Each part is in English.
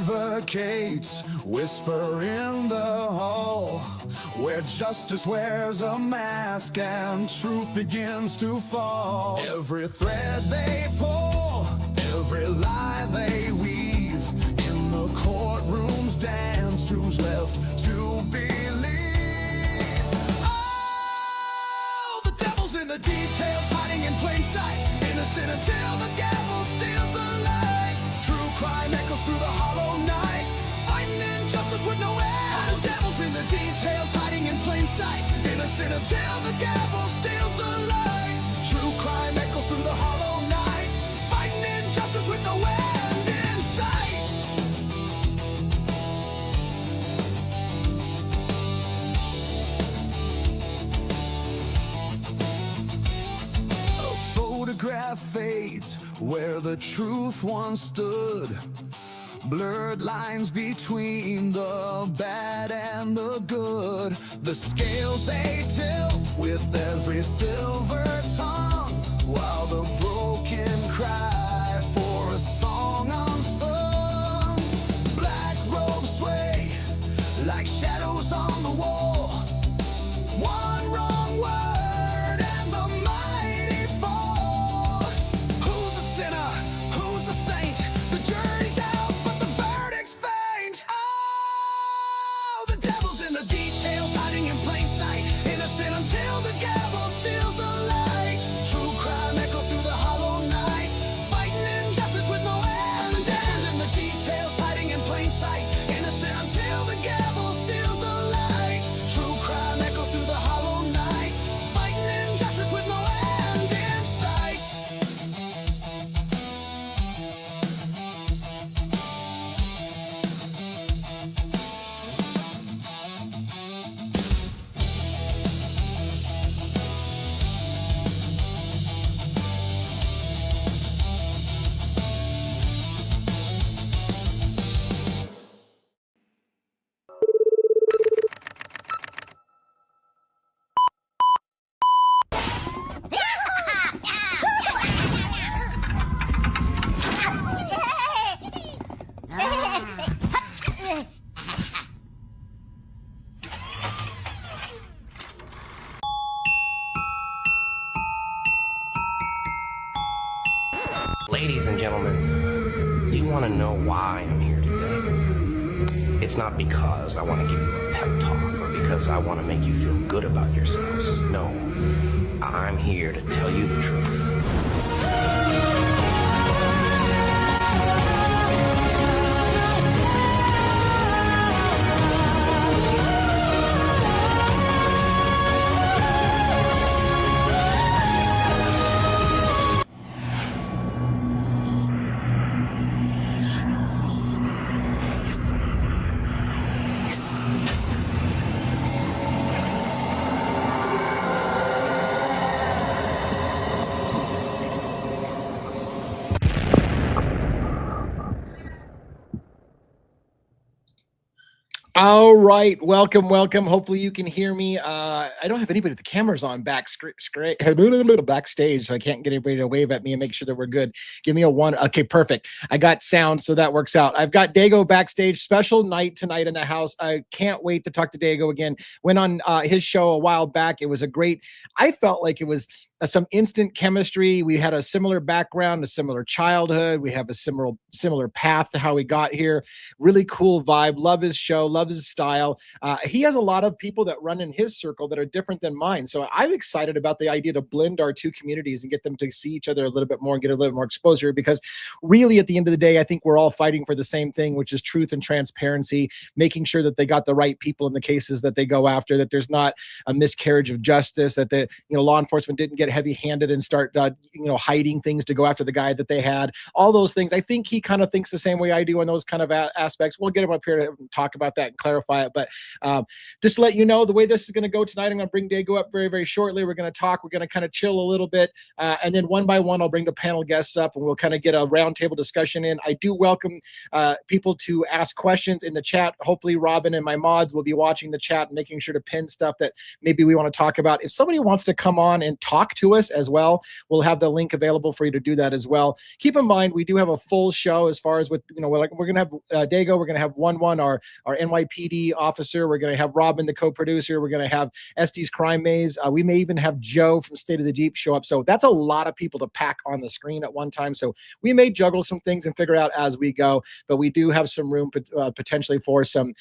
advocates whisper in the hall, where justice wears a mask and truth begins to fall. Every thread they pull, every lie they weave, in the courtroom's dance, who's left to believe? Oh, the devil's in the details, hiding in plain sight, innocent until the gavel steals the light. True crime echoes through the hollow night, fighting injustice with no end. The devil's in the details, hiding in plain sight, innocent until the gavel steals the light. True crime echoes through the hollow night, fighting injustice with no end in sight. A photograph fades where the truth once stood. Blurred lines between the bad and the good. The scales they tilt with every silver tongue, while the broken cry for a song unsung. Black robes sway like shadows on the wall. One wrong word and the mighty fall. Who's a sinner? Who's a saint? The jury's out, but the verdict's faint. Oh, the devil's in the details, hiding in plain sight, innocent until the gavel steals the light. True crime echoes through the hollow night, fighting injustice with no end. The devil's in the details, hiding in plain sight, innocent until the gavel steals the light. True crime echoes through the hollow night, fighting injustice with no end in sight. Ladies and gentlemen, do you want to know why I'm here today? It's not because I want to give you a pep talk or because I want to make you feel good about yourselves. No, I'm here to tell you the truth. All right, welcome. Hopefully you can hear me. I don't have anybody with the cameras on backstage, so I can't get anybody to wave at me and make sure that we're good. Give me a one. Okay, perfect. I got sound, so that works out. I've got Dago backstage. Special night tonight in the house. I can't wait to talk to Dago again. Went on his show a while back. It was a great. I felt like it was some instant chemistry. We had a similar background, a similar childhood. We have a similar path to how we got here. Really cool vibe. Love his show. Love his style. He has a lot of people that run in his circle that are different than mine. So I'm excited about the idea to blend our two communities and get them to see each other a little bit more and get a little more exposure, because really at the end of the day, I think we're all fighting for the same thing, which is truth and transparency, making sure that they got the right people in the cases that they go after, that there's not a miscarriage of justice, that the law enforcement didn't get heavy-handed and start hiding things to go after the guy that they had. All those things. I think he kind of thinks the same way I do on those kind of aspects. We'll get him up here to talk about that and clarify it. But just to let you know, the way this is going to go tonight, I'm going to bring Dago up very, very shortly. We're going to talk. We're going to kind of chill a little bit. And then one by one, I'll bring the panel guests up and we'll kind of get a roundtable discussion in. I do welcome people to ask questions in the chat. Hopefully, Robin and my mods will be watching the chat and making sure to pin stuff that maybe we want to talk about. If somebody wants to come on and talk to us as well, we'll have the link available for you to do that as well. Keep in mind, we do have a full show as far as with, we're going to have Dago, we're going to have our NYPD officer, we're going to have Robin, the co-producer, we're going to have Estes Crime Maze. We may even have Joe from State of the Jeep show up. So that's a lot of people to pack on the screen at one time. So we may juggle some things and figure out as we go, but we do have some room potentially for some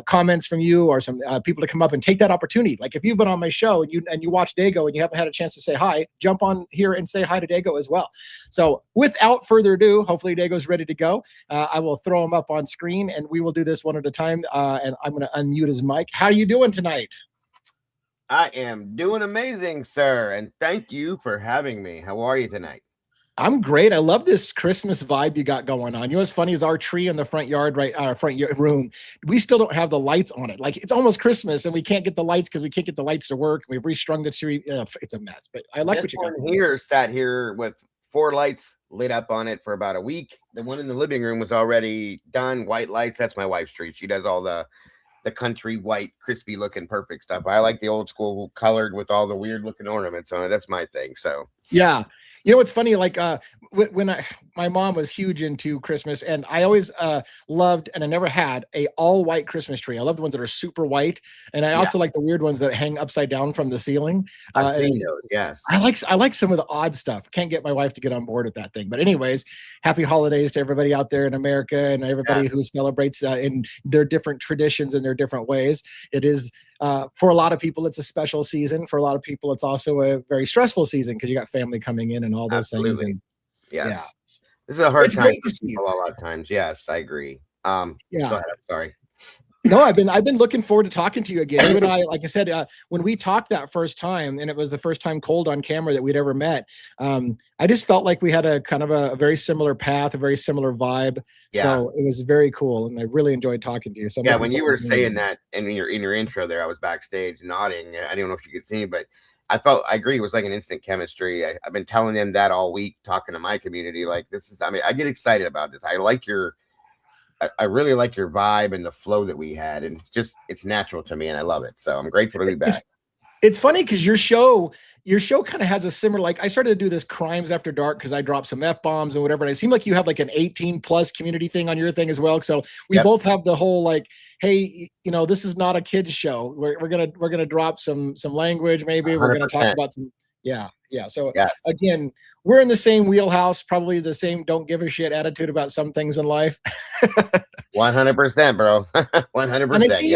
comments from you or some people to come up and take that opportunity. Like if you've been on my show and you watch Dago and you haven't had a chance to say hi, jump on here and say hi to Dago as well. So without further ado, hopefully Dago's ready to go. I will throw him up on screen and we will do this one at a time. And I'm going to unmute his mic. How are you doing tonight? I am doing amazing, sir. And thank you for having me. How are you tonight? I'm great. I love this Christmas vibe you got going on. You know what's funny is our tree in the front yard, right? Our front room, we still don't have the lights on it. Like it's almost Christmas and we can't get the lights because we can't get the lights to work. We've restrung the tree. It's a mess, but I like what you got. Here sat here with 4 lights lit up on it for about a week. The one in the living room was already done. White lights. That's my wife's tree. She does all the country white, crispy looking, perfect stuff. I like the old school colored with all the weird looking ornaments on it. That's my thing. So yeah. You know what's funny? Like when my mom was huge into Christmas, and I always loved, and I never had a all white Christmas tree. I love the ones that are super white, and I also like the weird ones that hang upside down from the ceiling. I've seen those. Yes, I like some of the odd stuff. Can't get my wife to get on board with that thing. But anyways, happy holidays to everybody out there in America and everybody who celebrates in their different traditions and their different ways. It is. For a lot of people, it's a special season. For a lot of people, it's also a very stressful season because you got family coming in and all those things. And yes, this is a hard time for people a lot of times. Yes, I agree. Go ahead, I'm sorry. No, I've been looking forward to talking to you again. You and I, like I said, when we talked that first time, and it was the first time cold on camera that we'd ever met, I just felt like we had a kind of a very similar path, a very similar vibe. Yeah. So it was very cool, and I really enjoyed talking to you. So when you were saying that, and in your intro there, I was backstage nodding. I don't know if you could see me, but I agree. It was like an instant chemistry. I've been telling them that all week, talking to my community. Like I get excited about this. I really like your vibe and the flow that we had, and it's natural to me, and I love it. So I'm grateful to be back. It's funny because your show kind of has a similar, like I started to do this Crimes After Dark because I dropped some F-bombs and whatever. And it seemed like you have like an 18+ community thing on your thing as well. So we both have the whole like, hey, this is not a kid's show. We're gonna drop some language. Maybe 100%. We're gonna talk about some. Yeah. So again, we're in the same wheelhouse, probably the same don't give a shit attitude about some things in life. 100%, bro. 100%. And I see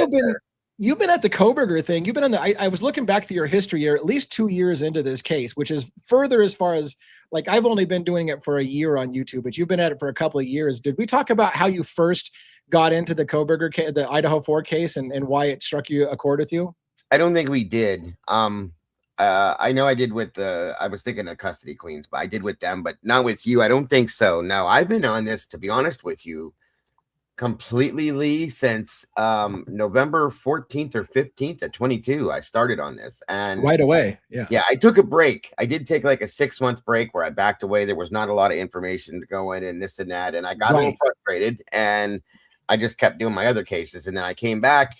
you've been at the Koberger thing. You've been on I was looking back through your history. You're at least 2 years into this case, which is further as far as like I've only been doing it for a year on YouTube, but you've been at it for a couple of years. Did we talk about how you first got into the Koberger case, the Idaho 4 case, and why it struck a chord with you? I don't think we did. I know I did with I was thinking of Custody Queens, but I did with them, but not with you. I don't think so. No, I've been on this, to be honest with you, completely, Lee, since November 14th or 15th of 22. I started on this, and right away. Yeah, I took a break. I did take like a 6-month break where I backed away. There was not a lot of information to go in and this and that, and I got a little frustrated, and I just kept doing my other cases, and then I came back.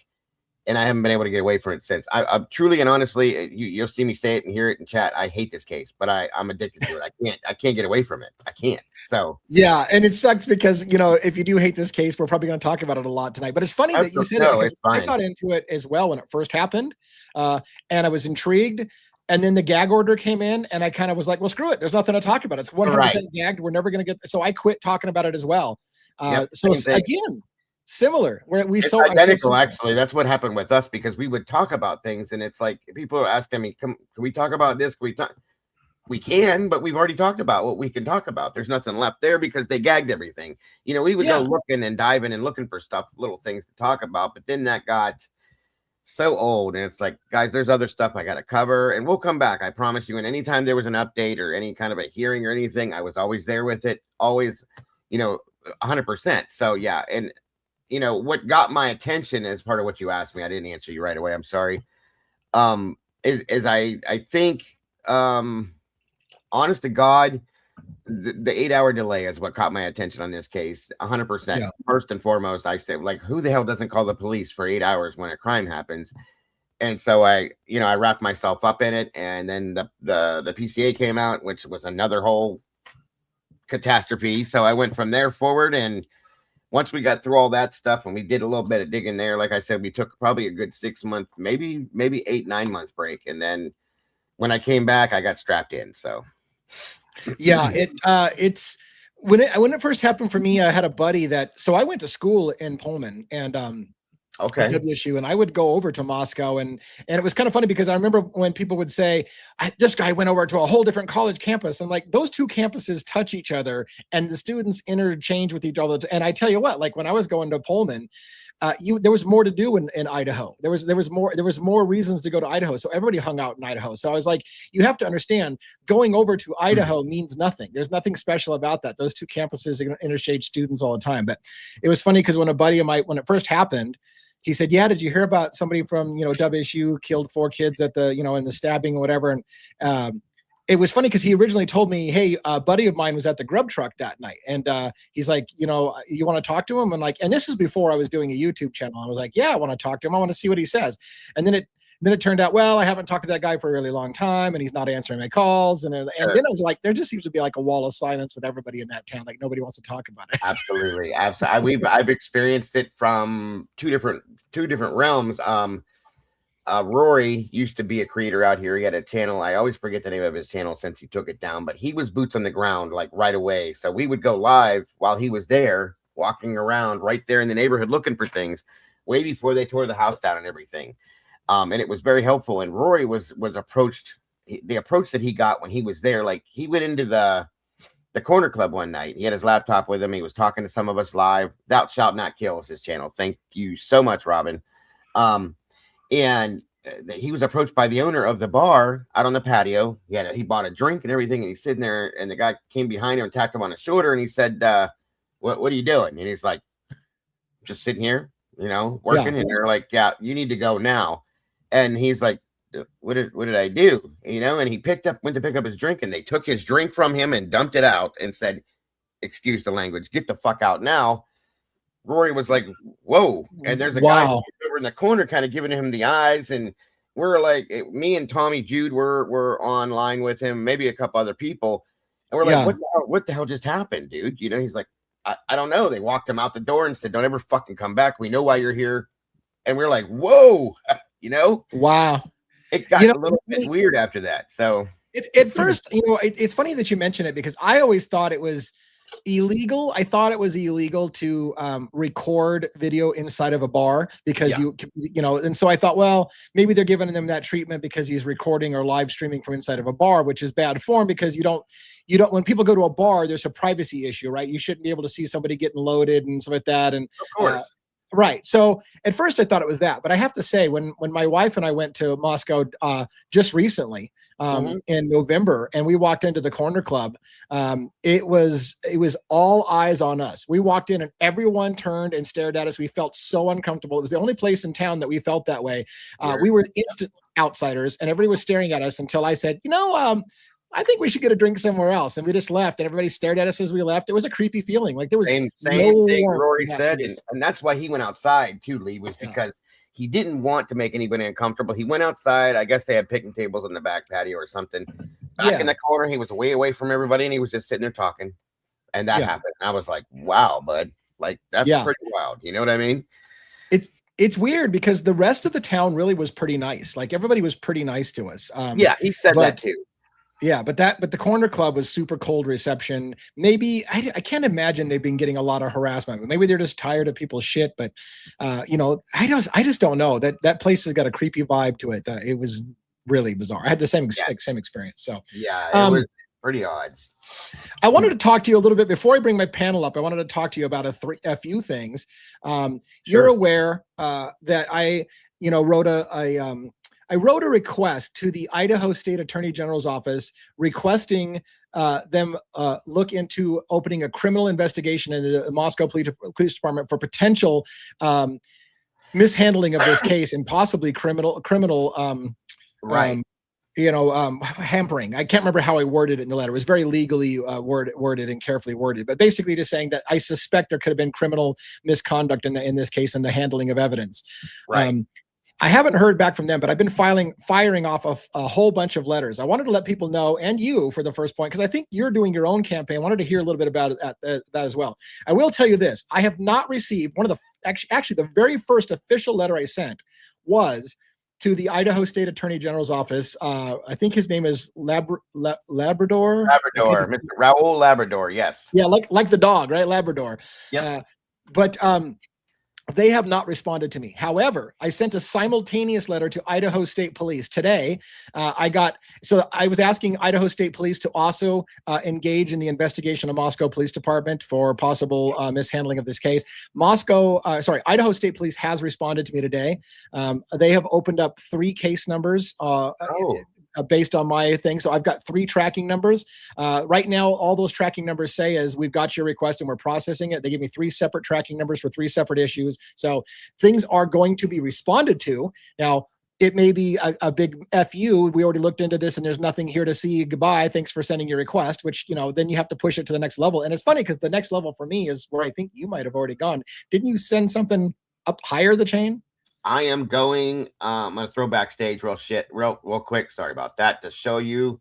And I haven't been able to get away from it since. I'm truly and honestly, you'll see me say it and hear it in chat. I hate this case, but I'm addicted to it. I can't get away from it. I can't. So yeah, and it sucks because if you do hate this case, we're probably going to talk about it a lot tonight. But it's funny that you said it. I got into it as well when it first happened, and I was intrigued. And then the gag order came in, and I kind of was like, "Well, screw it. There's nothing to talk about. It's 100% gagged. We're never going to get." So I quit talking about it as well. So again. Similar, where we saw identical. Actually, that's what happened with us because we would talk about things, and it's like people are asking me, "Can we talk about this? Can we talk?" We can, but we've already talked about what we can talk about. There's nothing left there because they gagged everything. We would go looking and diving and looking for stuff, little things to talk about, but then that got so old, and it's like, guys, there's other stuff I got to cover, and we'll come back. I promise you. And anytime there was an update or any kind of a hearing or anything, I was always there with it, always, 100%. So yeah, and what got my attention as part of what you asked me, I didn't answer you right away. I'm sorry. Is I think, honest to God, the 8-hour delay is what caught my attention on this case. 100%. Yeah. First and foremost, I said, like, who the hell doesn't call the police for 8 hours when a crime happens? And so I wrapped myself up in it. And then the PCA came out, which was another whole catastrophe. So I went from there forward. And once we got through all that stuff and we did a little bit of digging there, like I said, we took probably a good 6 month, maybe 8-9 month break. And then when I came back, I got strapped in. So yeah, it's when it first happened for me, I had a buddy so I went to school in Pullman and okay. WSU, and I would go over to Moscow, and it was kind of funny because I remember when people would say, this guy went over to a whole different college campus, and like those two campuses touch each other and the students interchange with each other. And I tell you what, like when I was going to Pullman, there was more to do in Idaho. There was more reasons to go to Idaho. So everybody hung out in Idaho. So I was like, you have to understand, going over to Idaho means nothing. There's nothing special about that. Those two campuses are going to interchange students all the time. But it was funny because when a buddy of mine, when it first happened, he said, yeah, did you hear about somebody from, WSU killed 4 kids at the, in the stabbing or whatever? And it was funny because he originally told me, hey, a buddy of mine was at the grub truck that night. And he's like, you want to talk to him? And this is before I was doing a YouTube channel. I was like, yeah, I want to talk to him. I want to see what he says. And then it turned out, well, I haven't talked to that guy for a really long time and he's not answering my calls. And then I was like, there just seems to be like a wall of silence with everybody in that town. Like nobody wants to talk about it. Absolutely. I've experienced it from two different realms. Rory used to be a creator out here. He had a channel. I always forget the name of his channel since he took it down, but he was boots on the ground, like right away. So we would go live while he was there, walking around right there in the neighborhood, looking for things way before they tore the house down and everything. And it was very helpful. And Rory was approached, the approach that he got when he was there, like he went into the corner club one night. He had his laptop with him. He was talking to some of us live. Thou shalt not kill is his channel. Thank you so much, Robin. And he was approached by the owner of the bar out on the patio. He bought a drink and everything. And he's sitting there and the guy came behind him and tapped him on his shoulder. And he said, what are you doing? And he's like, just sitting here, working. Yeah. And they're like, yeah, you need to go now. And he's like, what did I do? And he went to pick up his drink and they took his drink from him and dumped it out and said, excuse the language, get the fuck out now. Rory was like, whoa. And there's a guy over in the corner kind of giving him the eyes. And we're like, me and Tommy Jude were online with him, maybe a couple other people. And we're like, what the hell just happened, dude? He's like, I don't know. They walked him out the door and said, don't ever fucking come back. We know why you're here. And we're like, whoa, Wow. It got a little bit weird after that. So at first, it's funny that you mention it because I always thought it was illegal. I thought it was illegal to record video inside of a bar because and so I thought, well, maybe they're giving him that treatment because he's recording or live streaming from inside of a bar, which is bad form because you don't when people go to a bar, there's a privacy issue, right? You shouldn't be able to see somebody getting loaded and stuff like that. And of course. Right. So at first I thought it was that, but I have to say when my wife and I went to Moscow just recently in November and we walked into the corner club, it was all eyes on us. We walked in and everyone turned and stared at us. We felt so uncomfortable. It was the only place in town that we felt that way. We were instant outsiders and everybody was staring at us until I said, I think we should get a drink somewhere else. And we just left and everybody stared at us as we left. It was a creepy feeling. Like there was same thing Rory said. And that's why he went outside too, Lee, was because he didn't want to make anybody uncomfortable. He went outside. I guess they had picnic tables in the back patio or something. Back in the corner, he was way away from everybody and he was just sitting there talking. And that happened. I was like, wow, bud. Like that's pretty wild. You know what I mean? It's weird because the rest of the town really was pretty nice. Like everybody was pretty nice to us. He said that too. Yeah, but the corner club was super cold reception. Maybe I can't imagine they've been getting a lot of harassment. Maybe they're just tired of people's shit. But I just don't know. That place has got a creepy vibe to it. It was really bizarre. I had the same experience. So it was pretty odd. I wanted to talk to you a little bit before I bring my panel up. I wanted to talk to you about a few things. You're aware that I wrote a request to the Idaho State Attorney General's office requesting them look into opening a criminal investigation in the Moscow Police Department for potential mishandling of this case and possibly criminal Right. hampering. I can't remember how I worded it in the letter. It was very legally worded and carefully worded, but basically just saying that I suspect there could have been criminal misconduct in this case and the handling of evidence. Right. I haven't heard back from them, but I've been firing off a whole bunch of letters. I wanted to let people know, and you for the first point, because I think you're doing your own campaign. I wanted to hear a little bit about that as well. I will tell you this. I have not received one of the, actually the very first official letter I sent was to the Idaho State Attorney General's office. I think his name is Labrador. Labrador, Mr. Raul Labrador. Yes. Yeah, like the dog, right? Labrador. Yep. But they have not responded to me. However, I sent a simultaneous letter to Idaho State Police today. I was asking Idaho State Police to also engage in the investigation of Moscow Police Department for possible mishandling of this case. Idaho State Police has responded to me today. They have opened up 3 case numbers based on my thing. So I've got 3 tracking numbers. Right now, all those tracking numbers say is we've got your request and we're processing it. They give me 3 separate tracking numbers for 3 separate issues. So things are going to be responded to. Now, it may be a big FU. We already looked into this and there's nothing here to see. Goodbye. Thanks for sending your request, which, then you have to push it to the next level. And it's funny because the next level for me is where I think you might have already gone. Didn't you send something up higher the chain? I am going, I'm going to throw backstage real quick. Sorry about that. To show you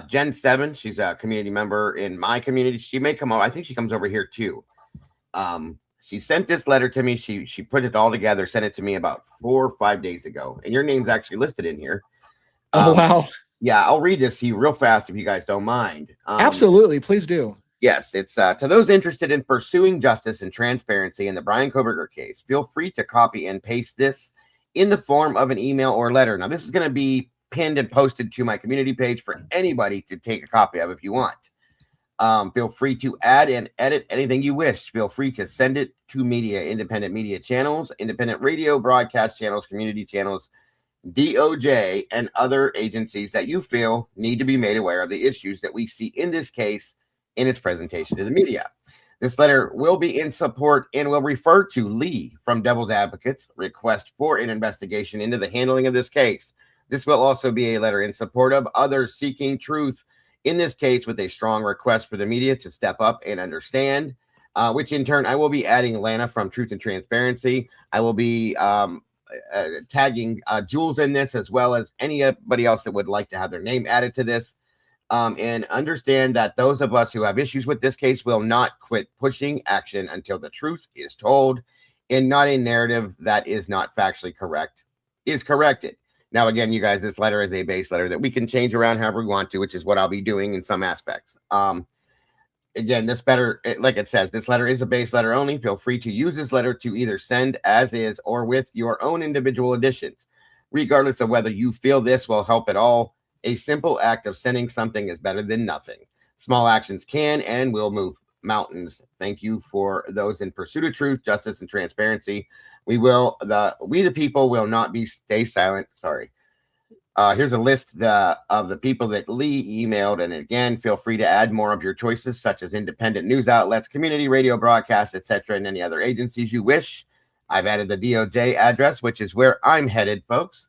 Jen 7. She's a community member in my community. She may come over. I think she comes over here too. She sent this letter to me. She put it all together, sent it to me about 4 or 5 days ago. And your name's actually listed in here. Oh, wow. Yeah, I'll read this to you real fast if you guys don't mind. Absolutely. Please do. Yes, it's to those interested in pursuing justice and transparency in the Brian Koberger case, feel free to copy and paste this in the form of an email or letter. Now, this is going to be pinned and posted to my community page for anybody to take a copy of if you want. Feel free to add and edit anything you wish. Feel free to send it to independent media channels, independent radio broadcast channels, community channels, DOJ, and other agencies that you feel need to be made aware of the issues that we see in this case in its presentation to the media. This letter will be in support and will refer to Lee from Devil's Advocates' request for an investigation into the handling of this case. This will also be a letter in support of others seeking truth in this case with a strong request for the media to step up and understand, which in turn I will be adding Lana from Truth and Transparency. I will be tagging Jules in this as well as anybody else that would like to have their name added to this. And understand that those of us who have issues with this case will not quit pushing action until the truth is told and not a narrative that is not factually correct is corrected. Now, again, you guys, this letter is a base letter that we can change around however we want to, which is what I'll be doing in some aspects. Again, like it says, this letter is a base letter only. Feel free to use this letter to either send as is or with your own individual additions, regardless of whether you feel this will help at all. A simple act of sending something is better than nothing. Small actions can and will move mountains. Thank you for those in pursuit of truth, justice, and transparency. We the people will not stay silent. Sorry. Here's a list of the people that Lee emailed. And again, feel free to add more of your choices, such as independent news outlets, community radio broadcasts, etc., and any other agencies you wish. I've added the DOJ address, which is where I'm headed, folks.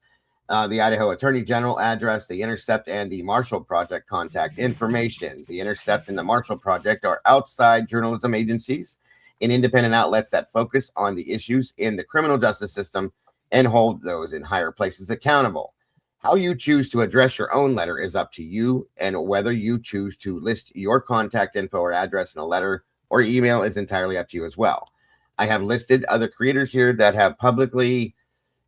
The Idaho Attorney General address, the Intercept, and the Marshall Project contact information. The Intercept and the Marshall Project are outside journalism agencies and independent outlets that focus on the issues in the criminal justice system and hold those in higher places accountable. How you choose to address your own letter is up to you, and whether you choose to list your contact info or address in a letter or email is entirely up to you as well. I have listed other creators here that have publicly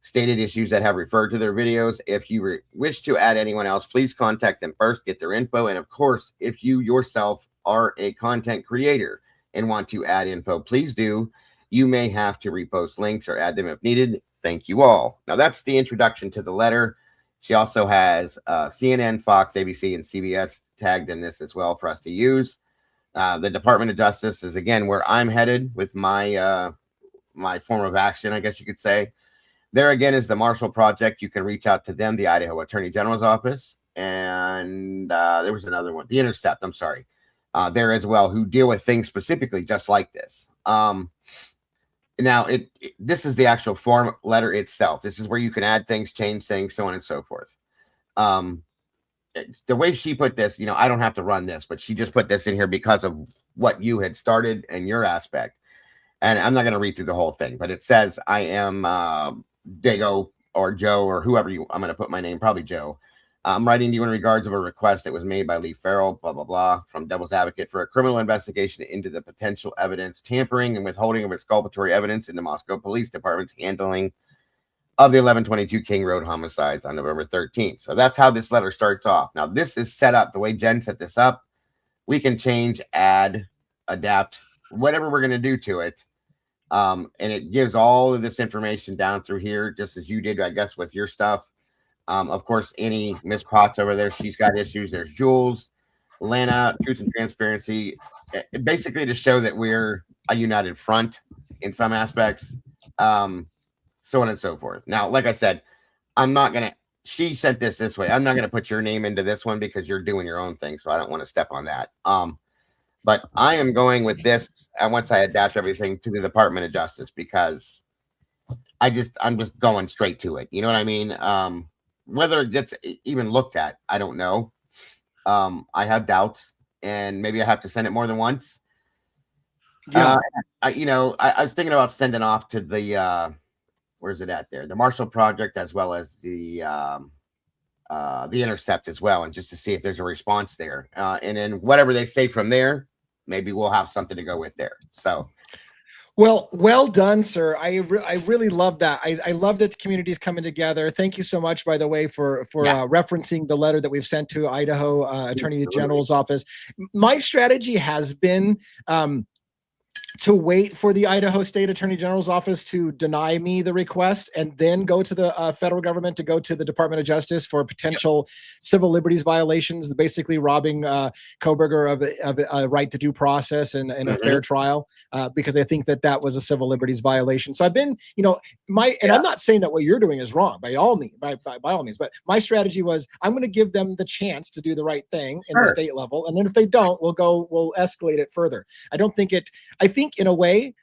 stated issues that have referred to their videos. If you wish to add anyone else, please contact them first, get their info. And of course, if you yourself are a content creator and want to add info, please do. You may have to repost links or add them if needed. Thank you all. Now that's the introduction to the letter. She also has CNN, Fox, ABC, and CBS tagged in this as well for us to use. The Department of Justice is again where I'm headed with my my form of action, I guess you could say. There again is the Marshall Project. You can reach out to them, the Idaho Attorney General's office. and there was another one, The Intercept. I'm sorry, there as well, who deal with things specifically just like this. Now, this is the actual form letter itself. This is where you can add things, change things, so on and so forth. The way she put this, I don't have to run this, but she just put this in here because of what you had started and your aspect. And I'm not going to read through the whole thing, but it says, I am Dago or Joe or whoever I'm going to put my name, probably Joe. I'm writing to you in regards of a request that was made by Lee Farrell, blah, blah, blah, from Devil's Advocate for a criminal investigation into the potential evidence tampering and withholding of exculpatory evidence in the Moscow Police Department's handling of the 1122 King Road homicides on November 13th. So that's how this letter starts off. Now, this is set up the way Jen set this up. We can change, add, adapt, whatever we're going to do to it. And it gives all of this information down through here, just as you did, I guess, with your stuff. Of course, any Miss Potts over there, she's got issues. There's Jules, Lana, Truth and Transparency, basically to show that we're a united front in some aspects, so on and so forth. Now, like I said, she sent this way. I'm not going to put your name into this one because you're doing your own thing, so I don't want to step on that. But I am going with this, and once I adapt everything, to the Department of Justice, because I'm just going straight to it. You know what I mean? Whether it gets even looked at, I don't know. I have doubts, and maybe I have to send it more than once. Yeah. I was thinking about sending off to the where's it at there? The Marshall Project, as well as the Intercept as well, and just to see if there's a response there. And then whatever they say from there, maybe we'll have something to go with there. So. Well done, sir. I really love that. I love that the community is coming together. Thank you so much, by the way, for referencing the letter that we've sent to Idaho Attorney General's office. My strategy has been to wait for the Idaho State Attorney General's office to deny me the request, and then go to the federal government, to go to the Department of Justice for potential civil liberties violations, basically robbing Koberger of a right to due process and a fair trial, because I think that was a civil liberties violation. So I've been, I'm not saying that what you're doing is wrong by all means, by all means, but my strategy was, I'm going to give them the chance to do the right thing in the state level, and then if they don't, we'll escalate it further. I think in a way,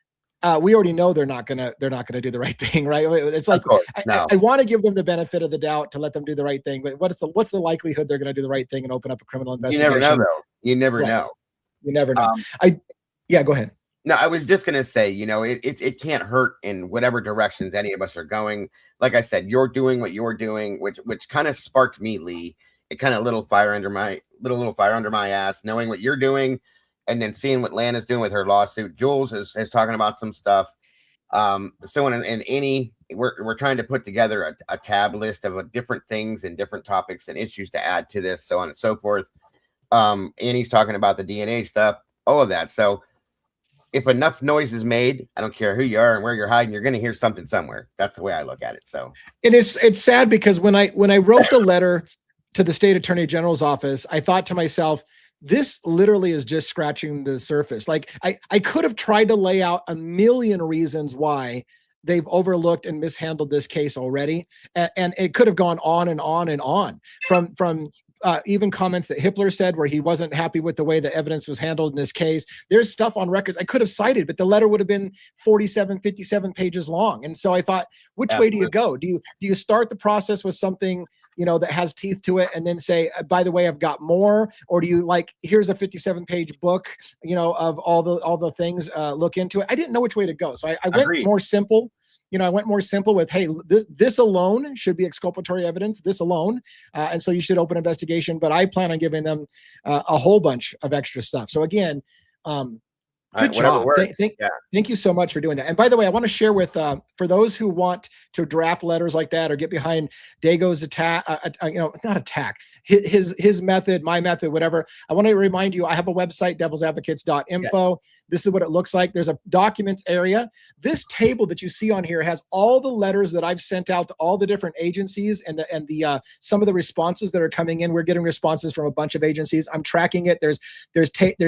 we already know they're not gonna do the right thing, right? It's like, I want to give them the benefit of the doubt to let them do the right thing, but what's the likelihood they're going to do the right thing and open up a criminal investigation? You never know, though. You never know. You never know. Go ahead. No, I was just gonna say, it can't hurt in whatever directions any of us are going. Like I said, you're doing what you're doing, which kind of sparked me, Lee. It kind of little fire under my ass, knowing what you're doing. And then seeing what Lana's doing with her lawsuit. Jules is talking about some stuff. We're trying to put together a tab list of different things and different topics and issues to add to this, so on and so forth. Annie's talking about the DNA stuff, all of that. So if enough noise is made, I don't care who you are and where you're hiding, you're going to hear something somewhere. That's the way I look at it. So, and it's sad because when I wrote the letter to the state attorney general's office, I thought to myself, this literally is just scratching the surface. Like I could have tried to lay out a million reasons why they've overlooked and mishandled this case already. And it could have gone on and on and on, from even comments that Hippler said where he wasn't happy with the way the evidence was handled in this case. There's stuff on records I could have cited, but the letter would have been 57 pages long. And so I thought, which way do you go? Do you start the process with something, that has teeth to it, and then say, by the way, I've got more? Or do you here's a 57-page book, of all the things, look into it? I didn't know which way to go. So I went more simple. I went more simple with, hey, this alone should be exculpatory evidence, this alone. And so you should open investigation, but I plan on giving them a whole bunch of extra stuff. So again, good job. Thank you so much for doing that. And by the way, I want to share with, for those who want to draft letters like that or get behind Dago's not attack, his method, my method, whatever. I want to remind you, I have a website, devilsadvocates.info. Yeah. This is what it looks like. There's a documents area. This table that you see on here has all the letters that I've sent out to all the different agencies and the some of the responses that are coming in. We're getting responses from a bunch of agencies. I'm tracking it. There's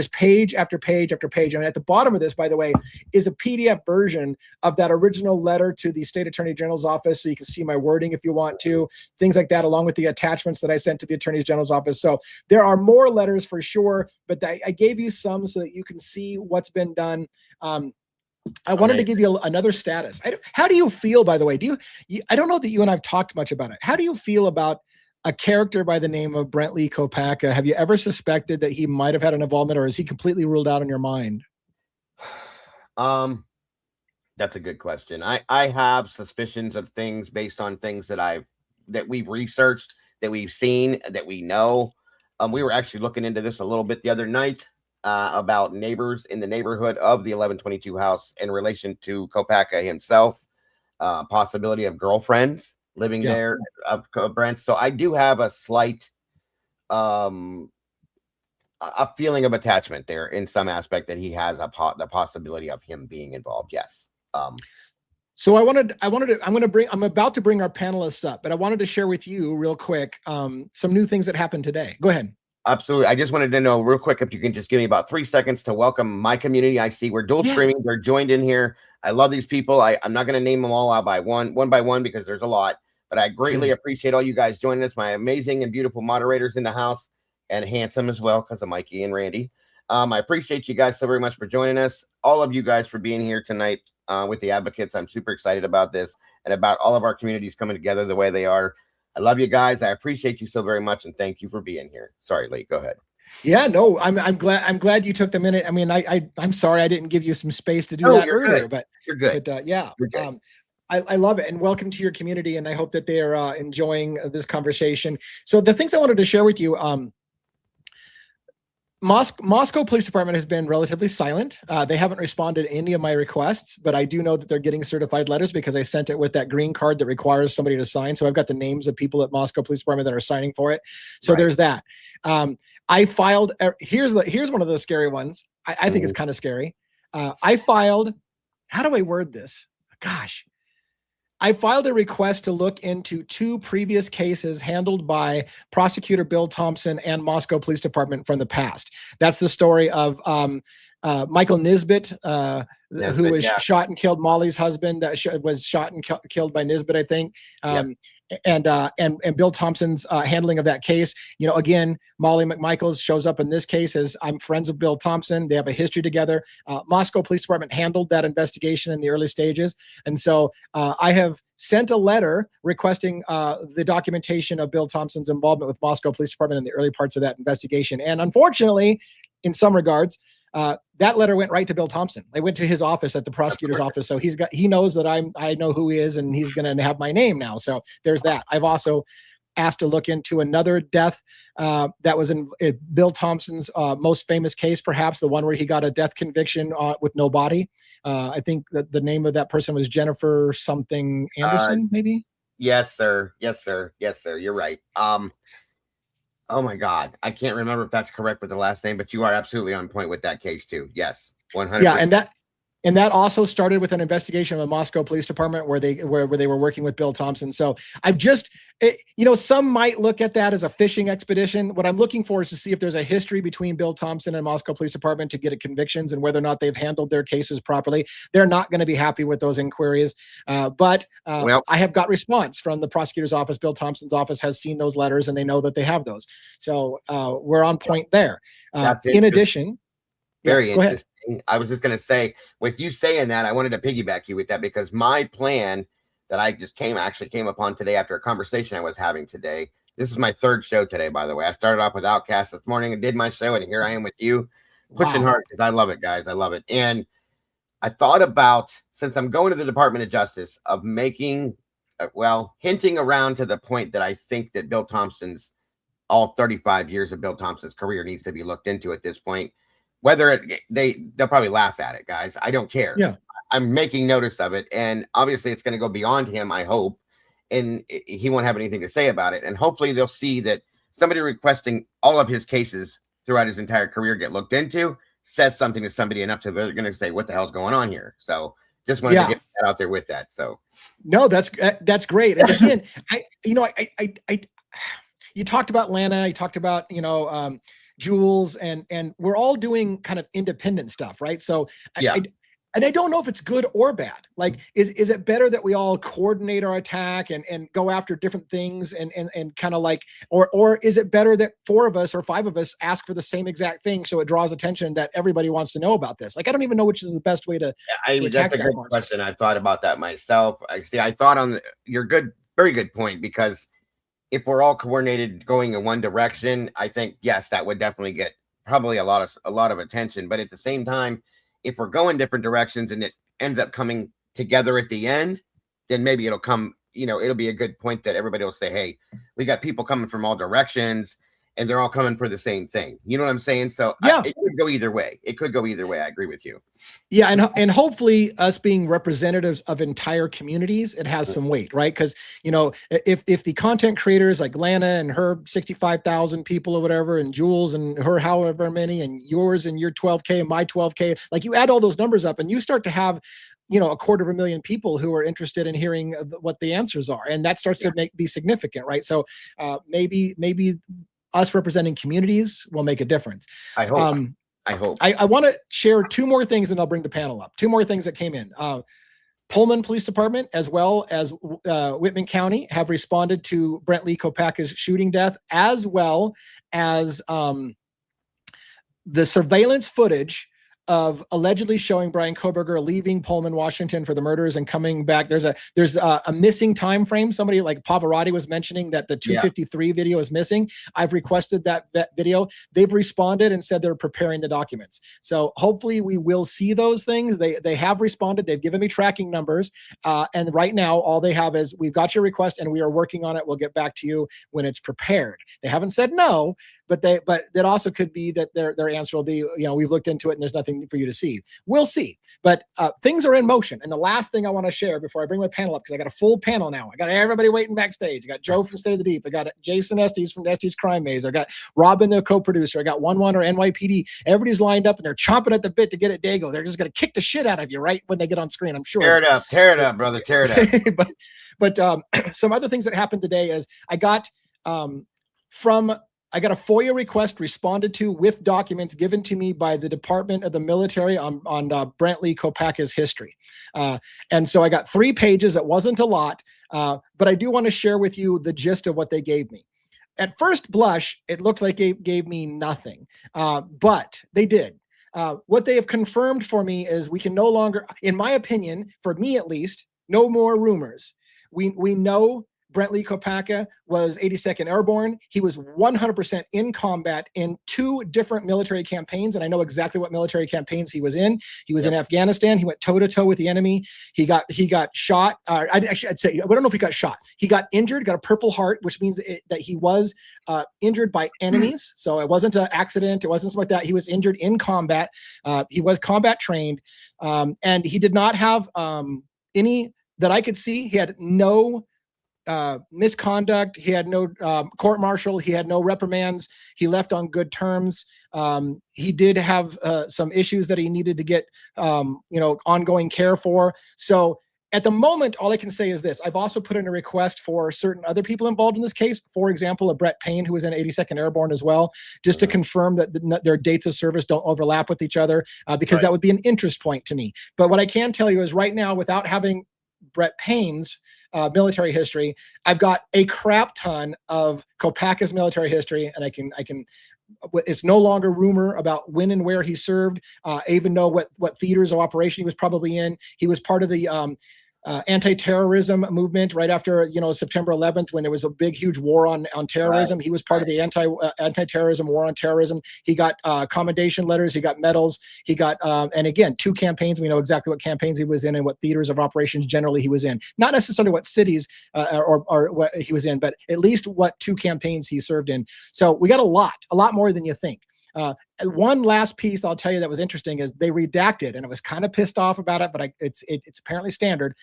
page after page after page. I mean, at the bottom of this, by the way, is a PDF version of that original letter to the State Attorney General's office. So you can see my wording if you want to, things like that, along with the attachments that I sent to the Attorney General's office. So there are more letters for sure, but I gave you some so that you can see what's been done. I wanted to give you another status. How do you feel, by the way? I don't know that you and I've talked much about it. How do you feel about a character by the name of Brent Lee Kopacka? Have you ever suspected that he might have had an involvement, or is he completely ruled out in your mind? That's a good question. I have suspicions of things based on things that we've researched, that we've seen, that we know. We were actually looking into this a little bit the other night about neighbors in the neighborhood of the 1122 house in relation to Kopacka himself, possibility of girlfriends living there, Brent. So I do have a slight a feeling of attachment there in some aspect, that he has the possibility of him being involved. Yes. So I'm about to bring our panelists up, but I wanted to share with you real quick some new things that happened today. Go ahead. Absolutely. I just wanted to know real quick if you can just give me about 3 seconds to welcome my community. I see we're dual streaming. They're joined in here. I love these people. I'm not going to name them all out one by one, because there's a lot, but I greatly appreciate all you guys joining us. My amazing and beautiful moderators in the house, and handsome as well, because of Mikey and Randy. I appreciate you guys so very much for joining us. All of you guys for being here tonight with the advocates. I'm super excited about this and about all of our communities coming together the way they are. I love you guys. I appreciate you so very much, and thank you for being here. Sorry, Lee, go ahead. Yeah, no, I'm glad you took the minute. I mean, I'm sorry I didn't give you some space to do that earlier, but you're good. But yeah, I love it, and welcome to your community, and I hope that they are enjoying this conversation. So the things I wanted to share with you, Moscow Police Department has been relatively silent. They haven't responded to any of my requests, but I do know that they're getting certified letters because I sent it with that green card that requires somebody to sign. So I've got the names of people at Moscow Police Department that are signing for it. So there's that. I filed. Here's one of the scary ones. I think it's kind of scary. I filed. How do I word this? Gosh. I filed a request to look into 2 previous cases handled by prosecutor Bill Thompson and Moscow Police Department from the past. That's the story of Michael Nisbet, who was shot and killed, Molly's husband, that was shot and killed by Nisbet, I think. And Bill Thompson's handling of that case. You know, again, Molly McMichaels shows up in this case as, I'm friends with Bill Thompson. They have a history together. Moscow Police Department handled that investigation in the early stages. And so I have sent a letter requesting the documentation of Bill Thompson's involvement with Moscow Police Department in the early parts of that investigation. And unfortunately, in some regards, that letter went right to Bill Thompson. I went to his office at the prosecutor's office. So he knows that I know who he is, and he's going to have my name now. So there's that. I've also asked to look into another death that was in Bill Thompson's most famous case, perhaps the one where he got a death conviction with no body. I think that the name of that person was Jennifer something Anderson, maybe. Yes, sir. Yes, sir. Yes, sir. You're right. Oh my God, I can't remember if that's correct with the last name, but you are absolutely on point with that case too. Yes, 100%. Yeah, and that also started with an investigation of the Moscow Police Department where they were working with Bill Thompson. So I've just, some might look at that as a fishing expedition. What I'm looking for is to see if there's a history between Bill Thompson and Moscow Police Department to get convictions and whether or not they've handled their cases properly. They're not going to be happy with those inquiries. But I have got response from the prosecutor's office. Bill Thompson's office has seen those letters and they know that they have those. So we're on point there. In addition, very interesting. I was just going to say, with you saying that, I wanted to piggyback you with that, because my plan that I just came upon today after a conversation I was having today. This is my 3rd show today, by the way. I started off with Outcast this morning and did my show, and here I am with you, pushing hard, because I love it, guys. I love it. And I thought about, since I'm going to the Department of Justice, of making, hinting around to the point that I think that Bill Thompson's, all 35 years of Bill Thompson's career needs to be looked into at this point. Whether they'll probably laugh at it, guys. I don't care. Yeah, I'm making notice of it, and obviously it's going to go beyond him, I hope, and he won't have anything to say about it. And hopefully they'll see that somebody requesting all of his cases throughout his entire career get looked into says something to somebody enough to they're going to say, what the hell's going on here? So just wanted to get that out there with that. So no, that's great. And again, you talked about Lana, you talked about, Jules, and we're all doing kind of independent stuff, right? So Yeah. and I don't know if it's good or bad. Like, is it better that we all coordinate our attack and go after different things and kind of like, or is it better that 4 of us or 5 of us ask for the same exact thing so it draws attention that everybody wants to know about this? Like, I don't even know which is the best way to attack That's a that good concept. question. I've thought about that myself. I thought on your very good point, because if we're all coordinated going in one direction, I think, yes, that would definitely get probably a lot of attention. But at the same time, if we're going different directions and it ends up coming together at the end, then maybe it'll be a good point that everybody will say, hey, we got people coming from all directions and they're all coming for the same thing. You know what I'm saying? So yeah, it could go either way. I agree with you. Yeah, and hopefully us being representatives of entire communities, it has some weight, right? Because if the content creators like Lana and her 65,000 people or whatever, and Jules and her however many, and yours and your 12K and my 12K, like you add all those numbers up and you start to have 250,000 people who are interested in hearing what the answers are, and that starts to be significant, right? So maybe us representing communities will make a difference. I hope. I want to share 2 more things and I'll bring the panel up. 2 more things that came in. Pullman Police Department, as well as Whitman County, have responded to Brent Lee Kopacka's shooting death, as well as the surveillance footage of allegedly showing Brian Koberger leaving Pullman, Washington for the murders and coming back. There's a missing time frame. Somebody like Pavarotti was mentioning that the 253 video is missing. I've requested that video. They've responded and said they're preparing the documents. So hopefully we will see those things. They have responded. They've given me tracking numbers. And right now, all they have is, we've got your request and we are working on it. We'll get back to you when it's prepared. They haven't said no, but that also could be that their answer will be, we've looked into it and there's nothing for you to see. We'll see. But things are in motion. And the last thing I want to share before I bring my panel up, because I got a full panel now. I got everybody waiting backstage. I got Joe from State of the Deep. I got Jason Estes from Estes Crime Maze. I got Robin, the co-producer. I got 1-1 or NYPD. Everybody's lined up and they're chomping at the bit to get at Dago. They're just going to kick the shit out of you right when they get on screen, I'm sure. Tear it up, brother. Tear it up. but some other things that happened today is I got I got a FOIA request responded to with documents given to me by the Department of the Military on Brent Lee Kopacka's history. And so I got 3 pages. It wasn't a lot, but I do want to share with you the gist of what they gave me. At first blush, it looked like they gave me nothing, but they did. What they have confirmed for me is we can no longer, in my opinion, for me at least, no more rumors. We know Brent Lee Kopacka was 82nd Airborne. He was 100% in combat in 2 different military campaigns, and I know exactly what military campaigns he was in. He was in Afghanistan. He went toe-to-toe with the enemy. He got shot. I'd say, I don't know if he got shot. He got injured, got a Purple Heart, which means that he was injured by enemies. So it wasn't an accident. It wasn't something like that. He was injured in combat. He was combat trained, and he did not have any that I could see. He had no misconduct. He had no court martial. He had no reprimands. He left on good terms. He did have some issues that he needed to get ongoing care for. So at the moment, all I can say is this. I've also put in a request for certain other people involved in this case. For example, a Brett Payne, who was in 82nd Airborne as well, just to confirm that their dates of service don't overlap with each other, because that would be an interest point to me. But what I can tell you is right now, without having Brett Payne's military history, I've got a crap ton of Kopacka's military history, and I can it's no longer rumor about when and where he served. I even know what theaters of operation he was probably in. He was part of the anti-terrorism movement right after September 11th, when there was a big huge war on terrorism. He was part of the anti-terrorism war on terrorism. He got commendation letters, he got medals, he got and again, 2 campaigns. We know exactly what campaigns he was in and what theaters of operations generally he was in, not necessarily what cities or what he was in, but at least what 2 campaigns he served in. So we got a lot more than you think. One last piece I'll tell you that was interesting is they redacted, and I was kind of pissed off about it, but it's apparently standard.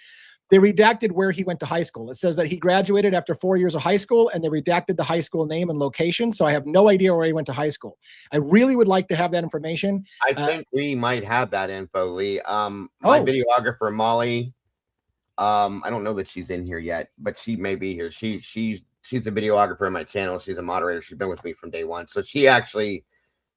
They redacted where he went to high school. It says that he graduated after 4 years of high school, and they redacted the high school name and location. So I have no idea where he went to high school. I really would like to have that information. I think we might have that info, Lee. My videographer, Molly, I don't know that she's in here yet, but she may be here. She's a videographer on my channel. She's a moderator. She's been with me from day one. So she actually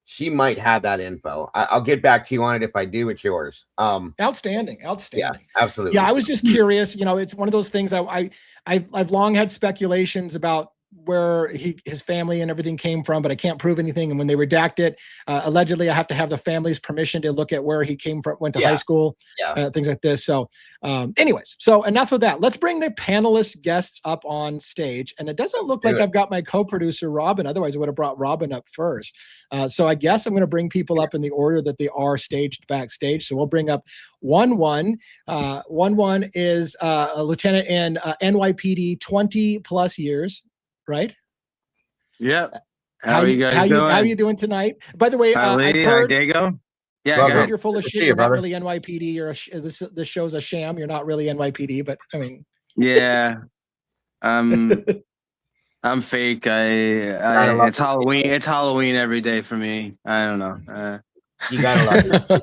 she might have that info. I'll get back to you on it. If I do, it's yours. Outstanding. Yeah, absolutely. Yeah, I was just curious. It's one of those things. I've long had speculations about where his family and everything came from, but I can't prove anything. And when they redact it, allegedly, I have to have the family's permission to look at where he came from, went to high school, things like this. So, anyways, so enough of that. Let's bring the panelist guests up on stage. And it doesn't look like I've got my co-producer Robin. Otherwise, I would have brought Robin up first. So I guess I'm going to bring people up in the order that they are staged backstage. So we'll bring up 1-1. 1-1 is a lieutenant in NYPD, 20 plus years. Right? Yep. How are you guys doing? How are you doing tonight? By the way, I've heard Dago. Yeah, I heard you're full of shit. You're not really NYPD. This show's a sham. You're not really NYPD, but I mean, yeah, I'm fake. It's Halloween. It's Halloween every day for me. I don't know. You gotta love it.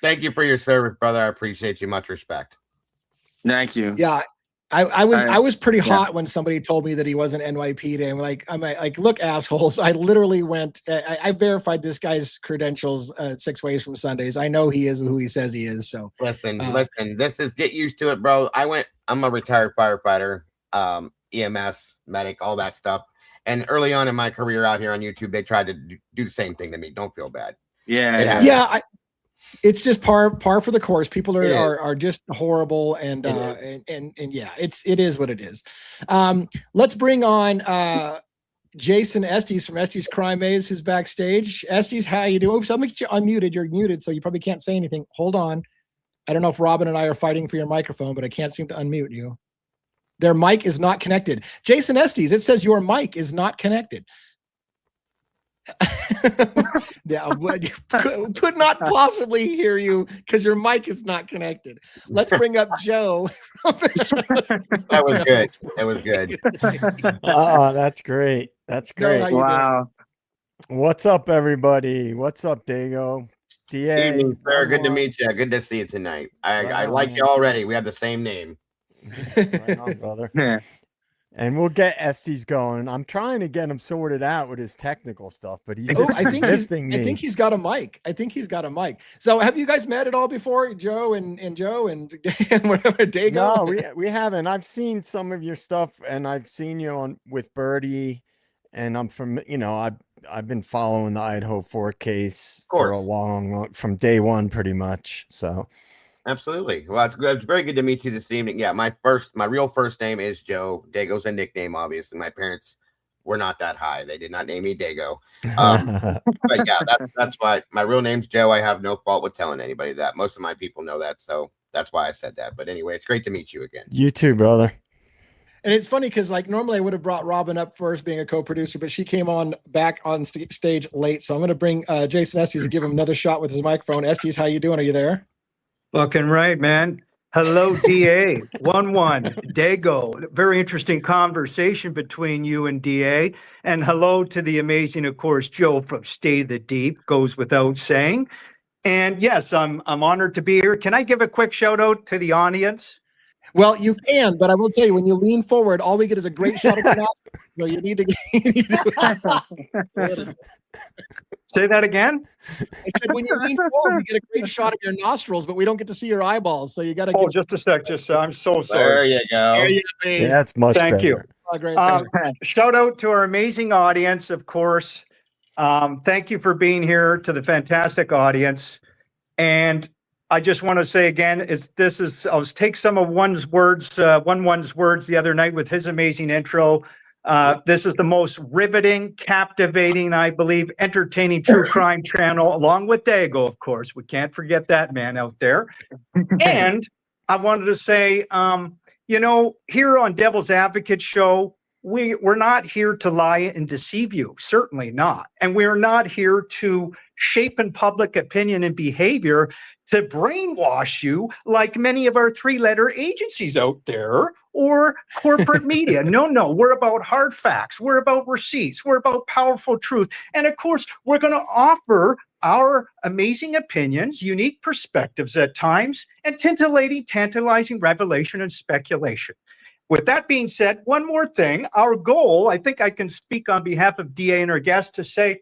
Thank you for your service, brother. I appreciate you. Much respect. Thank you. Yeah. I was pretty hot when somebody told me that he wasn't NYPD. I'm like, look, assholes. I literally went, I verified this guy's credentials 6 ways from Sundays. I know he is who he says he is. So listen, this is, get used to it, bro. I'm a retired firefighter, EMS medic, all that stuff. And early on in my career out here on YouTube, they tried to do the same thing to me. Don't feel bad. Yeah. It's just par for the course. People are just horrible, and yeah, it is what it is. Let's bring on Jason Estes from Estes Crime Maze, who's backstage. Estes, how you doing? Oops, I'm gonna get you unmuted. You're muted, so you probably can't say anything. Hold on. I don't know if Robin and I are fighting for your microphone, but I can't seem to unmute you. Their mic is not connected. Jason Estes, it says your mic is not connected. Yeah, could not possibly hear you because your mic is not connected. Let's bring up Joe. That was good. That was good. Oh, that's great. That's great. Joe, Wow. What's up, everybody? What's up, Dago? DA. Evening, sir. Good to meet you. Good to see you tonight. I like you already. We have the same name. Right on, brother. Yeah. And we'll get Estes going. I'm trying to get him sorted out with his technical stuff, but he's I think he's got a mic. I think he's got a mic. So have you guys met at all before, Joe and whatever, Dago? No, we haven't. I've seen some of your stuff, and I've seen you on with Birdie, and I'm from, I've been following the Idaho 4 case for a long, from day one, pretty much. So. Absolutely. Well, it's good. It's very good to meet you this evening. Yeah, my real first name is Joe. Dago's a nickname, obviously. My parents were not that high. They did not name me Dago. But yeah, that's why my real name's Joe. I have no fault with telling anybody that. Most of my people know that, so that's why I said that. But anyway, it's great to meet you again. You too, brother. And it's funny because normally I would have brought Robin up first being a co-producer, but she came back on stage late. So I'm going to bring Jason Estes and give him another shot with his microphone. Estes, how you doing? Are you there? Fucking right, man. Hello, DA. 1-1. Dago. Very interesting conversation between you and DA. And hello to the amazing, of course, Joe from State of the Deep, goes without saying. And yes, I'm honored to be here. Can I give a quick shout out to the audience? Well, you can, but I will tell you, when you lean forward, all we get is a great shot of your nostrils. So you need to Say that again? I said, when you lean forward, we get a great shot of your nostrils, but we don't get to see your eyeballs. So you got to. Oh, just a sec. I'm so sorry. There you go. There you go. Yeah, that's much better. Thank you. Oh, great. Shout out to our amazing audience, of course. Thank you for being here, to the fantastic audience. And I just want to say again, I'll take some of one's words the other night with his amazing intro. This is the most riveting, captivating, I believe, entertaining true crime channel, along with Dago, of course. We can't forget that man out there. And I wanted to say, here on Devil's Advocate Show, we're not here to lie and deceive you, certainly not. And we're not here to shape in public opinion and behavior to brainwash you like many of our 3-letter agencies out there or corporate media. No, we're about hard facts. We're about receipts. We're about powerful truth. And of course, we're going to offer our amazing opinions, unique perspectives at times, and tantalizing revelation and speculation. With that being said, one more thing. Our goal, I think I can speak on behalf of DA and our guests to say,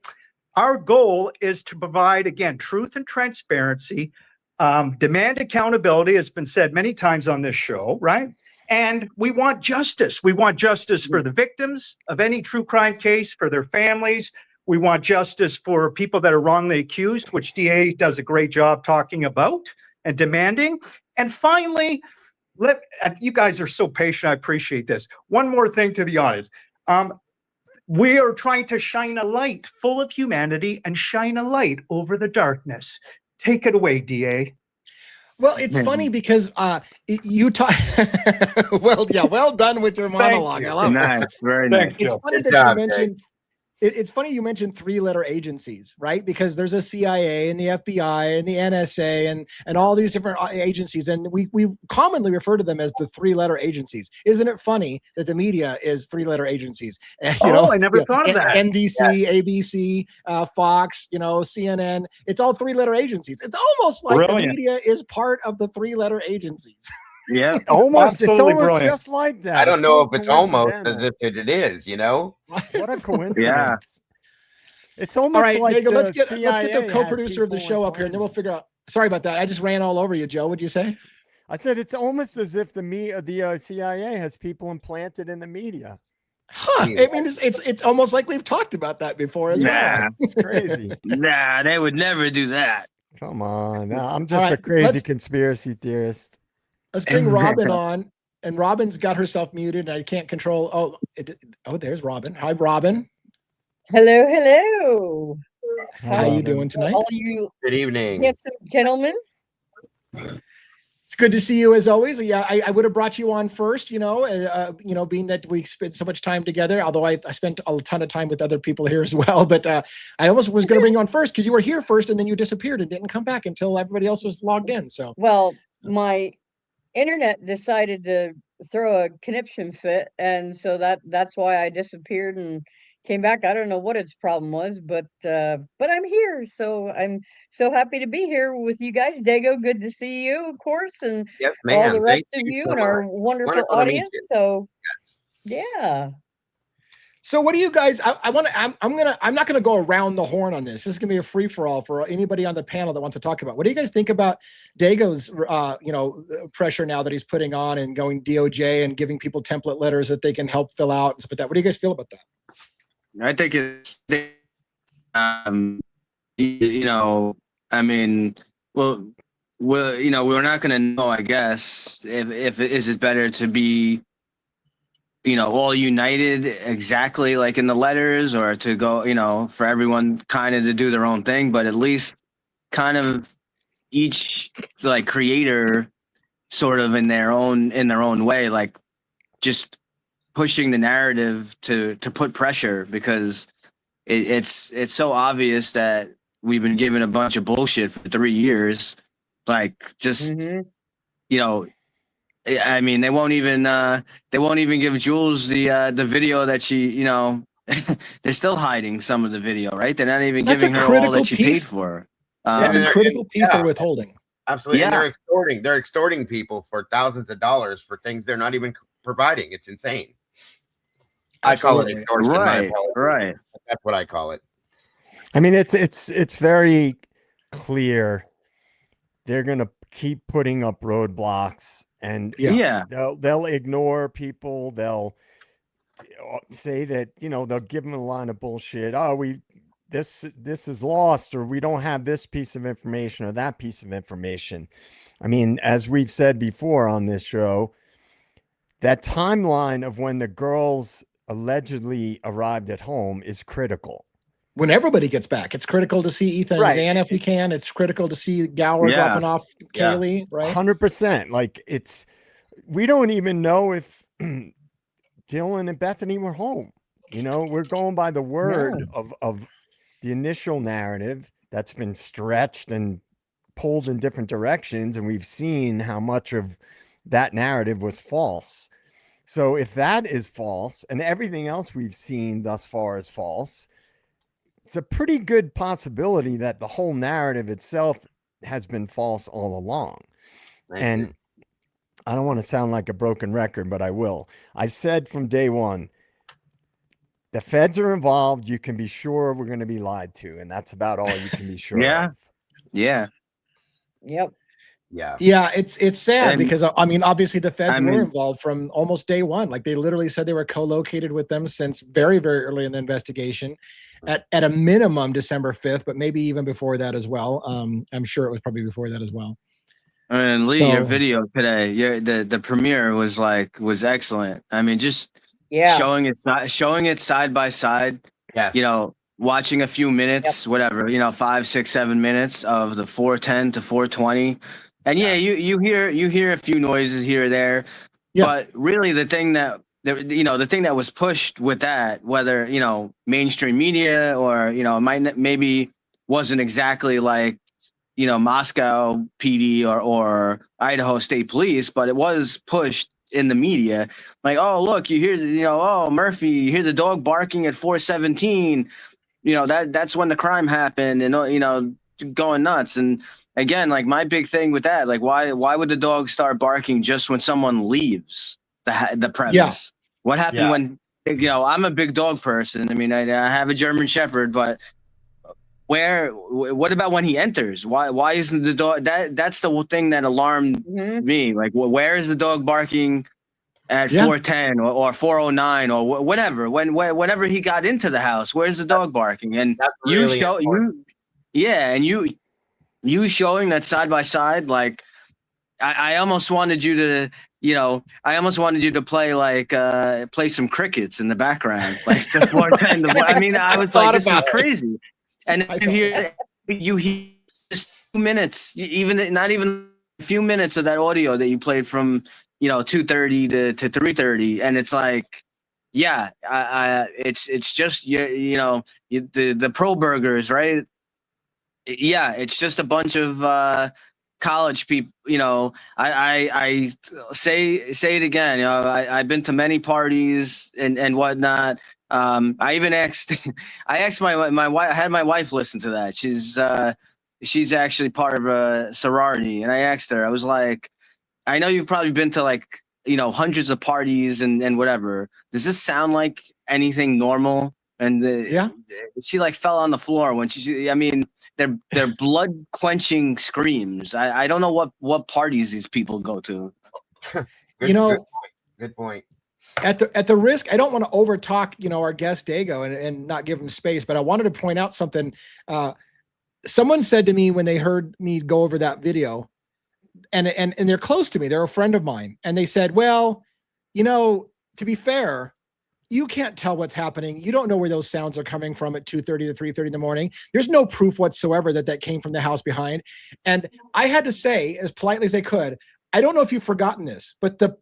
our goal is to provide, again, truth and transparency, demand accountability, has been said many times on this show, right? And we want justice. We want justice for the victims of any true crime case, for their families. We want justice for people that are wrongly accused, which DA does a great job talking about and demanding. And finally, you guys are so patient. I appreciate this. One more thing to the audience. We are trying to shine a light full of humanity and shine a light over the darkness. Take it away, DA. Well, it's funny because you talk. Well done with your monologue. I love Nice, it. very nice. It's funny that you mentioned. It's funny you mentioned 3-letter agencies, right? Because there's a CIA and the FBI and the NSA and all these different agencies, and we commonly refer to them as the 3-letter agencies. Isn't it funny that the media is 3-letter agencies? And, I never thought of that. NBC, ABC, Fox, CNN. It's all 3-letter agencies. It's almost like the media is part of the 3-letter agencies. Yeah, almost. It's almost brilliant. just like that. I don't know if it's almost coincidental. as if it is, What a coincidence. Yeah. It's almost All right, like Dago, let's get CIA the co-producer of the show up here, and then we'll figure out. Sorry about that. I just ran all over you, Joe. What'd you say? I said it's almost as if the CIA has people implanted in the media. Huh. I mean, it's almost like we've talked about that before as well. It's crazy. Nah, they would never do that. Come on. No, I'm just All a right, crazy conspiracy theorist. Let's bring Robin on. And Robin's got herself muted, and I can't control. There's Robin. Hi, Robin. Hello. How you doing tonight? All you Good evening. handsome gentlemen. It's good to see you as always. Yeah, I would have brought you on first, being that we spent so much time together, although I spent a ton of time with other people here as well. But I almost was going to bring you on first because you were here first and then you disappeared and didn't come back until everybody else was logged in. So, Well, my internet decided to throw a conniption fit, and so that's why I disappeared and came back. I don't know what its problem was, but I'm here, so I'm so happy to be here with you guys. Dago, good to see you, of course, and Yes, all ma'am. the rest Thank of you so and our much. wonderful Wonderful to meet audience. you. So, Yes. yeah. So what do you guys? I'm not gonna go around the horn on this. This is gonna be a free for all for anybody on the panel that wants to talk about. What do you guys think about Dago's pressure now that he's putting on and going DOJ and giving people template letters that they can help fill out and stuff like that? What do you guys feel about that? I think it's, I mean, well, we're not going to know, I guess, if is it better to be, all united exactly like in the letters, or to go, for everyone kind of to do their own thing, but at least kind of each like creator sort of in their own way, like just pushing the narrative to put pressure, because it's so obvious that we've been given a bunch of bullshit for 3 years. Like, just I mean, they won't even give Jules the video that she, they're still hiding some of the video, right? They're not even giving her all that she paid for. That's a critical piece they're withholding. Absolutely. Yeah. And they're extorting people for thousands of dollars for things they're not even providing. It's insane. Absolutely. I call it extortion. Right. That's what I call it. I mean, it's very clear they're gonna keep putting up roadblocks, and they'll ignore people. They'll say that they'll give them a line of bullshit. Oh, this is lost, or we don't have this piece of information or that piece of information. I mean, as we've said before on this show, that timeline of when the girls allegedly arrived at home is critical. When everybody gets back, it's critical to see Ethan and Xana if we can. It's critical to see Gower dropping off Kaylee, right? 100%. Like, we don't even know if Dylan and Bethany were home. We're going by the word of the initial narrative that's been stretched and pulled in different directions, and we've seen how much of that narrative was false. So if that is false, and everything else we've seen thus far is false, it's a pretty good possibility that the whole narrative itself has been false all along. And I don't want to sound like a broken record, but I will. I said from day one, the feds are involved, you can be sure we're going to be lied to, and that's about all you can be sure Yeah. of. Yeah. Yep. Yeah. Yeah, it's sad And because I mean, obviously the feds I were mean, involved from almost day one. Like they literally said they were co-located with them since very, very early in the investigation, at a minimum December 5th, but maybe even before that as well. I'm sure it was probably before that as well. and Lee, your So video today, the premiere was excellent. I mean, just Yeah. showing it side by side. Yes. You know, watching a few minutes, whatever, 5, 6, 7 minutes of the 410 to 420, and you hear a few noises here or there, but really the thing that was pushed with that, whether mainstream media or maybe wasn't exactly like Moscow PD or Idaho State Police, but it was pushed in the media. Like, oh, look, you hear, oh, Murphy, you hear the dog barking at 417. That's when the crime happened, and going nuts. And again, like my big thing with that, like why would the dog start barking just when someone leaves the premise? Yeah. What happened when I'm a big dog person. I mean, I have a German Shepherd, but what about when he enters? Why isn't the dog that's the thing that alarmed me? Like, where is the dog barking at 410 or 409 or whatever? Whenever he got into the house, where's the dog barking? And really you showing that side by side, like I almost wanted you to play some crickets in the background, like stuff more kind of. I mean, I was like, this is crazy. And you hear just 2 minutes, not even a few minutes of that audio that you played from 2:30 to 3:30, and it's like, it's just the pro burgers, right? Yeah, it's just a bunch of college people. I say it again. I've been to many parties and whatnot. I even asked my wife. I had my wife listen to that. She's actually part of a sorority, and I asked her. I was like, I know you've probably been to like hundreds of parties and whatever. Does this sound like anything normal? And she like fell on the floor when I mean, they're blood quenching screams. I don't know what parties these people go to. Good point. At the risk, I don't want to overtalk, our guest Dago and not give him space, but I wanted to point out something. Someone said to me when they heard me go over that video, and they're close to me, they're a friend of mine, and they said, well, to be fair, you can't tell what's happening. You don't know where those sounds are coming from at 2:30 to 3:30 in the morning. There's no proof whatsoever that came from the house behind. And I had to say, as politely as I could, I don't know if you've forgotten this, but the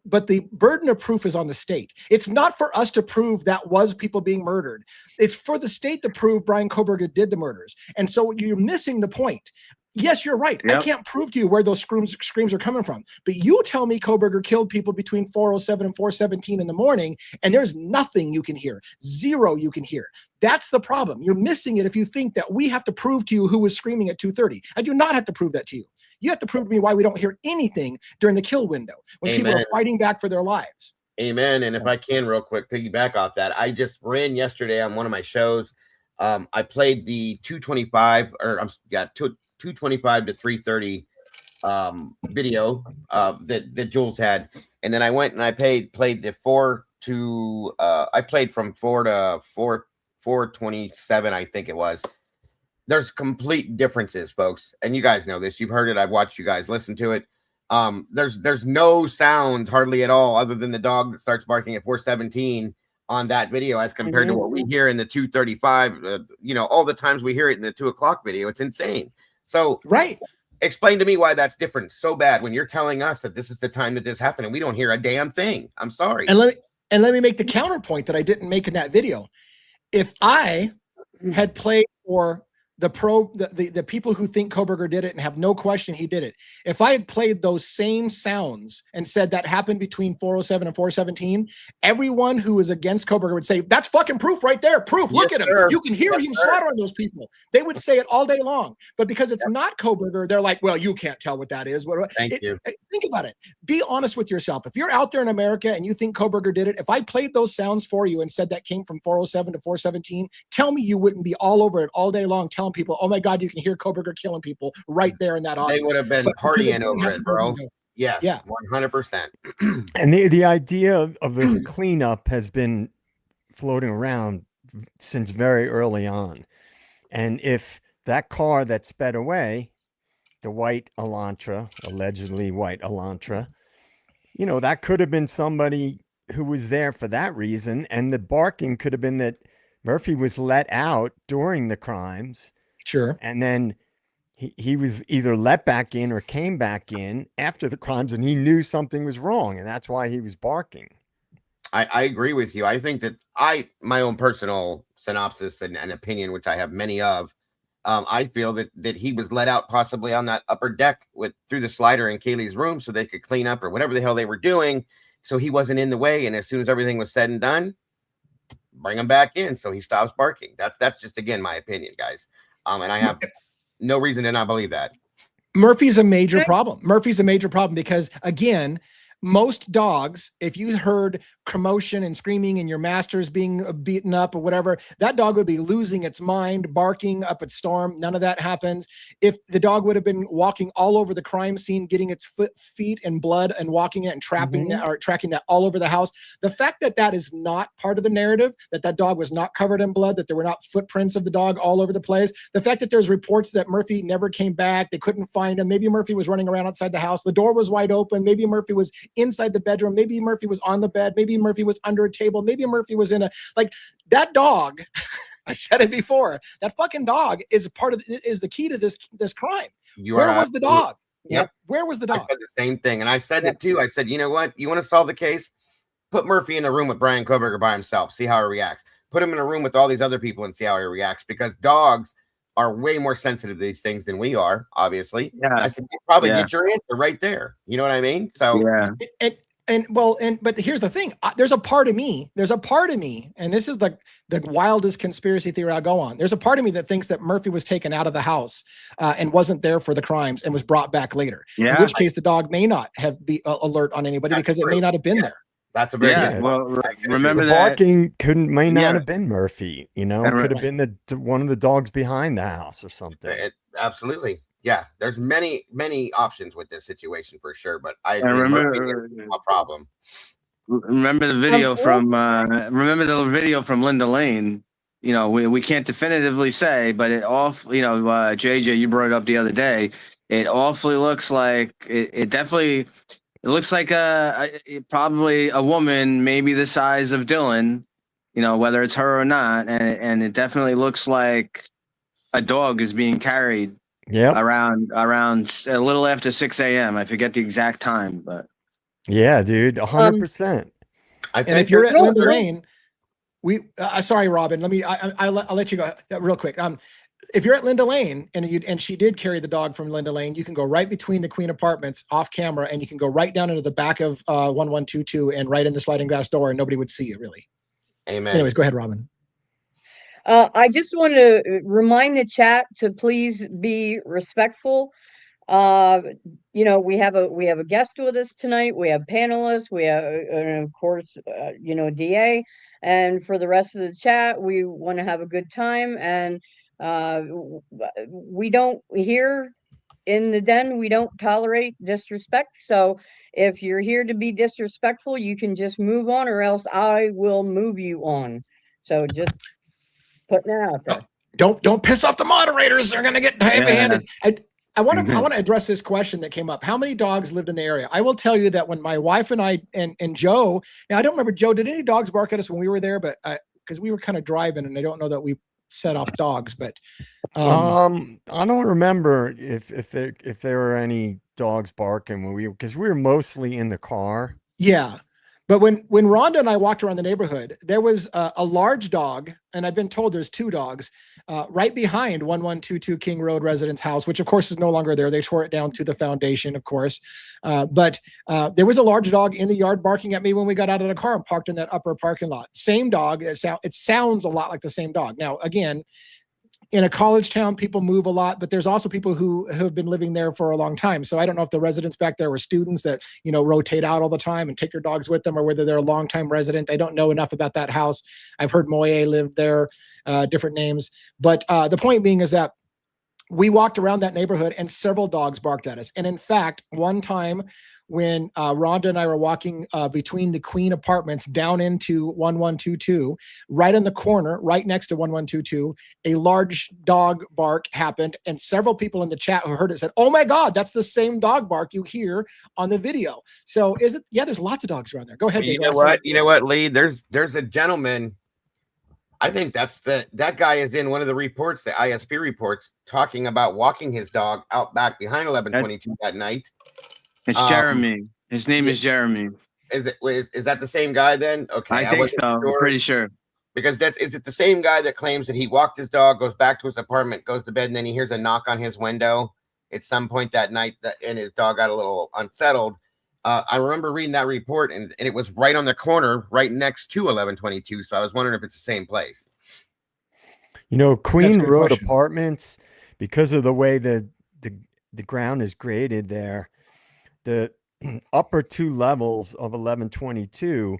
burden of proof is on the state. It's not for us to prove that was people being murdered. It's for the state to prove Brian Koberger did the murders. And so you're missing the point. Yes, you're right. Yep. I can't prove to you where those screams are coming from. But you tell me Koberger killed people between 4:07 and 4:17 in the morning, and there's nothing you can hear. Zero you can hear. That's the problem. You're missing it if you think that we have to prove to you who was screaming at 2:30. I do not have to prove that to you. You have to prove to me why we don't hear anything during the kill window when people are fighting back for their lives. Amen. And if I can real quick piggyback off that, I just ran yesterday on one of my shows. I played the 225 or 225 to 3:30 video that Jules had, and then I went and I played the 4 to I played from 4 to 4:27, I think it was. There's complete differences, folks, and you guys know this. You've heard it. I've watched you guys listen to it. There's no sounds hardly at all other than the dog that starts barking at 4:17 on that video as compared to what we hear in the 2:35. All the times we hear it in the 2 o'clock video. It's insane. So explain to me why that's different so bad when you're telling us that this is the time that this happened and we don't hear a damn thing. I'm sorry. And let me make the counterpoint that I didn't make in that video. If I had played for the people who think Koberger did it and have no question he did it. If I had played those same sounds and said that happened between 407 and 417, everyone who was against Koberger would say, that's fucking proof right there. Proof. Look at him. Sir. You can hear him slaughtering those people. They would say it all day long. But because it's not Koberger, they're like, well, you can't tell what that is. Thank you. Think about it. Be honest with yourself. If you're out there in America and you think Koberger did it, if I played those sounds for you and said that came from 407 to 417, tell me you wouldn't be all over it all day long telling people, oh my God, you can hear Koberger killing people right there in that audio. They would have been partying over it, bro. Yes, yeah, 100%. And the idea of the cleanup has been floating around since very early on. And if that car that sped away, the white Elantra, allegedly white Elantra, that could have been somebody who was there for that reason. And the barking could have been that Murphy was let out during the crimes. Sure. And then he was either let back in or came back in after the crimes, and he knew something was wrong, and that's why he was barking. I agree with you. I think that my own personal synopsis and opinion, which I have many of, I feel that he was let out possibly on that upper deck through the slider in Kaylee's room so they could clean up or whatever the hell they were doing. So he wasn't in the way. And as soon as everything was said and done, bring him back in. So he stops barking. That's just, again, my opinion, guys. And I have no reason to not believe that. Murphy's a major problem. Murphy's a major problem because, again, most dogs, if you heard commotion and screaming and your master's being beaten up or whatever, that dog would be losing its mind, barking up at storm. None of that happens. If the dog would have been walking all over the crime scene, getting its feet in blood and walking it and tracking that all over the house, the fact that that is not part of the narrative, that dog was not covered in blood, that there were not footprints of the dog all over the place, the fact that there's reports that Murphy never came back, they couldn't find him, maybe Murphy was running around outside the house, the door was wide open, maybe Murphy was inside the bedroom, maybe Murphy was on the bed, maybe Murphy was under a table, maybe Murphy was in that dog. I said it before, that fucking dog is the key to this crime. Where was the dog? Yep. Where was the dog? I said the same thing. And I said it too. I said, you know what? You want to solve the case? Put Murphy in a room with Brian Koberger by himself. See how he reacts. Put him in a room with all these other people and see how he reacts, because dogs are way more sensitive to these things than we are, obviously. Yeah. I said, you probably get your answer right there. You know what I mean? So yeah. But here's the thing. There's a part of me, and this is the wildest conspiracy theory I'll go on. There's a part of me that thinks that Murphy was taken out of the house and wasn't there for the crimes and was brought back later. Yeah. In which case the dog may not be alert on anybody because it may not have been there. That's a very good point. Well, remember the that barking may not have been Murphy. It could have been one of the dogs behind the house or something. Absolutely. Yeah, there's many options with this situation for sure, but I remember a problem. Remember the video from Linda Lane. We can't definitively say, but it JJ, you brought it up the other day. It awfully looks like it definitely. It looks like probably a woman, maybe the size of Dylan, whether it's her or not, and it definitely looks like a dog is being carried. Yeah, around a little after 6 a.m. I forget the exact time, but yeah, dude, 100%. And if you're at Linda Lane, sorry, Robin, I'll let you go real quick. If you're at Linda Lane and she did carry the dog from Linda Lane, you can go right between the Queen Apartments off camera, and you can go right down into the back of 1122 and right in the sliding glass door, and nobody would see you really. Amen. Anyways, go ahead, Robin. I just want to remind the chat to please be respectful. We have a guest with us tonight. We have panelists. We have, and of course, DA. And for the rest of the chat, we want to have a good time. And we don't here in the den. We don't tolerate disrespect. So if you're here to be disrespectful, you can just move on, or else I will move you on. So just putting it out there. Don't piss off the moderators. They're gonna get heavy-handed. I want to address this question that came up. How many dogs lived in the area? I will tell you that when my wife and I and Joe, now I don't remember, Joe, did any dogs bark at us when we were there? But because we were kind of driving, and I don't know that we set off dogs. But I don't remember if there were any dogs barking when because we were mostly in the car. Yeah. But when Rhonda and I walked around the neighborhood, there was a large dog, and I've been told there's two dogs right behind 1122 King Road residence house, which of course is no longer there. They tore it down to the foundation, of course. But there was a large dog in the yard barking at me when we got out of the car and parked in that upper parking lot. Same dog. It sounds a lot like the same dog. Now, again, in a college town, people move a lot, but there's also people who have been living there for a long time. So I don't know if the residents back there were students that, rotate out all the time and take their dogs with them, or whether they're a longtime resident. I don't know enough about that house. I've heard Moye lived there, different names. But the point being is that we walked around that neighborhood and several dogs barked at us. And in fact, one time when Rhonda and I were walking between the Queen apartments down into 1122, right in the corner, right next to 1122, a large dog bark happened. And several people in the chat who heard it said, "Oh my God, that's the same dog bark you hear on the video." So is it? Yeah, there's lots of dogs around there. Go ahead. You know what, Lee? There's a gentleman. I think that guy is in one of the reports, the ISP reports, talking about walking his dog out back behind 1122 that night. It's Jeremy. His name is Jeremy. Is that the same guy then? Okay, I think so. I'm pretty sure. Because is it the same guy that claims that he walked his dog, goes back to his apartment, goes to bed, and then he hears a knock on his window at some point that night, and his dog got a little unsettled. I remember reading that report, and it was right on the corner, right next to 1122. So I was wondering if it's the same place. Queen Road Apartments, because of the way the ground is graded there, the upper two levels of 1122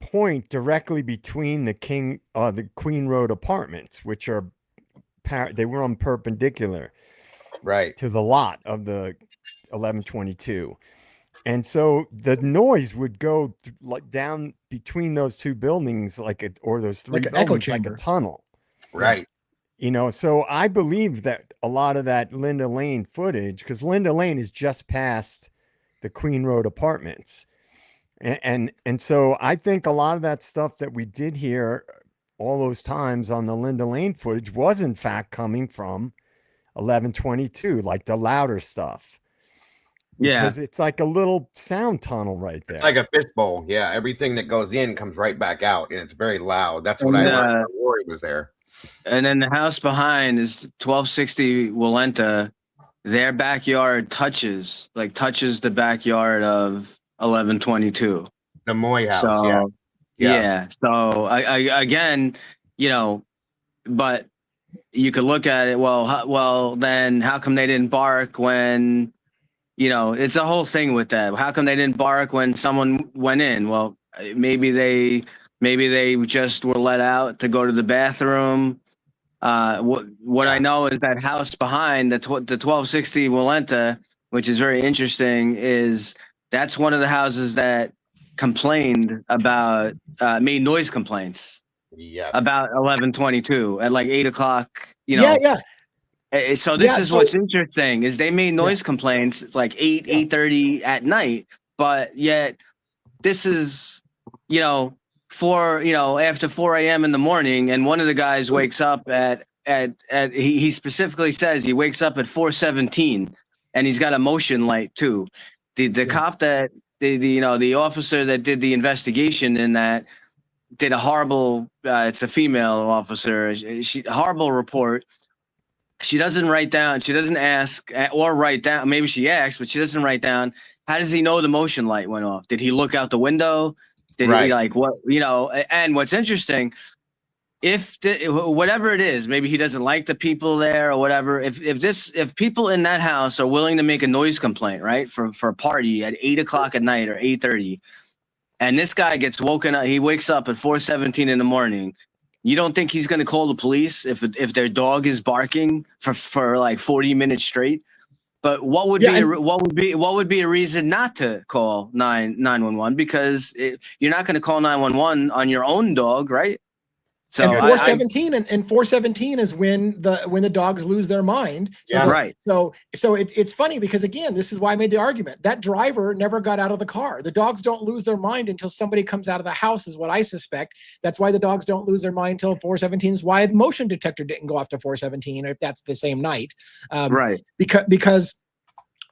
point directly between the Queen Road Apartments, which are they were on perpendicular, right, to the lot of the 1122. And so the noise would go like down between those two buildings, or those three like an buildings, echo chamber, like a tunnel. Right. So I believe that a lot of that Linda Lane footage, because Linda Lane is just past the Queen Road Apartments. And so I think a lot of that stuff that we did hear all those times on the Linda Lane footage was in fact coming from 1122, like the louder stuff. Because it's like a little sound tunnel right there. It's like a fishbowl. Yeah, everything that goes in comes right back out, and it's very loud. That's what I learned when Rory was there. And then the house behind is 1260 Walenta. Their backyard touches the backyard of 1122. The Moy house. So, yeah. So I again, but you could look at it. Well, then how come they didn't bark when? It's a whole thing with that. How come they didn't bark when someone went in? Well, maybe they just were let out to go to the bathroom. What I know is that house behind the 1260 Walenta, which is very interesting, is that's one of the houses that complained about made noise complaints. Yes. About 1122 at like 8 o'clock. Yeah. So this is what's interesting is they made noise complaints like 8:30 at night, but yet this is, after 4 a.m. in the morning, and one of the guys wakes up at he specifically says he wakes up at 4:17, and he's got a motion light too. The cop that the officer that did the investigation in that did a horrible. It's a female officer. Horrible report. She doesn't write down. She doesn't ask or write down. Maybe she asks, but she doesn't write down. How does he know the motion light went off? Did he look out the window? Did he what? And what's interesting, whatever it is, maybe he doesn't like the people there or whatever. If people in that house are willing to make a noise complaint, right, for a party at 8 o'clock at night or 8:30, and this guy gets woken up, he wakes up at 4:17 in the morning. You don't think he's going to call the police if their dog is barking for like 40 minutes straight? But what would be a reason not to call 911? Because you're not going to call 911 on your own dog, right? So and 417 and 417 is when the dogs lose their mind. So right. So it's funny because again, this is why I made the argument. That driver never got out of the car. The dogs don't lose their mind until somebody comes out of the house, is what I suspect. That's why the dogs don't lose their mind until 417 is why the motion detector didn't go off to 417, if that's the same night. Right. Because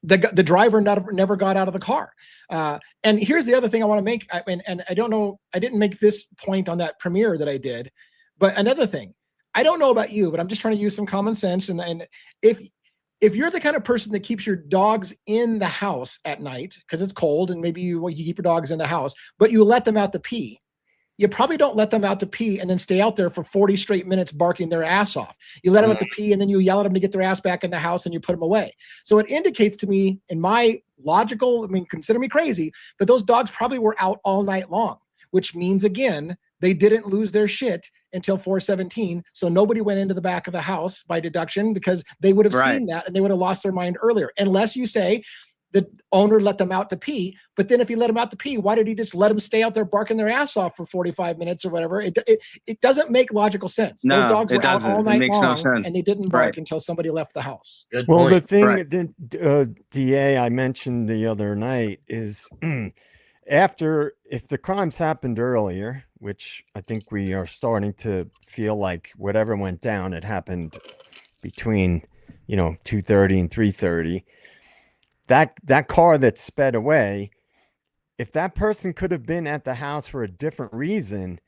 the driver never got out of the car. And here's the other thing I want to make. And I don't know, I didn't make this point on that premiere that I did, but another thing, I don't know about you, but I'm just trying to use some common sense. And if you're the kind of person that keeps your dogs in the house at night because it's cold and maybe you keep your dogs in the house, but you let them out to pee, you probably don't let them out to pee and then stay out there for 40 straight minutes barking their ass off. You let them out to pee and then you yell at them to get their ass back in the house and you put them away. So it indicates to me, in my logical, consider me crazy, but those dogs probably were out all night long, which means, again, they didn't lose their shit until 4:17. So nobody went into the back of the house by deduction because they would have seen that and they would have lost their mind earlier. Unless you say the owner let them out to pee, but then if he let them out to pee, why did he just let them stay out there barking their ass off for 45 minutes or whatever? It doesn't make logical sense. No, Those dogs were out all night long sense. and they didn't bark until somebody left the house. Good Well, point. the thing that DA I mentioned the other night is if the crimes happened earlier, which I think we are starting to feel like whatever went down, it happened between 2:30 and 3:30. That car that sped away, if that person could have been at the house for a different reason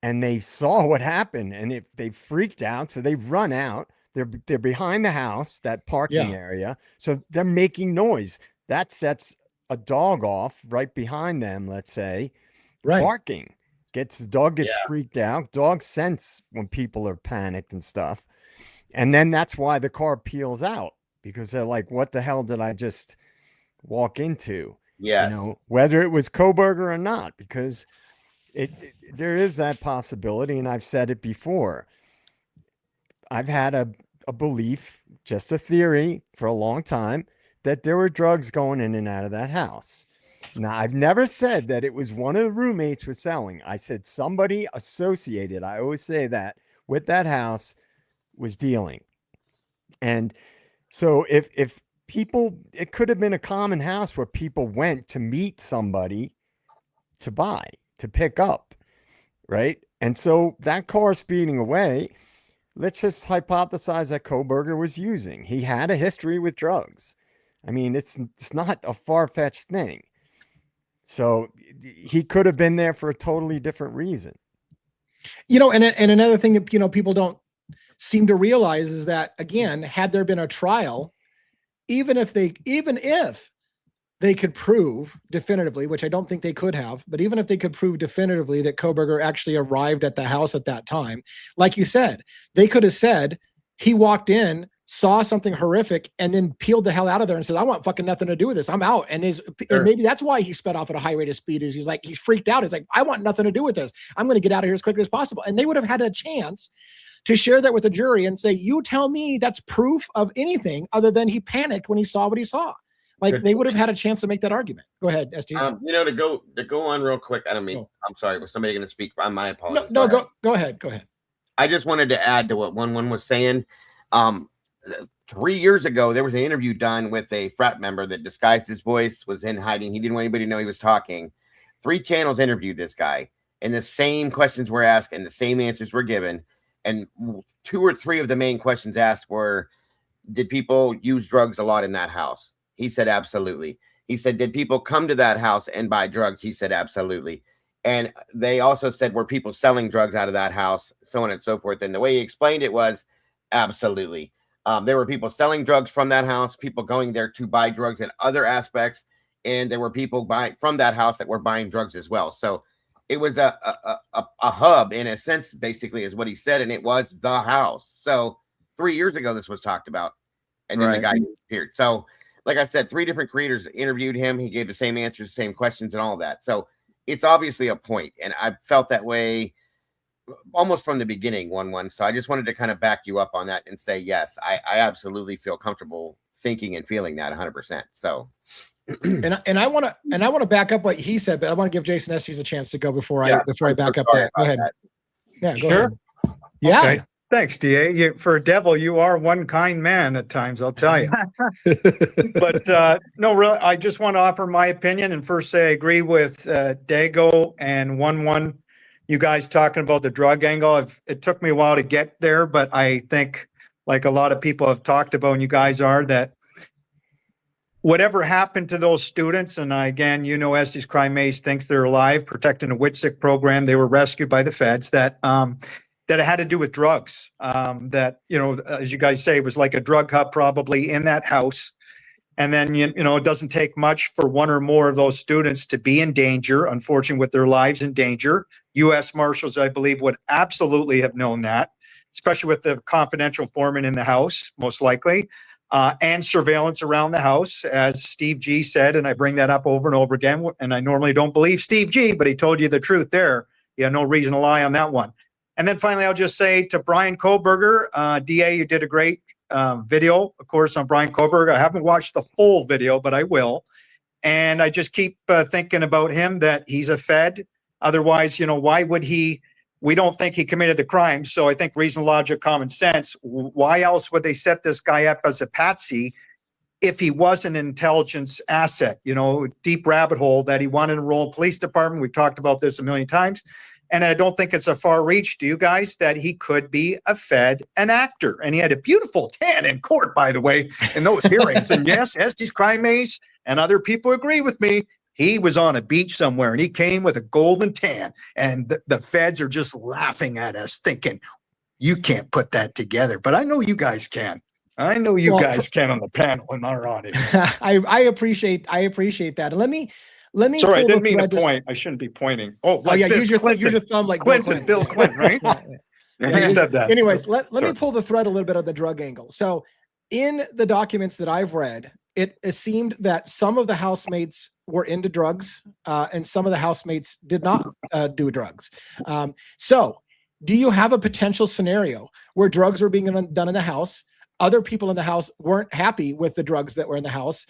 and they saw what happened and if they freaked out, so they run out, they're behind the house, that parking area, so they're making noise. That sets a dog off right behind them, let's say, barking. The dog gets freaked out. Dogs sense when people are panicked and stuff. And then that's why the car peels out, because they're like, what the hell did I just walk into? Yes. Whether it was Kohberger or not, because there is that possibility. And I've said it before. I've had a belief, just a theory for a long time, that there were drugs going in and out of that house. Now, I've never said that it was one of the roommates was selling. I said somebody associated, I always say that, with that house was dealing. And so if people, it could have been a common house where people went to meet somebody to buy, to pick up, right? And so that car speeding away, let's just hypothesize that Kohberger was using. He had a history with drugs. It's not a far-fetched thing. So he could have been there for a totally different reason. And another thing that, people don't seem to realize is that, again, had there been a trial, even if they could prove definitively, which I don't think they could have, but even if they could prove definitively that Kohberger actually arrived at the house at that time, like you said, they could have said he walked in, saw something horrific, and then peeled the hell out of there and said, I want fucking nothing to do with this. I'm out. And maybe that's why he sped off at a high rate of speed, is he's freaked out. He's like, I want nothing to do with this. I'm going to get out of here as quickly as possible. And they would have had a chance to share that with the jury and say, you tell me that's proof of anything other than he panicked when he saw what he saw. They would have had a chance to make that argument. Go ahead, ST. To go on real quick. I don't mean, I'm sorry. Was somebody going to speak? My apologies. No, go ahead. Go ahead. I just wanted to add to what one was saying. 3 years ago, there was an interview done with a frat member that disguised his voice, was in hiding. He didn't want anybody to know he was talking. 3 channels interviewed this guy, and the same questions were asked and the same answers were given. And 2 or 3 of the main questions asked were, did people use drugs a lot in that house? He said, absolutely. He said, did people come to that house and buy drugs? He said, absolutely. And they also said, were people selling drugs out of that house? So on and so forth. And the way he explained it was, absolutely. There were people selling drugs from that house, people going there to buy drugs in other aspects. And there were people buying from that house that were buying drugs as well. So it was a hub in a sense, basically, is what he said. And it was the house. So 3 years ago, this was talked about. And then the guy disappeared. So like I said, 3 different creators interviewed him. He gave the same answers, same questions and all that. So it's obviously a point. And I felt that way almost from the beginning, one. So I just wanted to kind of back you up on that and say, yes, I absolutely feel comfortable thinking and feeling that 100%. So. and I want to back up what he said, but I want to give Jason Estes a chance to go before I back up that. Go ahead. Yeah, go ahead. Yeah. Okay. Thanks, DA. For a devil, you are one kind man at times, I'll tell you. But no, really, I just want to offer my opinion and first say I agree with Dago and 1-1. You guys talking about the drug angle. It took me a while to get there, but I think, like a lot of people have talked about, and you guys are, that whatever happened to those students, and again, Estes Crime Maze thinks they're alive, protecting the WITSIC program. They were rescued by the feds. That it had to do with drugs. That as you guys say, it was like a drug hub probably in that house. And then it doesn't take much for one or more of those students to be in danger, unfortunately, with their lives in danger. U.S. Marshals, I believe, would absolutely have known that, especially with the confidential informant in the house, most likely. And surveillance around the house, as Steve G said, and I bring that up over and over again, and I normally don't believe Steve G, but he told you the truth there. You have no reason to lie on that one. And then finally, I'll just say to Brian Koberger, DA, you did a great video, of course, on Brian Koberger. I haven't watched the full video, but I will. And I just keep thinking about him, that he's a Fed. Otherwise, why would he? We don't think he committed the crime. So I think reason, logic, common sense. Why else would they set this guy up as a patsy if he was an intelligence asset? Deep rabbit hole that he wanted to enroll in police department. We've talked about this a million times. And I don't think it's a far reach, do you guys, that he could be a Fed, an actor. And he had a beautiful tan in court, by the way, in those hearings. And yes, Estes Crime Maze and other people agree with me. He was on a beach somewhere and he came with a golden tan, and the feds are just laughing at us thinking, you can't put that together. But I know you guys can. I know you guys can on the panel in our audience. I appreciate that. Let me. Sorry, I didn't mean to point. I shouldn't be pointing. Like use your thumb like Bill Clinton, right? You said that. Anyways, let me pull the thread a little bit of the drug angle. So in the documents that I've read, it seemed that some of the housemates were into drugs and some of the housemates did not do drugs. So do you have a potential scenario where drugs were being done in the house? Other people in the house weren't happy with the drugs that were in the house.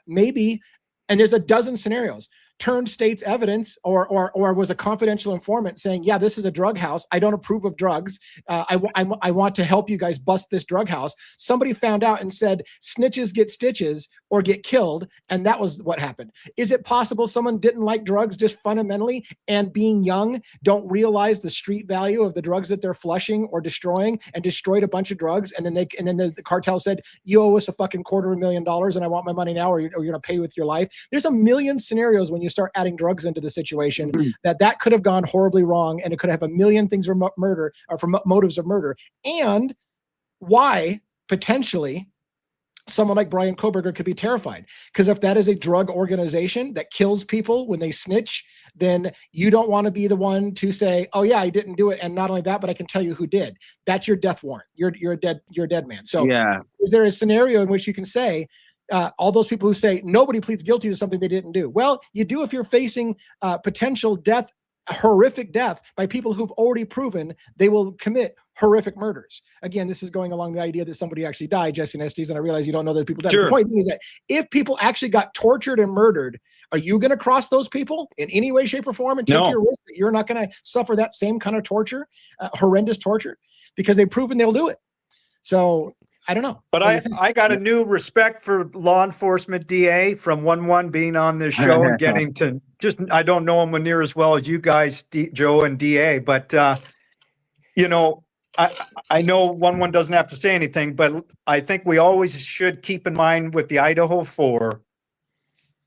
Maybe, and there's a dozen scenarios. Turned state's evidence or was a confidential informant saying, yeah, this is a drug house. I don't approve of drugs. I want to help you guys bust this drug house. Somebody found out and said, snitches get stitches or get killed. And that was what happened. Is it possible someone didn't like drugs just fundamentally, and being young, don't realize the street value of the drugs that they're flushing or destroying, and destroyed a bunch of drugs? And then the cartel said, you owe us a fucking $250,000 and I want my money now, or you're going to pay with your life. There's a million scenarios when you start adding drugs into the situation that could have gone horribly wrong, and it could have a million things for murder or for motives of murder. And why potentially someone like Brian Koberger could be terrified, because if that is a drug organization that kills people when they snitch, then you don't want to be the one to say, oh yeah, I didn't do it. And not only that, but I can tell you who did. That's your death warrant. You're a dead man. So is there a scenario in which you can say, all those people who say nobody pleads guilty to something they didn't do? Well, you do if you're facing potential death, horrific death, by people who've already proven they will commit horrific murders. Again, this is going along the idea that somebody actually died, Jesse and Estes, and I realize you don't know that people died. Sure. The point is that if people actually got tortured and murdered, are you going to cross those people in any way, shape, or form and take your risk that you're not going to suffer that same kind of torture, horrendous torture, because they've proven they'll do it? So I don't know. But I got a new respect for law enforcement, DA, from 1-1 being on this show and getting to I don't know him near as well as you guys, Joe and DA, but, I know 1-1 doesn't have to say anything, but I think we always should keep in mind with the Idaho 4,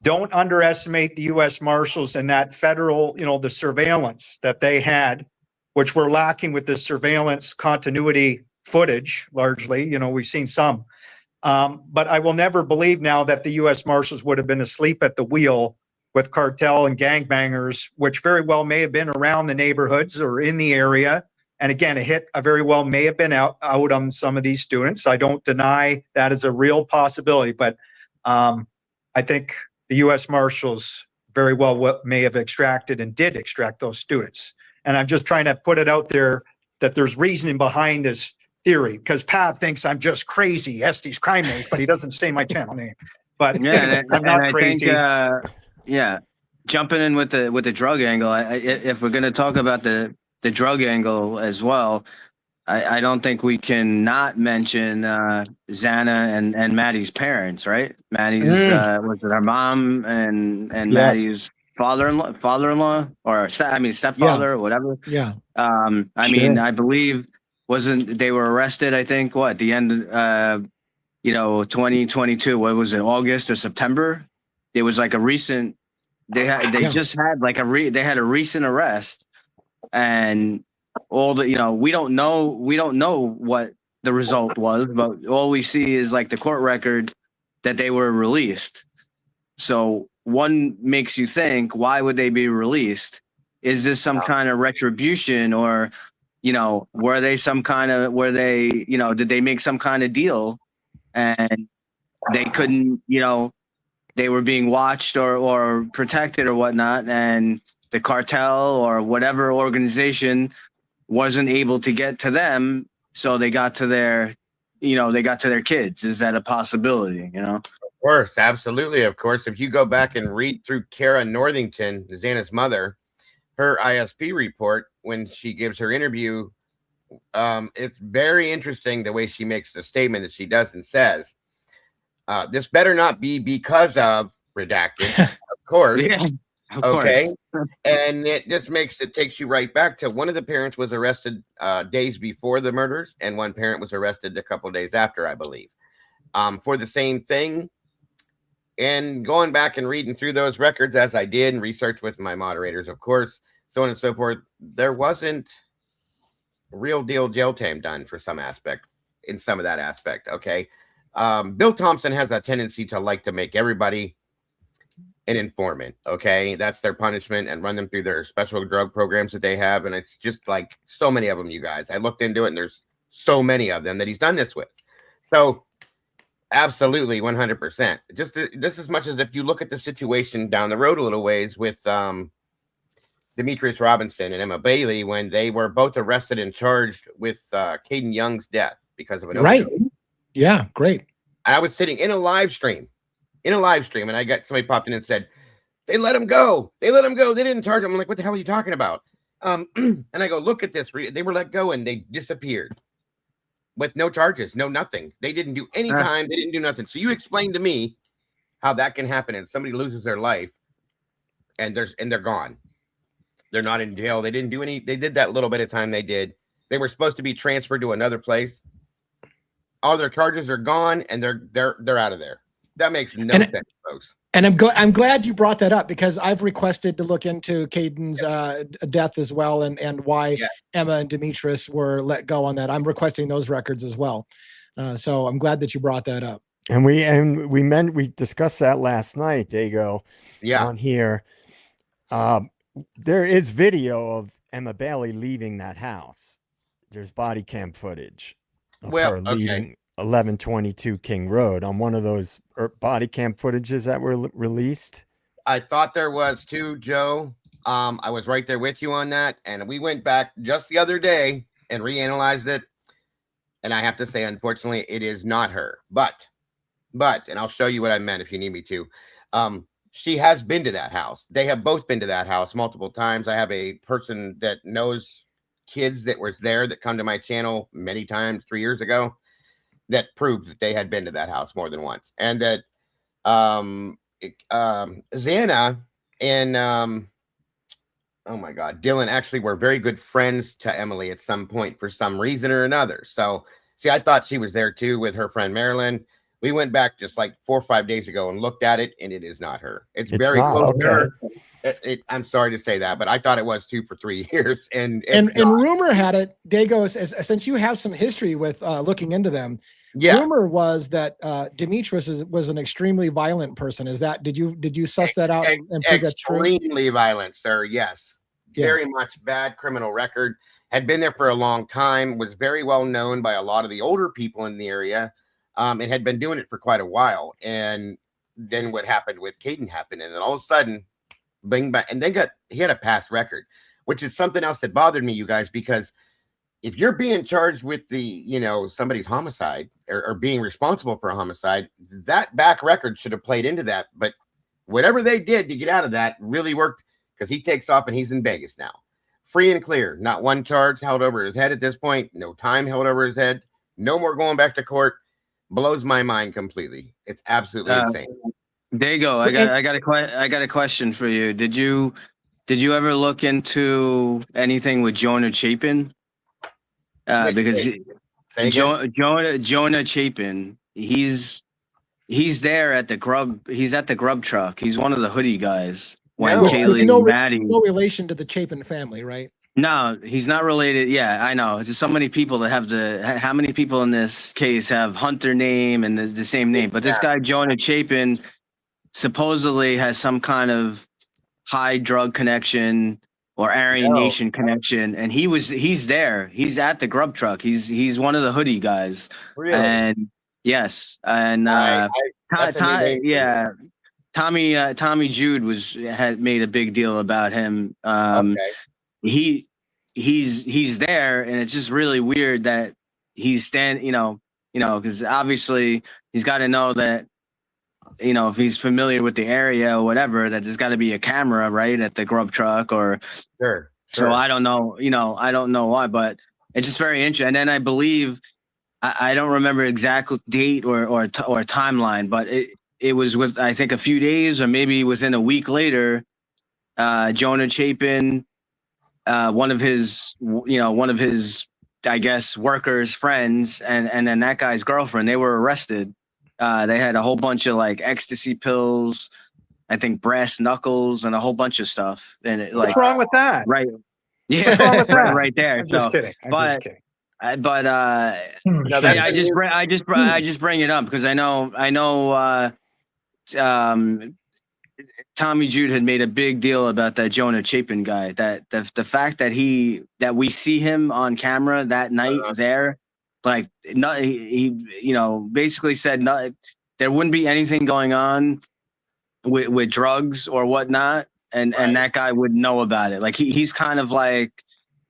don't underestimate the U.S. Marshals and that federal, the surveillance that they had, which we're lacking with the surveillance continuity footage, largely. We've seen some. But I will never believe now that the U.S. Marshals would have been asleep at the wheel with cartel and gangbangers, which very well may have been around the neighborhoods or in the area. And again, a hit very well may have been out on some of these students. I don't deny that is a real possibility, but I think the U.S. Marshals very well may have extracted and did extract those students. And I'm just trying to put it out there that there's reasoning behind this theory, because Pav thinks I'm just crazy, Estes Crime Maze, but he doesn't say my channel name. But yeah, I'm not crazy. Jumping in with the drug angle, if we're going to talk about the drug angle as well, I don't think we can not mention Xana and Maddie's parents, right? Maddie's was it her mom and yes. Maddie's father-in-law or stepfather or whatever. Yeah. I mean, I believe they were arrested, I think, at the end, 2022. What was it? August or September? It was like a recent. They just had like they had a recent arrest, and all the we don't know what the result was, but all we see is like the court record that they were released. So one makes you think, why would they be released? Is this some kind of retribution, or were they did they make some kind of deal and they couldn't, they were being watched or protected or whatnot, and the cartel or whatever organization wasn't able to get to them, so they got to their kids. Is that a possibility? Of course, absolutely. Of course, if you go back and read through Kara Northington, Xana's mother, her ISP report when she gives her interview, it's very interesting the way she makes the statement that she does and says, this better not be because of redacted, of course. Yeah, of okay. course. And it just takes you right back to one of the parents was arrested days before the murders, and one parent was arrested a couple days after, I believe, for the same thing. And going back and reading through those records as I did and research with my moderators, of course, so on and so forth, there wasn't real deal jail time done for some aspect, in some of that aspect. Okay. Bill Thompson has a tendency to like to make everybody an informant. Okay. That's their punishment, and run them through their special drug programs that they have. And it's just like so many of them, you guys. I looked into it, and there's so many of them that he's done this with. So absolutely 100%. Just as much as if you look at the situation down the road a little ways with Demetrius Robinson and Emma Bailey, when they were both arrested and charged with Caden Young's death because of an overdose. Yeah, great. I was sitting in a live stream, and I got somebody popped in and said, they let him go. They didn't charge him. I'm like, what the hell are you talking about? And I go, look at this. They were let go and they disappeared with no charges, no nothing. They didn't do any time. They didn't do nothing. So you explain to me how that can happen, and somebody loses their life and they're gone. They're not in jail. They didn't do any. They did that little bit of time they did. They were supposed to be transferred to another place. All their charges are gone, and they're out of there. That makes no sense, folks. And I'm glad you brought that up, because I've requested to look into Caden's death as well, and why Emma and Demetrius were let go on that. I'm requesting those records as well. So I'm glad that you brought that up. And we discussed that last night, Dago. On here. There is video of Emma Bailey leaving that house. There's body cam footage of her leaving 1122 King Road on one of those body cam footages that were released. I thought there was too, Joe. I was right there with you on that. And we went back just the other day and reanalyzed it. And I have to say, unfortunately, it is not her. But, and I'll show you what I meant if you need me to. She has been to that house. They have both been to that house multiple times. I have a person that knows kids that was there that come to my channel many times 3 years ago that proved that they had been to that house more than once. And that Xana and oh my God, Dylan actually were very good friends to Emily at some point for some reason or another. So see, I thought she was there too with her friend Marilyn. We went back just like 4 or 5 days ago and looked at it, and it is not her. It's very close to her. I'm sorry to say that, but I thought it was too for 3 years. And rumor had it, Dago, since you have some history with looking into them, rumor was that Demetrius was an extremely violent person. Is that did you suss that out and prove that's true? Extremely violent, sir. Yes, very much bad criminal record. Had been there for a long time. Was very well known by a lot of the older people in the area. It had been doing it for quite a while, and then what happened with Caden happened, and then all of a sudden, bing bang, and then he had a past record, which is something else that bothered me, you guys, because if you're being charged with somebody's homicide or being responsible for a homicide, that back record should have played into that. But whatever they did to get out of that really worked, because he takes off and he's in Vegas now, free and clear. Not one charge held over his head at this point. No time held over his head. No more going back to court. Blows my mind completely. It's absolutely insane. Dago, I got a question for you. Did you ever look into anything with Jonah Chapin? Because Jonah Chapin he's there at the grub. He's at the grub truck. He's one of the hoodie guys. When No. Kaylee no, and Maddie. no relation to the Chapin family, right? No, he's not related. Yeah, I know. There's so many people that have how many people in this case have Hunter name and the same name? But this guy, Jonah Chapin, supposedly has some kind of high drug connection or Aryan Nation connection. And he's there. He's at the grub truck. He's one of the hoodie guys. Really? And yes. And Tommy Jude had made a big deal about him. He's there, and it's just really weird that he's because obviously he's got to know that, if he's familiar with the area or whatever, that there's got to be a camera right at the grub truck or. Sure. So I don't know, I don't know why, but it's just very interesting. And then I believe I don't remember exact date or timeline, but it was with, I think, a few days or maybe within a week later, Jonah Chapin, one of his, I guess, workers, friends, and then that guy's girlfriend, they were arrested. They had a whole bunch of like ecstasy pills, I think brass knuckles, and a whole bunch of stuff. And what's wrong with that? Right. Yeah. What's wrong with that? right there. I'm just kidding. I just bring it up because I know Tommy Jude had made a big deal about that Jonah Chapin guy, that the fact that we see him on camera that night there, like he basically said there wouldn't be anything going on with drugs or whatnot, and that guy would know about it. Like he's kind of like,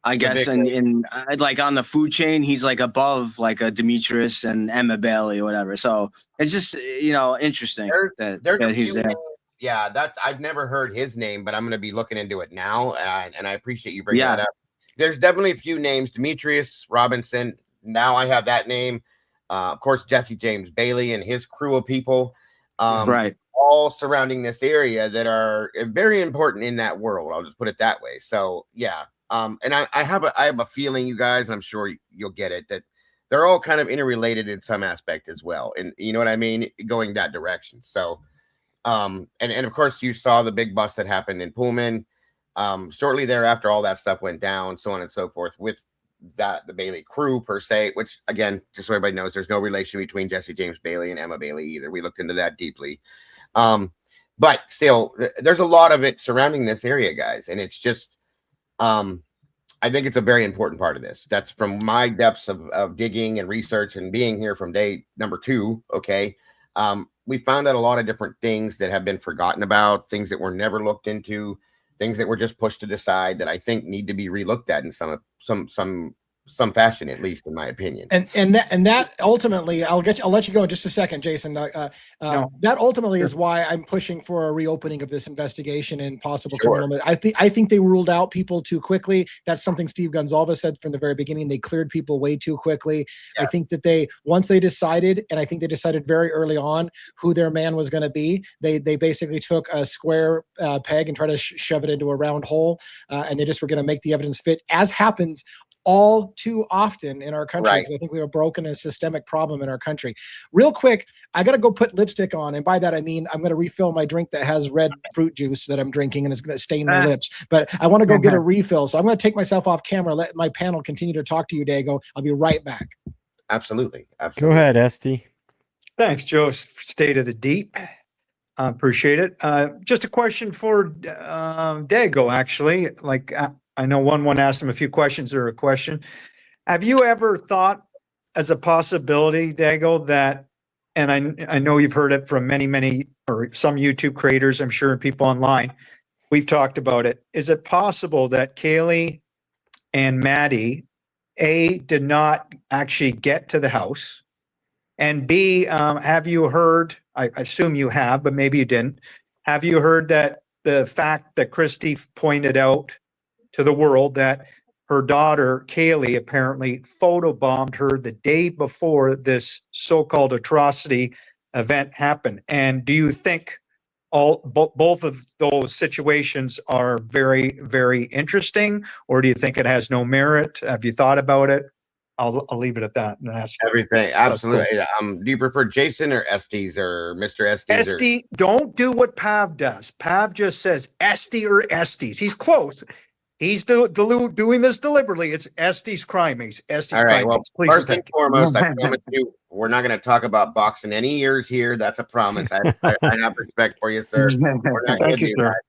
I guess, in like on the food chain, he's like above like a Demetrius and Emma Bailey or whatever. So it's just interesting that he's there. Yeah, I've never heard his name, but I'm going to be looking into it now, and I appreciate you bringing that up. There's definitely a few names: Demetrius Robinson. Now I have that name. Of course, Jesse James Bailey and his crew of people, right, all surrounding this area that are very important in that world. I'll just put it that way. So yeah, and I have a feeling, you guys, and I'm sure you'll get it, that they're all kind of interrelated in some aspect as well, and you know what I mean, going that direction. So. And of course you saw the big bust that happened in Pullman, shortly thereafter, all that stuff went down, so on and so forth with the Bailey crew per se, which again, just so everybody knows, there's no relation between Jesse James Bailey and Emma Bailey either. We looked into that deeply. But still there's a lot of it surrounding this area, guys. And it's just, I think it's a very important part of this. That's from my depths of digging and research and being here from day number 2. Okay. We found out a lot of different things that have been forgotten about, things that were never looked into, things that were just pushed to the side that I think need to be relooked at in some fashion, at least in my opinion. And that ultimately, I'll let you go in just a second, Jason. That ultimately is why I'm pushing for a reopening of this investigation and possible criminal. I think they ruled out people too quickly. That's something Steve Gonzalez said from the very beginning. They cleared people way too quickly. Yeah. I think that once they decided, and I think they decided very early on who their man was going to be, they basically took a square peg and tried to shove it into a round hole, and they just were going to make the evidence fit, as happens all too often in our country. Right. I think we have broken a systemic problem in our country. Real quick, I got to go put lipstick on. And by that, I mean, I'm going to refill my drink that has red fruit juice that I'm drinking, and it's going to stain my lips. But I want to go get a refill. So I'm going to take myself off camera, let my panel continue to talk to you, Dago. I'll be right back. Absolutely. Go ahead, Esty. Thanks, Joe. State of the Deep. Appreciate it. Just a question for Dago, actually. Like, I know one asked him a few questions or a question. Have you ever thought as a possibility, Dago, that, and I know you've heard it from many, or some YouTube creators, I'm sure, and people online, we've talked about it. Is it possible that Kaylee and Maddie, A, did not actually get to the house, and B, have you heard, I assume you have, but maybe you didn't, have you heard that the fact that Christy pointed out to the world that her daughter, Kaylee, apparently photobombed her the day before this so-called atrocity event happened? And do you think both of those situations are very, very interesting, or do you think it has no merit? Have you thought about it? I'll leave it at that and ask you. Everything, Cool. absolutely. Do you prefer Jason or Estes or Mr. Estes? Esty, don't do what Pav does. Pav just says Esty or Estes. He's close. He's doing this deliberately. It's Estes Crimes. Estes All right. Well, Crimes. Please first and thank you. foremost, I promise you, we're not going to talk about boxing any ears here. That's a promise. I have respect for you, sir. We're not going to Thank you, do sir. that.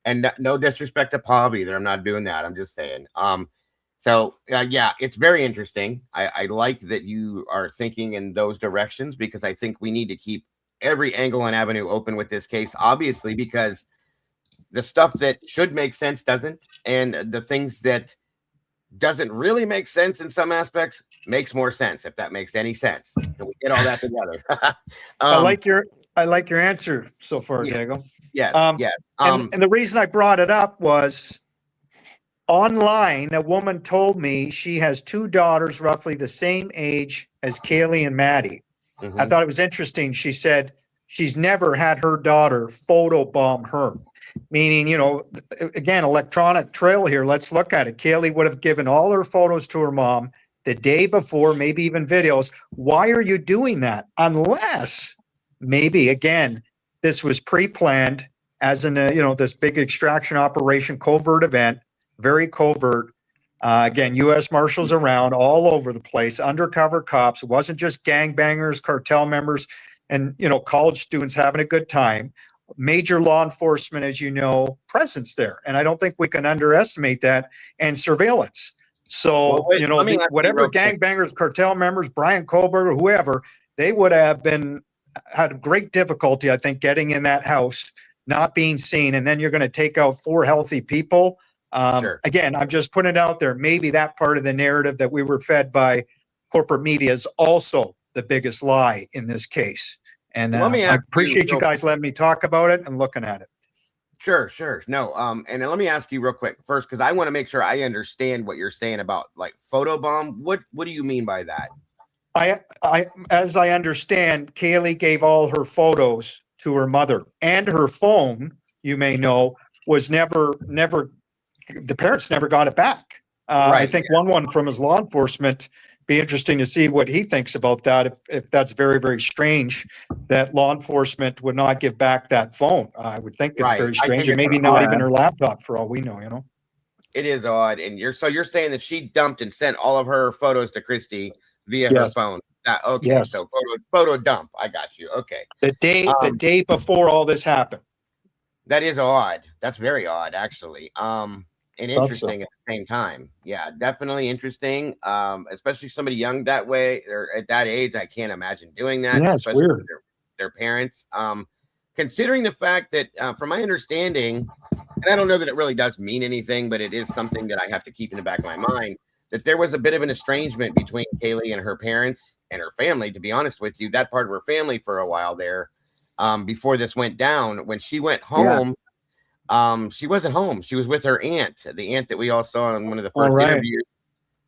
And no disrespect to Pav either. I'm not doing that. I'm just saying. So yeah, it's very interesting. I like that you are thinking in those directions because I think we need to keep every angle and avenue open with this case, obviously, because the stuff that should make sense doesn't, and the things that doesn't really make sense in some aspects makes more sense, if that makes any sense. Can we get all that together? I like your answer so far, yeah, Dago. Yes, yes. And the reason I brought it up was online, a woman told me she has two daughters roughly the same age as Kaylee and Maddie. Mhm. I thought it was interesting. She said she's never had her daughter photobomb her. Meaning, you know, again, electronic trail here. Let's look at it. Kaylee would have given all her photos to her mom the day before, maybe even videos. Why are you doing that? Unless maybe, again, this was pre-planned as in, this big extraction operation, covert event, very covert. Again, U.S. Marshals around all over the place, undercover cops. It wasn't just gangbangers, cartel members, and, college students having a good time. Major law enforcement, as you know, presence there. And I don't think we can underestimate that, and surveillance. So, Well, wait, let me ask you whatever real quick. gangbangers, cartel members, Brian Colbert or whoever, they would have had great difficulty, I think, getting in that house, not being seen. And then you're going to take out four healthy people. Sure. Again, I'm just putting it out there. Maybe that part of the narrative that we were fed by corporate media is also the biggest lie in this case. And Let me I ask appreciate you real guys letting me talk about it and looking at it. Sure. No, and then let me ask you real quick first, because I want to make sure I understand what you're saying about like photobomb. What do you mean by that? As I understand, Kaylee gave all her photos to her mother, and her phone, you may know, was never, the parents never got it back. Right, I think one from his law enforcement, be interesting to see what he thinks about that. If that's very, very strange that law enforcement would not give back that phone. I would think it's Right. very I strange, think and maybe it's not odd. even her laptop for all we know, It is odd, and you're saying that she dumped and sent all of her photos to Christy via her Yes. phone. Okay, Yes. so photo dump. I got you. Okay, The day before all this happened. that is odd. That's very odd, actually. And interesting at the same time. Yeah, definitely interesting. Especially somebody young that way or at that age, I can't imagine doing that. Yeah, it's especially weird. with their parents. Considering the fact that, from my understanding, and I don't know that it really does mean anything, but it is something that I have to keep in the back of my mind, that there was a bit of an estrangement between Kaylee and her parents and her family. To be honest with you, that part of her family for a while there, before this went down. When she went home, she wasn't home. She was with her aunt, the aunt that we all saw in one of the first interviews.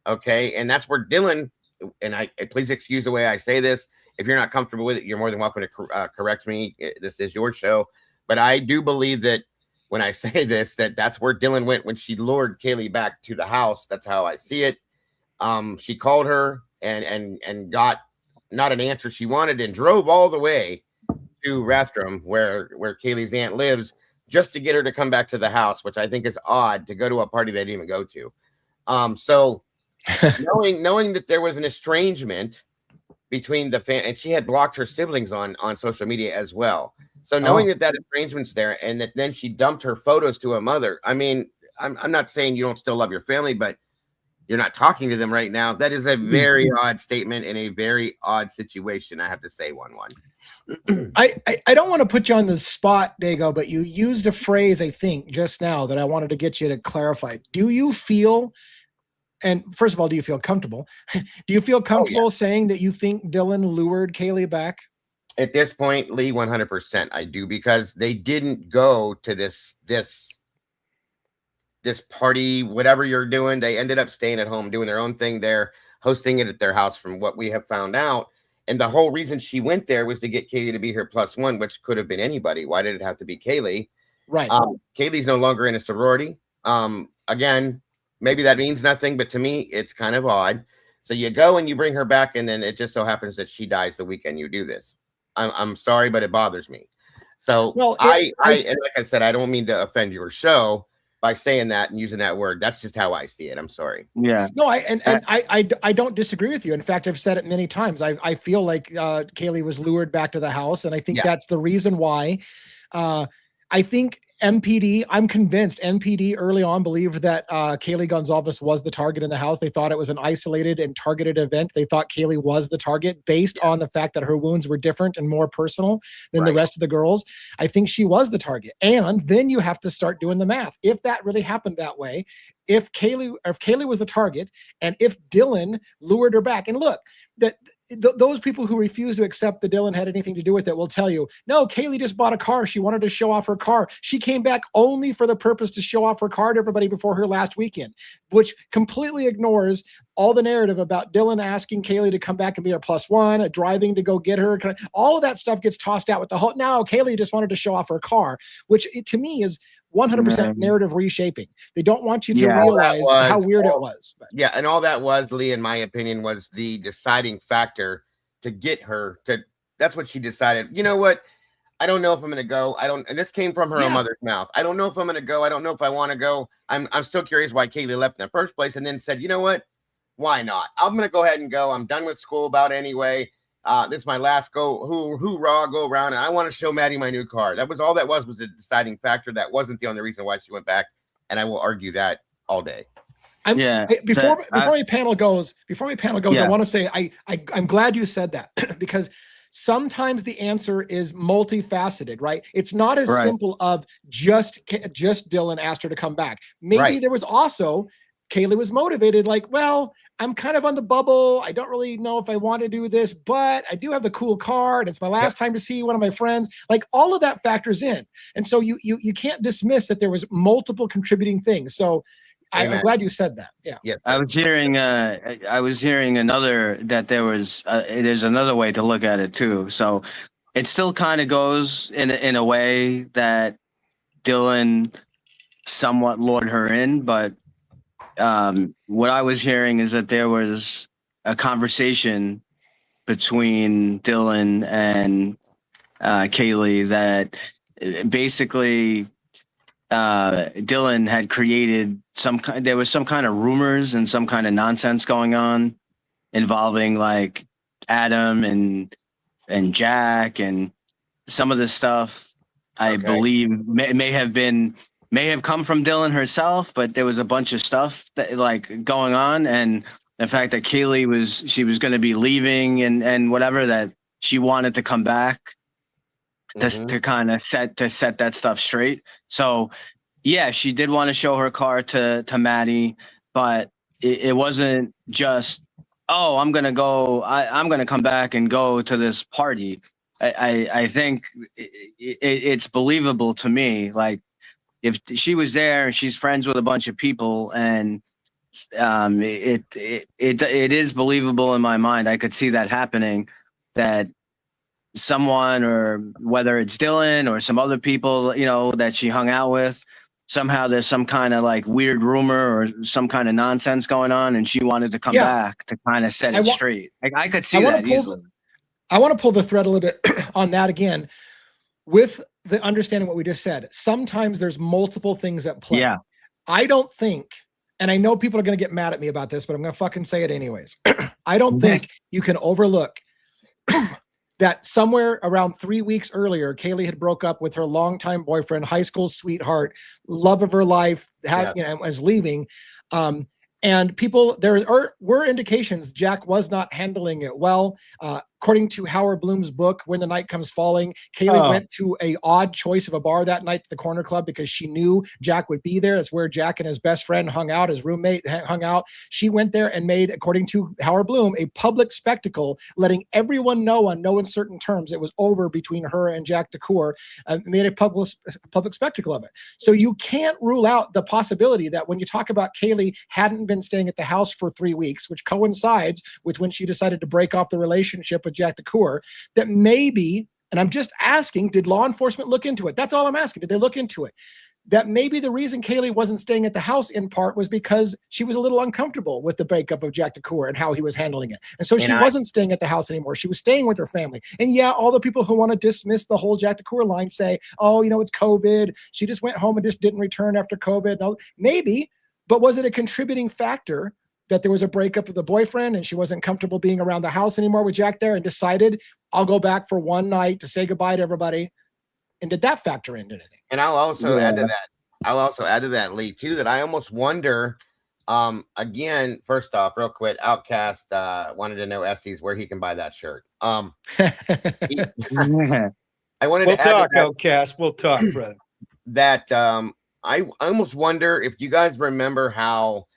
Okay, and that's where Dylan, and I please excuse the way I say this. If you're not comfortable with it, you're more than welcome to correct me. This is your show, but I do believe that when I say this, that's where Dylan went when she lured Kaylee back to the house. That's how I see it. She called her and got not an answer she wanted, and drove all the way to Rathdrum, where Kaylee's aunt lives, just to get her to come back to the house, which I think is odd to go to a party they didn't even go to. So knowing that there was an estrangement between the and she had blocked her siblings on social media as well. So knowing that estrangement's there, and that then she dumped her photos to her mother. I mean, I'm not saying you don't still love your family, but you're not talking to them right now. That is a very odd statement in a very odd situation. I have to say, one. I don't want to put you on the spot, Dago, but you used a phrase, I think, just now that I wanted to get you to clarify. Do you feel, and first of all, do you feel comfortable? Do you feel comfortable saying that you think Dylan lured Kaylee back? At this point, Lee, 100% I do, because they didn't go to this party, whatever you're doing. They ended up staying at home, doing their own thing there, hosting it at their house from what we have found out. And the whole reason she went there was to get Kaylee to be her plus one, which could have been anybody. Why did it have to be Kaylee? Right. Kaylee's no longer in a sorority. Again, maybe that means nothing, but to me, it's kind of odd. So you go and you bring her back, and then it just so happens that she dies the weekend you do this. I'm sorry, but it bothers me. So and like I said, I don't mean to offend your show by saying that and using that word. That's just how I see it. I'm sorry. Yeah. No, I don't disagree with you. In fact, I've said it many times. I feel like Kaylee was lured back to the house, and I think that's the reason why. I think MPD, I'm convinced MPD early on believed that Kaylee Gonzalez was the target in the house. They thought it was an isolated and targeted event. They thought Kaylee was the target based on the fact that her wounds were different and more personal than the rest of the girls. I think she was the target. And then you have to start doing the math. If that really happened that way, if Kaylee was the target, and if Dylan lured her back, and look, those people who refuse to accept that Dylan had anything to do with it will tell you, no, Kaylee just bought a car. She wanted to show off her car. She came back only for the purpose to show off her car to everybody before her last weekend, which completely ignores all the narrative about Dylan asking Kaylee to come back and be her +1, driving to go get her. All of that stuff gets tossed out with the whole, now Kaylee just wanted to show off her car, which to me is 100% narrative reshaping. They don't want you to realize how weird it was. But. Yeah, and all that was, Lee, in my opinion, was the deciding factor to get her to. That's what she decided. You know what? I don't know if I'm going to go. And this came from her own mother's mouth. I don't know if I'm going to go. I don't know if I want to go. I'm still curious why Kaylee left in the first place, and then said, you know what? Why not? I'm going to go ahead and go. I'm done with school about anyway. This is my last hoorah go around, and I want to show Maddie my new car. That was all that was the deciding factor. That wasn't the only reason why she went back, and I will argue that all day. Before my panel goes, I want to say I'm glad you said that because sometimes the answer is multifaceted, right? It's not as simple of just Dylan asked her to come back. Maybe there was also Kaylee was motivated, like, well, I'm kind of on the bubble. I don't really know if I want to do this, but I do have the cool car, and it's my last time to see one of my friends. Like, all of that factors in. And so you can't dismiss that there was multiple contributing things. So I'm glad you said that. Yeah. Yes. I was hearing another, that there's another way to look at it too. So it still kind of goes in a way that Dylan somewhat lured her in, but what I was hearing is that there was a conversation between Dylan and Kaylee that basically Dylan had created there was some kind of rumors and some kind of nonsense going on involving like Adam and Jack, and some of the stuff I believe may have come from Dylan herself, but there was a bunch of stuff that like going on, and the fact that Kaylee was going to be leaving and whatever, that she wanted to come back to kind of set that stuff straight. So yeah, she did want to show her car to Maddie, but it wasn't just, oh, I'm going to come back and go to this party. I think it's believable to me. Like, if she was there and she's friends with a bunch of people, and it is believable in my mind. I could see that happening, that someone, or whether it's Dylan or some other people, that she hung out with, somehow there's some kind of like weird rumor or some kind of nonsense going on, and she wanted to come back to kind of set it straight. I could see that easily. I want to pull the thread a little bit on that again, with the understanding what we just said. Sometimes there's multiple things at play. Yeah. I don't think, and I know people are going to get mad at me about this, but I'm going to fucking say it anyways. I don't think you can overlook that somewhere around 3 weeks earlier, Kaylee had broke up with her longtime boyfriend, high school sweetheart, love of her life, was leaving. And people, were indications Jack was not handling it well. According to Howard Bloom's book, When the Night Comes Falling, Kaylee went to a odd choice of a bar that night, to the Corner Club, because she knew Jack would be there. That's where Jack and his best friend hung out, his roommate hung out. She went there and made, according to Howard Bloom, a public spectacle, letting everyone know on no uncertain terms it was over between her and Jack DeCour, made a public spectacle of it. So you can't rule out the possibility that when you talk about Kaylee hadn't been staying at the house for 3 weeks, which coincides with when she decided to break off the relationship with Jack DeCour, that maybe, and I'm just asking, did law enforcement look into it? That's all I'm asking. Did they look into it? that maybe the reason Kaylee wasn't staying at the house in part was because she was a little uncomfortable with the breakup of Jack DeCour and how he was handling it. And so she wasn't staying at the house anymore. She was staying with her family. And yeah, all the people who want to dismiss the whole Jack DeCour line say, oh, you know, it's COVID. She just went home and just didn't return after COVID. No, maybe, but was it a contributing factor that there was a breakup of the boyfriend and she wasn't comfortable being around the house anymore with Jack there and decided, I'll go back for one night to say goodbye to everybody? And did that factor into anything? And I'll also add to that, Lee, too, that I almost wonder, again, first off, real quick, Outcast wanted to know Estes where he can buy that shirt. I wanted We'll to talk, add Outcast. We'll talk, brother. that I almost wonder if you guys remember how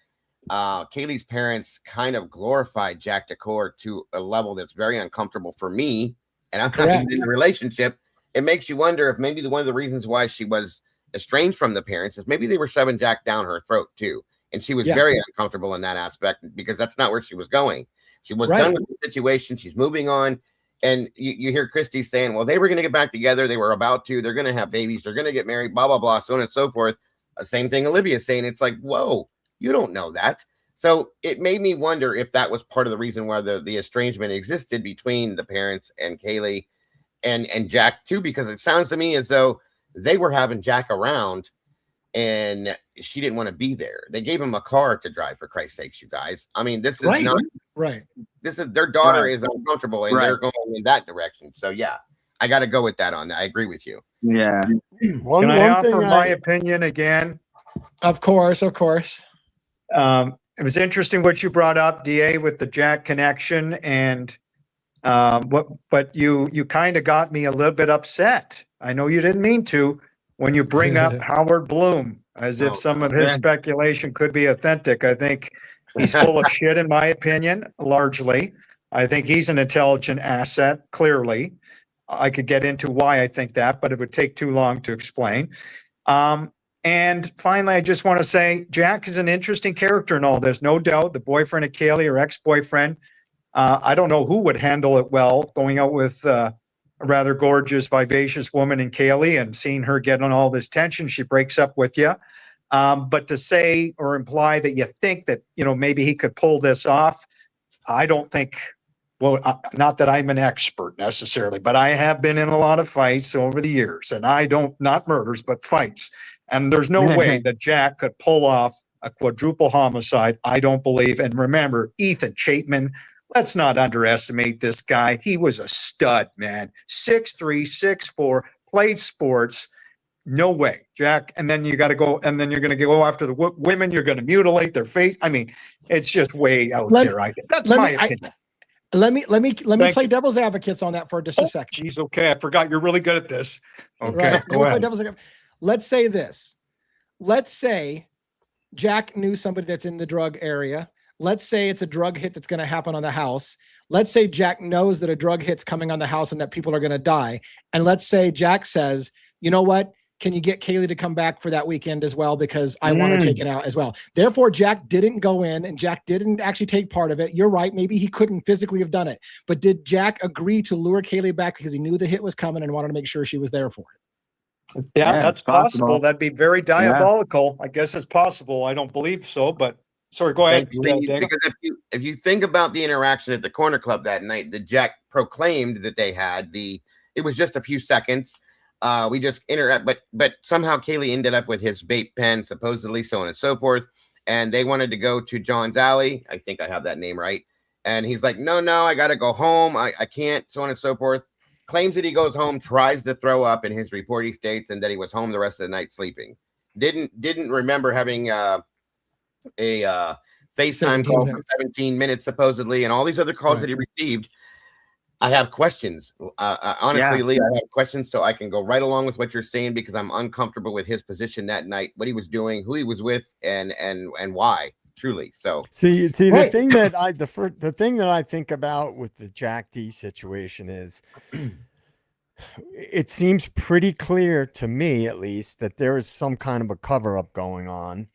Kaylee's parents kind of glorified Jack DeCour to a level that's very uncomfortable for me, and I'm not even in a relationship. It makes you wonder if maybe one of the reasons why she was estranged from the parents is maybe they were shoving Jack down her throat too. And she was very uncomfortable in that aspect because that's not where she was going. She was done with the situation. She's moving on. And you hear Christy saying, well, they were going to get back together. They were about to. They're going to have babies. They're going to get married, blah, blah, blah, so on and so forth. Same thing Olivia's saying. It's like, whoa, you don't know that. So it made me wonder if that was part of the reason why the estrangement existed between the parents and Kaylee and Jack too, because it sounds to me as though they were having Jack around and she didn't want to be there. They gave him a car to drive, for Christ's sakes, you guys. I mean, this is not right. This is their daughter is uncomfortable and they're going in that direction. So yeah, I got to go with that on that. I agree with you. Yeah. Can I offer my opinion again? Of course, of course. It was interesting what you brought up, DA, with the Jack connection, and but you kind of got me a little bit upset. I know you didn't mean to when you bring up Howard Bloom as if some of his speculation could be authentic. I think he's full of shit, in my opinion, largely. I think he's an intelligent asset, clearly. I could get into why I think that, but it would take too long to explain. And finally, I just want to say Jack is an interesting character in all this, no doubt. The boyfriend of Kaylee, or ex-boyfriend. I don't know who would handle it well, going out with a rather gorgeous, vivacious woman in Kaylee and seeing her get on all this tension. She breaks up with you. But to say or imply that you think that, you know, maybe he could pull this off, I don't think. Well, not that I'm an expert necessarily, but I have been in a lot of fights over the years, and not murders, but fights. And there's no way that Jack could pull off a quadruple homicide. I don't believe. And remember, Ethan Chapman, let's not underestimate this guy. He was a stud, man. 6'3", 6'4", played sports. No way, Jack. And then you got to go, and then you're going to go after the women. You're going to mutilate their face. I mean, it's just way out there. I think that's my opinion. Let me play devil's advocates on that for just a second. Geez, okay. I forgot you're really good at this. Okay, right. Go ahead. Let's say this. Let's say Jack knew somebody that's in the drug area. Let's say it's a drug hit that's going to happen on the house. Let's say Jack knows that a drug hit's coming on the house and that people are going to die. And let's say Jack says, you know what? Can you get Kaylee to come back for that weekend as well? Because I want to take it out as well. Therefore, Jack didn't go in and Jack didn't actually take part of it. You're right. Maybe he couldn't physically have done it. But did Jack agree to lure Kaylee back because he knew the hit was coming and wanted to make sure she was there for it? Yeah, that's possible. That'd be very diabolical. I guess it's possible. I don't believe so, but sorry, go ahead. Because if you think about the interaction at the Corner Club that night that Jack proclaimed that they had, it was just a few seconds. We just interact, but somehow Kaylee ended up with his vape pen, supposedly, so on and so forth. And they wanted to go to John's Alley. I think I have that name right. And he's like, no, I got to go home. I can't, so on and so forth. Claims that he goes home, tries to throw up in his report. He states, and that he was home the rest of the night sleeping. Didn't remember having a FaceTime call for 17 minutes, supposedly, and all these other calls that he received. I have questions. Honestly, Lee, I have questions, so I can go right along with what you're saying because I'm uncomfortable with his position that night, what he was doing, who he was with, and why. Truly. So see, the thing that I think about with the Jack D situation is, it seems pretty clear to me, at least, that there is some kind of a cover up going on,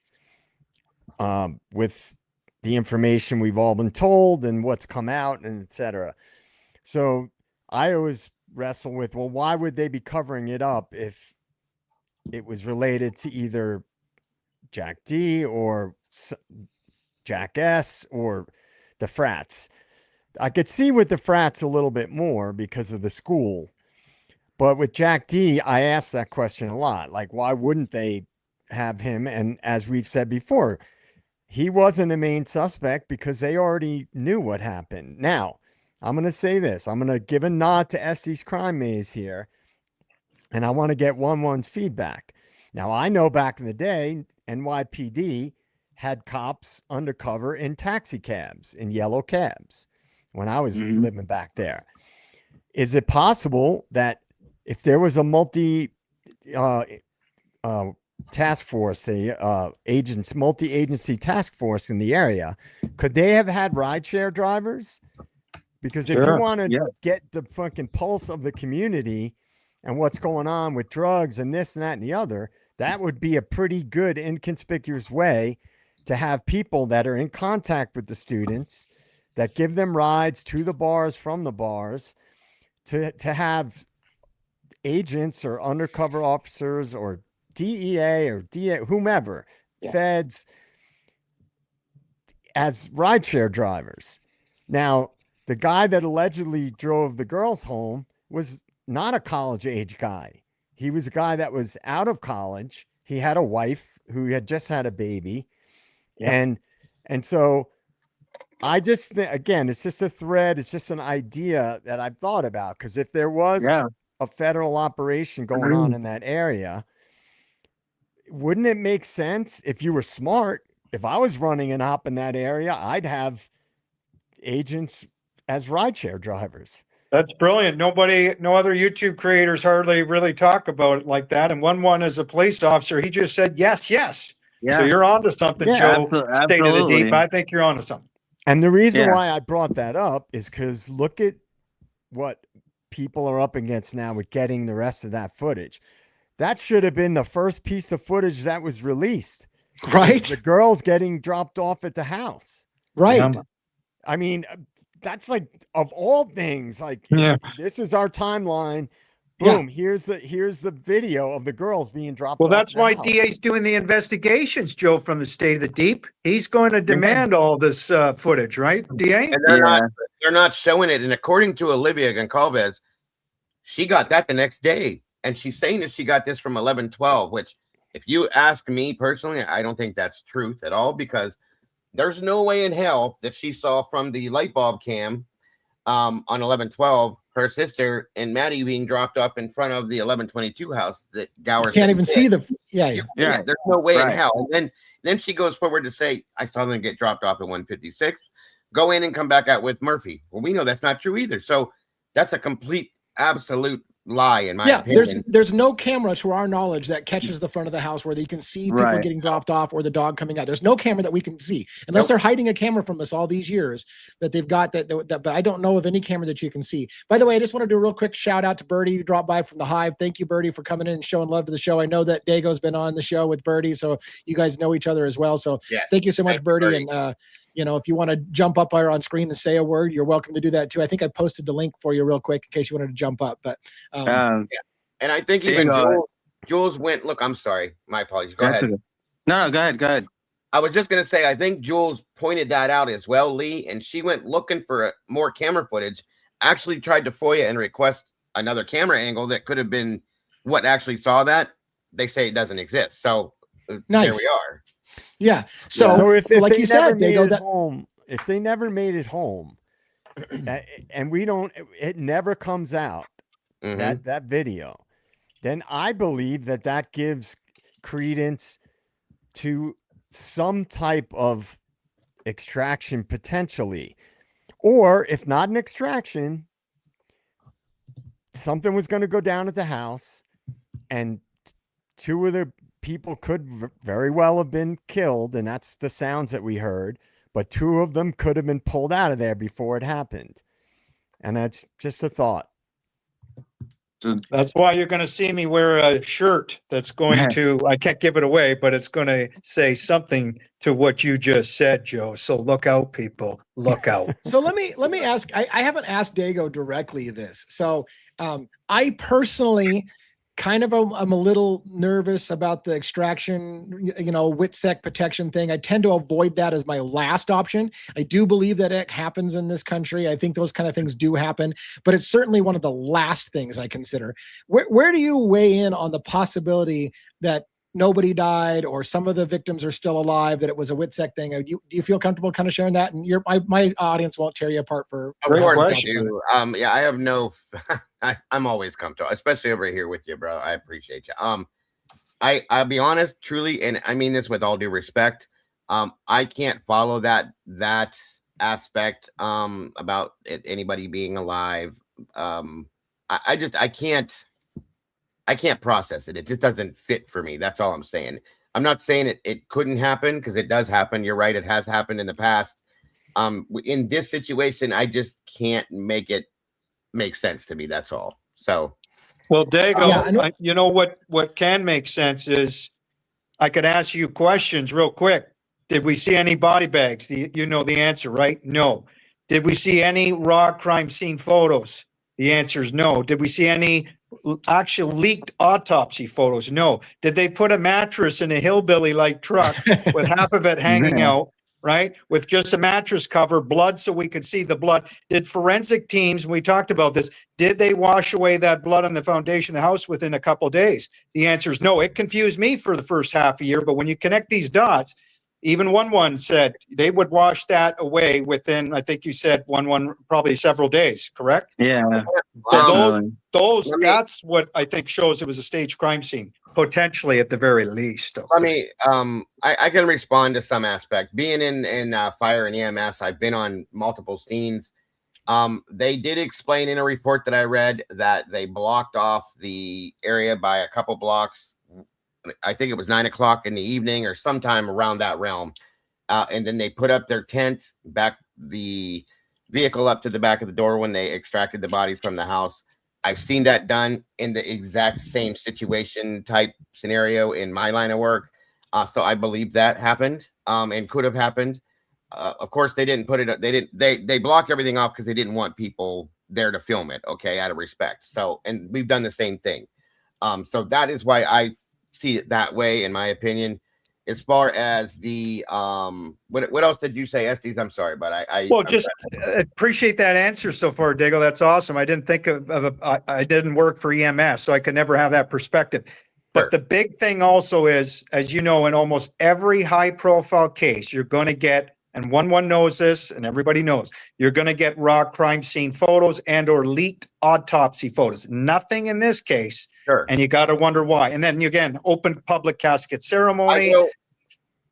with the information we've all been told and what's come out and etc. So I always wrestle with, well, why would they be covering it up if it was related to either Jack D or Jack S or the frats. I could see with the frats a little bit more because of the school. But with Jack D, I asked that question a lot. Like, why wouldn't they have him? And as we've said before, he wasn't a main suspect because they already knew what happened. Now, I'm going to say this. I'm going to give a nod to Estes Crime Maze here, and I want to get 1-1's feedback. Now, I know back in the day, NYPD had cops undercover in taxi cabs, in yellow cabs, when I was living back there. Is it possible that if there was a task force, multi-agency task force in the area, could they have had rideshare drivers? Because if you want to get the fucking pulse of the community and what's going on with drugs and this and that and the other, that would be a pretty good inconspicuous way to have people that are in contact with the students, that give them rides to the bars, from the bars, to have agents or undercover officers or DEA or whomever, feds, as rideshare drivers. Now, the guy that allegedly drove the girls home was not a college age guy. He was a guy that was out of college. He had a wife who had just had a baby. And so I just think, again, it's just a thread. It's just an idea that I've thought about. Because if there was a federal operation going on in that area, wouldn't it make sense if you were smart? If I was running an op in that area, I'd have agents as rideshare drivers. That's brilliant. No other YouTube creators hardly really talk about it like that. And 1-1 as a police officer, he just said, yes. So you're onto something, Joe. State of the Deep. I think you're onto something. And the reason why I brought that up is because look at what people are up against now with getting the rest of that footage. That should have been the first piece of footage that was released. Right. The girls getting dropped off at the house. Right. I mean, that's like, of all things, like, this is our timeline. Boom. Here's the video of the girls being dropped off. Well, that's why DA's doing the investigations, Joe, from the State of the Deep. He's going to demand all this footage, right, DA? And they're not showing it. And according to Olivia Goncalves, she got that the next day. And she's saying that she got this from 11/12, which, if you ask me personally, I don't think that's truth at all, because there's no way in hell that she saw from the light bulb cam on 11/12 her sister and Maddie being dropped off in front of the 11/22 house that Gower can't even see the there's no way in hell. And then she goes forward to say, I saw them get dropped off at 156, go in and come back out with Murphy. Well, we know that's not true either. So that's a complete, absolute lie in my opinion. There's no camera to our knowledge that catches the front of the house where you can see people getting dropped off or the dog coming out. There's no camera that we can see, unless they're hiding a camera from us all these years that they've got that, but I don't know of any camera that you can see. By the way, I just want to do a real quick shout out to Birdie, who dropped by from the Hive. Thank you, Birdie, for coming in and showing love to the show. I know that Dago's been on the show with Birdie, so you guys know each other as well. So thank you so much, Birdie. And if you want to jump up there on screen and say a word, you're welcome to do that too. I think I posted the link for you real quick in case you wanted to jump up. But and I think even Jules went. Look, I'm sorry, my apologies. Go ahead. No, go ahead. I was just gonna say, I think Jules pointed that out as well, Lee, and she went looking for more camera footage. Actually, tried to FOIA and request another camera angle that could have been what actually saw that. They say it doesn't exist. So there we are. Yeah. So if like you said, they go home. If they never made it home, and it never comes out, that video, then I believe that gives credence to some type of extraction potentially. Or if not an extraction, something was going to go down at the house, and two of the people could very well have been killed, and that's the sounds that we heard, but two of them could have been pulled out of there before it happened. And that's just a thought. That's why you're going to see me wear a shirt that's going to, I can't give it away, but it's going to say something to what you just said, Joe. So look out, people, look out. So let me ask, I haven't asked Dago directly this. So I personally I'm a little nervous about the extraction, WITSEC protection thing. I tend to avoid that as my last option. I do believe that it happens in this country. I think those kind of things do happen, but it's certainly one of the last things I consider. Where do you weigh in on the possibility that nobody died or some of the victims are still alive, that it was a WITSEC thing? Do you feel comfortable kind of sharing that? And my audience won't tear you apart for Of course question. you. Yeah, I have no. I'm always comfortable, especially over here with you, bro. I appreciate you. I'll be honest, truly, and I mean this with all due respect. I can't follow that aspect about anybody being alive. I can't process it. It just doesn't fit for me. That's all I'm saying. I'm not saying it couldn't happen, because it does happen. You're right. It has happened in the past. In this situation, I just can't make it make sense to me. That's all. So, Well, Dago, Yeah, you know what can make sense is I could ask you questions real quick. Did we see any body bags? You know the answer, right? No. Did we see any raw crime scene photos? The answer is no. Did we see any actual leaked autopsy photos? No. Did they put a mattress in a hillbilly-like truck with half of it hanging out, right? With just a mattress cover, blood so we could see the blood. Did forensic teams, we talked about this, did they wash away that blood on the foundation of the house within a couple of days? The answer is no. It confused me for the first half a year, but when you connect these dots, even one said they would wash that away within, I think you said one probably several days, correct? Yeah. That's what I think shows it was a staged crime scene, potentially at the very least. I can respond to some aspect. Being in fire and EMS, I've been on multiple scenes. They did explain in a report that I read that they blocked off the area by a couple blocks. I think it was 9 o'clock in the evening or sometime around that realm. And then they put up their tent, back the vehicle up to the back of the door when they extracted the bodies from the house. I've seen that done in the exact same situation type scenario in my line of work. So I believe that happened and could have happened. Of course, they didn't put it. They blocked everything off because they didn't want people there to film it. Okay, out of respect. So, and we've done the same thing. So that is why I see it that way, in my opinion. As far as the what else did you say, Estes? I'm sorry, but I appreciate that answer so far, Dago. That's awesome. I didn't think I didn't work for EMS, so I could never have that perspective. But the big thing also is, as you know, in almost every high profile case, you're going to get, and one knows this, and everybody knows, you're going to get raw crime scene photos and or leaked autopsy photos. Nothing in this case. Sure. And you got to wonder why. And then again, open public casket ceremony.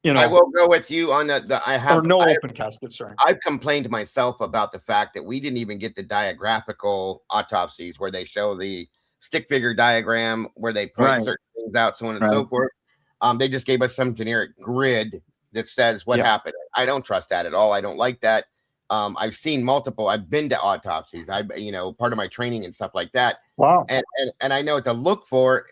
I will go with you on open casket. Sorry, I've complained myself about the fact that we didn't even get the diagraphical autopsies where they show the stick figure diagram where they point certain things out, so on and so forth. They just gave us some generic grid that says what happened. I don't trust that at all. I don't like that. I've seen multiple. I've been to autopsies. Part of my training and stuff like that. Wow. And I know what to look for.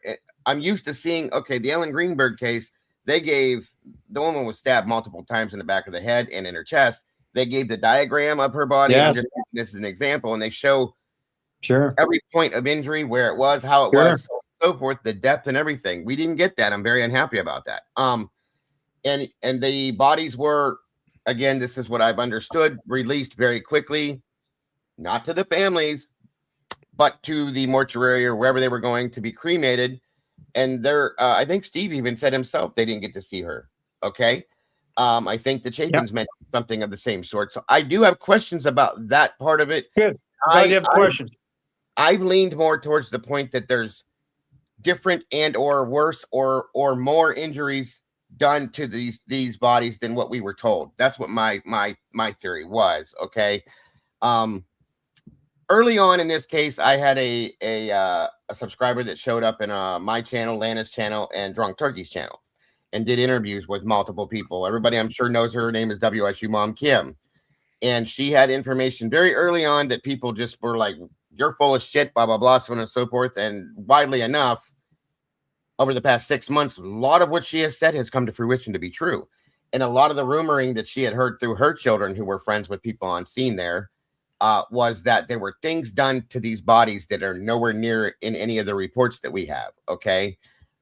I'm used to seeing, the Ellen Greenberg case, the woman was stabbed multiple times in the back of the head and in her chest. They gave the diagram of her body. Yes. This is an example. And they show sure every point of injury, where it was, how it was, so forth, the depth and everything. We didn't get that. I'm very unhappy about that. And the bodies were, again, this is what I've understood, released very quickly, not to the families, but to the mortuary or wherever they were going to be cremated. And I think Steve even said himself they didn't get to see her. Okay. I think the Chapins mentioned something of the same sort. So I do have questions about that part of it. Good. I have questions. I've leaned more towards the point that there's different and or worse or more injuries done to these bodies than what we were told. That's what my theory was. Okay. Early on in this case, I had a subscriber that showed up in my channel, Lana's channel, and Drunk Turkey's channel, and did interviews with multiple people. Everybody, I'm sure, knows her. Her name is WSU Mom Kim, and she had information very early on that people just were like, "You're full of shit," blah blah blah, so on and so forth. And widely enough, over the past 6 months, a lot of what she has said has come to fruition to be true, and a lot of the rumoring that she had heard through her children, who were friends with people on scene there. was that there were things done to these bodies that are nowhere near in any of the reports that we have. Okay.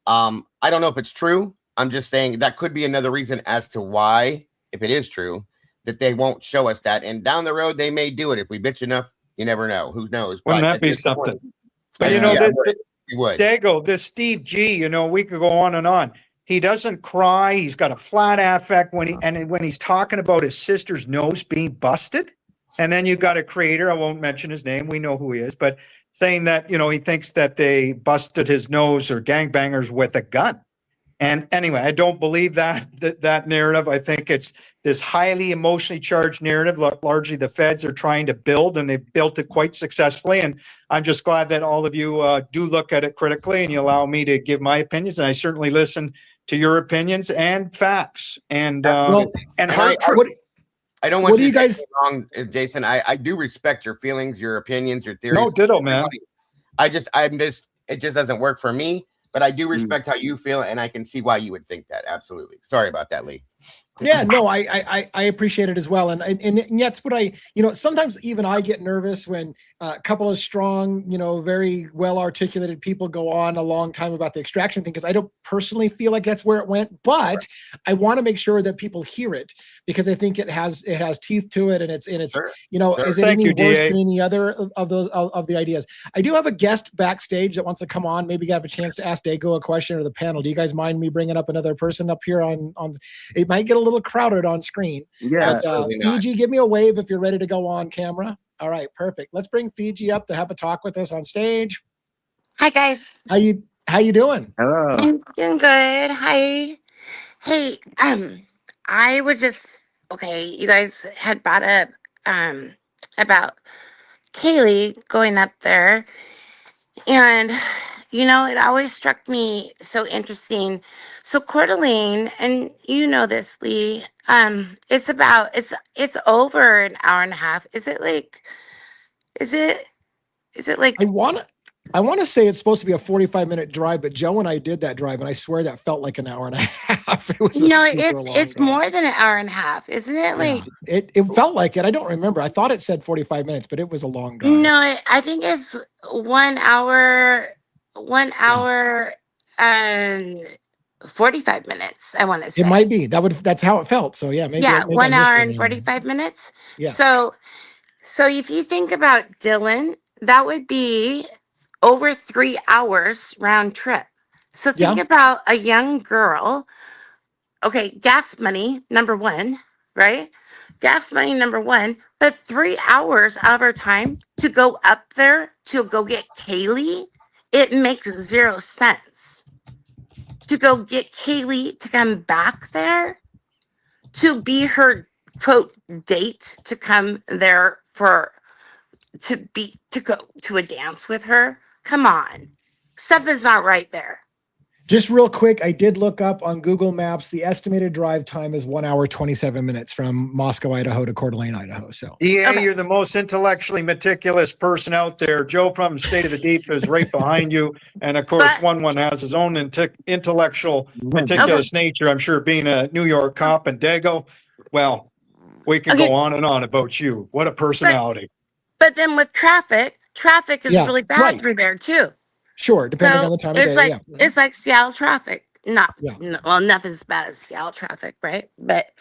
I don't know if it's true. I'm just saying that could be another reason as to why, if it is true, that they won't show us that. And down the road, they may do it. If we bitch enough, you never know. Who knows? Wouldn't But that at be this something? point, But you would. Dago, this Steve G, we could go on and on. He doesn't cry. He's got a flat affect when he's talking about his sister's nose being busted. And then you've got a creator, I won't mention his name, we know who he is, but saying that, he thinks that they busted his nose or gangbangers with a gun. And anyway, I don't believe that narrative. I think it's this highly emotionally charged narrative. Largely the feds are trying to build, and they've built it quite successfully. And I'm just glad that all of you do look at it critically and you allow me to give my opinions. And I certainly listen to your opinions and facts and hard truth. I don't want you to guys take me wrong, Jason. I do respect your feelings, your opinions, your theories. No, ditto, man. It just doesn't work for me. But I do respect how you feel, and I can see why you would think that. Absolutely. Sorry about that, Lee. Yeah, no, I appreciate it as well. And that's what sometimes even I get nervous when a couple of strong, very well articulated people go on a long time about the extraction thing, because I don't personally feel like that's where it went, but I want to make sure that people hear it, because I think it has teeth to it, and it's Sure. Is it any worse than any other of those of the ideas? I do have a guest backstage that wants to come on. Maybe have a chance to ask Dago a question, or the panel. Do you guys mind me bringing up another person up here on it might get a little crowded on screen. Yeah. But, Fiji, give me a wave if you're ready to go on camera. All right, perfect. Let's bring Fiji up to have a talk with us on stage. Hi guys. How you doing? Hello. I'm doing good. Hi. Hey, I was just you guys had brought up about Kaylee going up there, and it always struck me so interesting. So Coeur d'Alene, and this, Lee, it's over an hour and a half. Is it like I want to say it's supposed to be a 45-minute drive, but Joe and I did that drive, and I swear that felt like an hour and a half. It was it's more than an hour and a half, isn't it? Like it felt like it. I don't remember. I thought it said 45 minutes, but it was a long drive. No, I think it's 1 hour and 45 minutes. I want to say it might be that's how it felt. So yeah, maybe 1 hour and 45 minutes. Yeah. So if you think about Dylan, that would be over 3 hours round trip. So think about a young girl. Okay, gas money, number one, right? Gas money, number one, but 3 hours of our time to go up there to go get Kaylee, it makes zero sense. To go get Kaylee to come back there, to be her quote date, to come there to go to a dance with her. Come on. Something's not right there. Just real quick, I did look up on Google Maps. The estimated drive time is 1 hour, 27 minutes from Moscow, Idaho to Coeur d'Alene, Idaho. So You're the most intellectually meticulous person out there. Joe from State of the Deep is right behind you. And of course, one has his own intellectual, meticulous nature. I'm sure being a New York cop. And Dago, well, we can go on and on about you. What a personality. But then with traffic is really bad through there too. Sure, depending on the time of day. It's like Seattle traffic. Nothing's as bad as Seattle traffic, right? But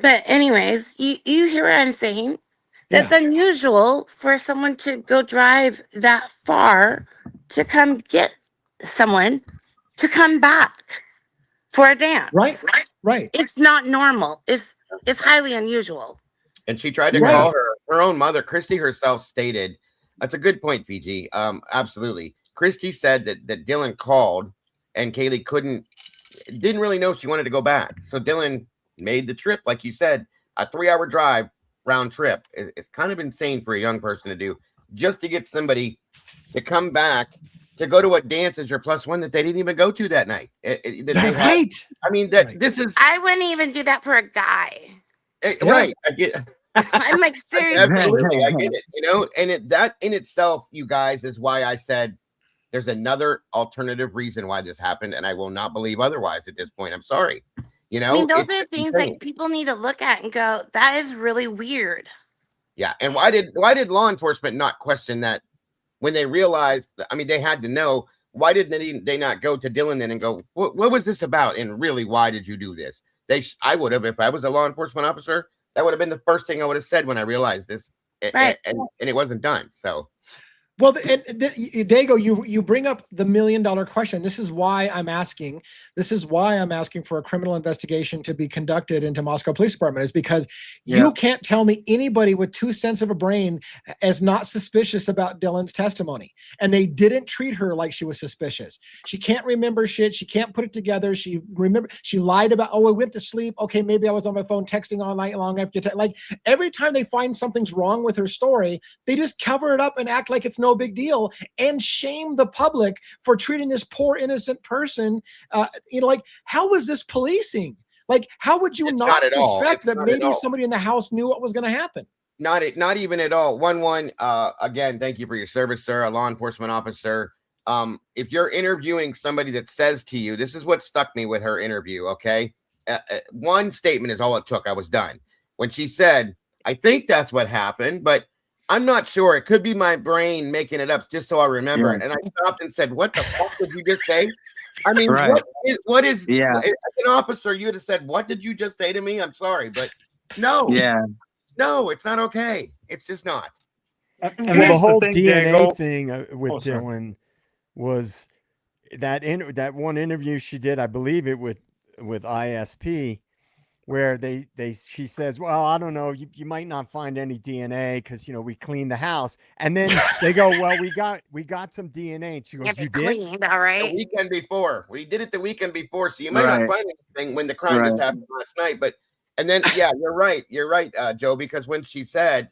anyways, you hear what I'm saying? That's unusual for someone to go drive that far to come get someone to come back for a dance. Right. It's not normal. It's highly unusual. And she tried to call her own mother. Christy herself stated, that's a good point, Fiji. Absolutely. Christy said that Dylan called and Kaylee didn't really know she wanted to go back. So Dylan made the trip, like you said, a 3-hour drive round trip. It's kind of insane for a young person to do, just to get somebody to come back to go to a dance as your plus one that they didn't even go to that night. I mean, this is. I wouldn't even do that for a guy. Right. I get. I'm like, seriously. Absolutely, I get it. And that in itself, you guys, is why I said there's another alternative reason why this happened, and I will not believe otherwise at this point. I'm sorry. I mean, those are things that people need to look at and go, that is really weird. Yeah, and why did law enforcement not question that when they realized? I mean, they had to know. Why didn't they not go to Dylan then and go, what was this about? And really, why did you do this? I would have, if I was a law enforcement officer, that would have been the first thing I would have said when I realized this, Right. and it wasn't done. So. Well, Dago, you bring up the $1 million question. This is why I'm asking. This is why I'm asking for a criminal investigation to be conducted into Moscow Police Department. Is because you can't tell me anybody with 2 cents of a brain is not suspicious about Dylan's testimony, and they didn't treat her like she was suspicious. She can't remember shit. She can't put it together. She lied about. Oh, I went to sleep. Okay, maybe I was on my phone texting all night long after. Like every time they find something's wrong with her story, they just cover it up and act like it's no big deal and shame the public for treating this poor innocent person. Like, how was this policing? Like, how would you not suspect that maybe somebody in the house knew what was going to happen? Not even at all. Again, thank you for your service, sir. A law enforcement officer. If you're interviewing somebody that says to you, this is what stuck me with her interview. Okay. One statement is all it took. I was done. When she said, I think that's what happened, but I'm not sure. It could be my brain making it up just so I remember it. And I stopped and said, what the fuck did you just say? I mean, what is as an officer, you would have said, what did you just say to me? I'm sorry, but no. No, it's not okay. It's just not. And the whole DNA thing with Dylan was that one interview she did, I believe it with ISP, where she says, well, I don't know, you might not find any DNA because we cleaned the house, and then they go, well, we got some DNA, and she goes, you did? All right. The weekend before, we did it the weekend before, so you might not find anything when the crime just happened last night. But and then you're right, Joe, because when she said,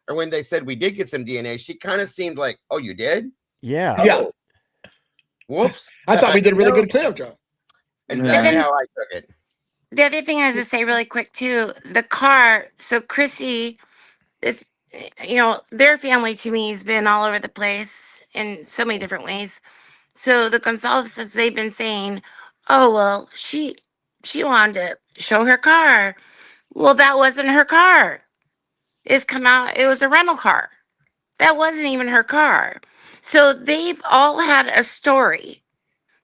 or when they said we did get some DNA, she kind of seemed like, oh, you did? Yeah. Whoops. I thought we did a really good cleanup job. Exactly how I took it. The other thing I have to say really quick too, the car. So Chrissy, their family to me has been all over the place in so many different ways. So the Gonzaleses, they've been saying, oh, well, she wanted to show her car. Well, that wasn't her car. It was a rental car. That wasn't even her car. So they've all had a story.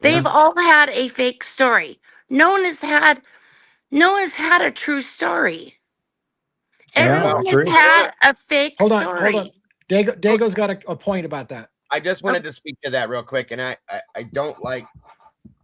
They've all had a fake story. No one has had a true story. Everyone has had a fake story. Hold on. Dago's got a point about that. I just wanted to speak to that real quick, and I don't like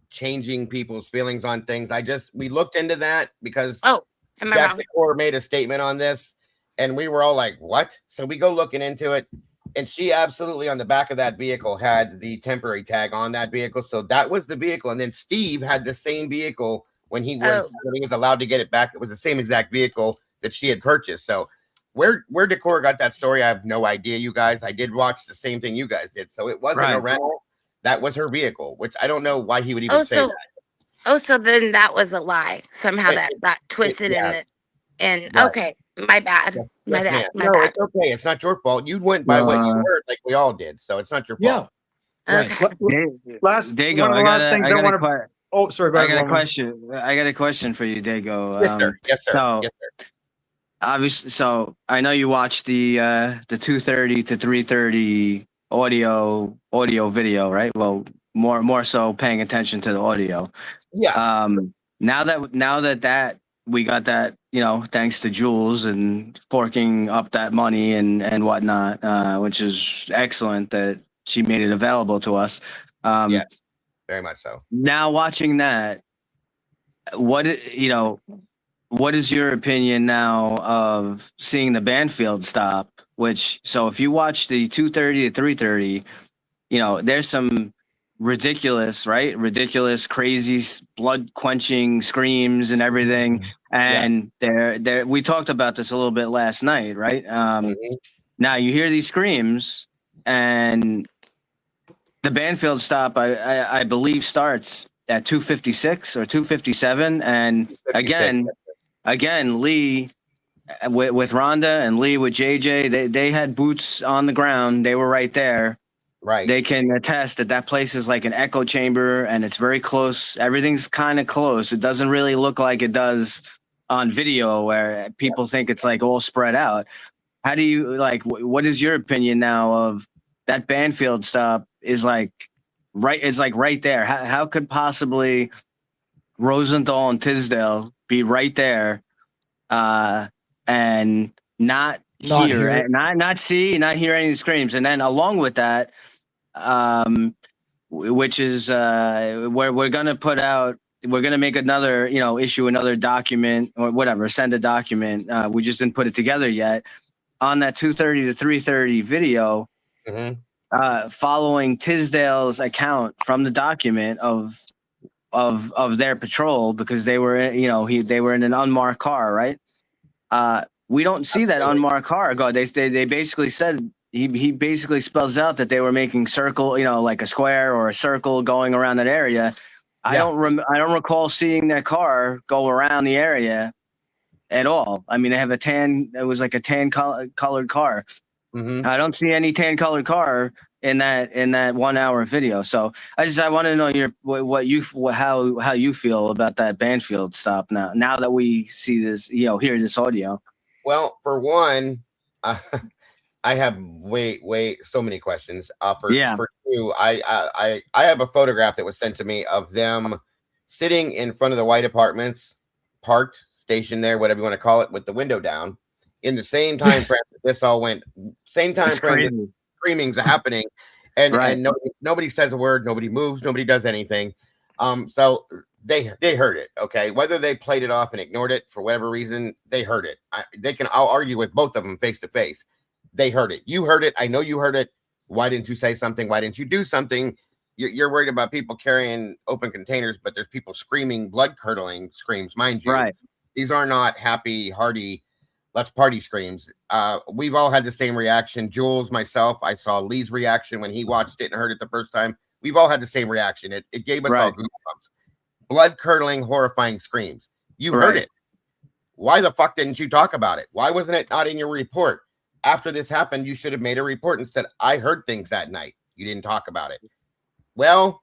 changing people's feelings on things. We looked into that because Jack Decor made a statement on this, and we were all like, what? So we go looking into it, and she absolutely on the back of that vehicle had the temporary tag on that vehicle. So that was the vehicle. And then Steve had the same vehicle when he was allowed to get it back. It was the same exact vehicle that she had purchased. So where Decor got that story, I have no idea, you guys. I did watch the same thing you guys did. So it wasn't a rental. That was her vehicle, which I don't know why he would even say that. Oh, so then that was a lie. Somehow that got twisted okay, my bad. My bad. It's okay. It's not your fault. You went by what you heard, like we all did. So it's not your fault. Okay. Dago, one of the last things I want to. Oh, sorry. Go ahead, I got a question for you, Dago. Yes, sir. So, obviously, so I know you watched the 2:30 to 3:30 audio video, right? Well, more so paying attention to the audio. Yeah. Now that we got that, thanks to Jules and forking up that money and whatnot, which is excellent that she made it available to us. Yeah, very much so. Now watching that, what is your opinion now of seeing the Banfield stop? So if you watch the 2:30 to 3:30, there's some ridiculous, crazy, blood quenching screams and everything. And we talked about this a little bit last night, right? Now you hear these screams, and the Banfield stop, I believe, starts at 2:56 or 2:57. And again, Lee with Rhonda and Lee with JJ, they had boots on the ground. They were right there. Right. They can attest that place is like an echo chamber, and it's very close. Everything's kind of close. It doesn't really look like it does on video where people think it's like all spread out. how do you like? What is your opinion now of that Banfield stop? Is like right. It's like right there. How could possibly Rosenthal and Tisdale be right there, and not hear, and not see, not hear any screams, and then along with that, which is where we're gonna put out. We're gonna make another, issue another document or whatever, send a document. We just didn't put it together yet on that 2:30 to 3:30 video. Following Tisdale's account from the document of their patrol, because they were, they were in an unmarked car, right? We don't see that unmarked car go. They basically said he basically spells out that they were making circle, like a square or a circle going around that area. I don't recall seeing that car go around the area at all. I mean, they have it was like a tan colored car. I don't see any tan colored car in that 1 hour video. So I want to know how you feel about that Banfield stop now that we see this, hear this audio. Well, for one, I have so many questions. For two, I have a photograph that was sent to me of them sitting in front of the white apartments, parked, stationed there, whatever you want to call it, with the window down, in the same time frame that this all went. Same time frame, screaming's happening, and nobody says a word, nobody moves, nobody does anything. So they heard it. Okay, whether they played it off and ignored it for whatever reason, they heard it. I'll argue with both of them face to face. They heard it. You heard it. I know you heard it. Why didn't you say something? Why didn't you do something? You're worried about people carrying open containers, but there's people screaming, blood curdling screams, mind you. Right. These are not happy, hearty, let's party screams. We've all had the same reaction. Jules, myself, I saw Lee's reaction when he watched it and heard it the first time. We've all had the same reaction. It gave us all goosebumps. Blood curdling, horrifying screams. You heard it. Why the fuck didn't you talk about it? Why wasn't it not in your report? After this happened, you should have made a report and said, I heard things that night. You didn't talk about it. Well,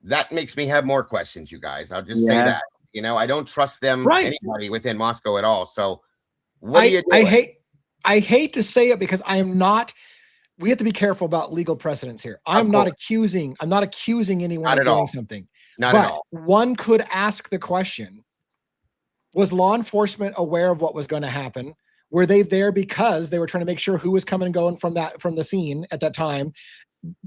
that makes me have more questions, you guys. I'll just say that. I don't trust them, anybody within Moscow at all. So what do you do? I hate to say it because I am not. We have to be careful about legal precedents here. I'm not accusing anyone of doing something. Not at all. One could ask the question: was law enforcement aware of what was going to happen? Were they there because they were trying to make sure who was coming and going from the scene at that time?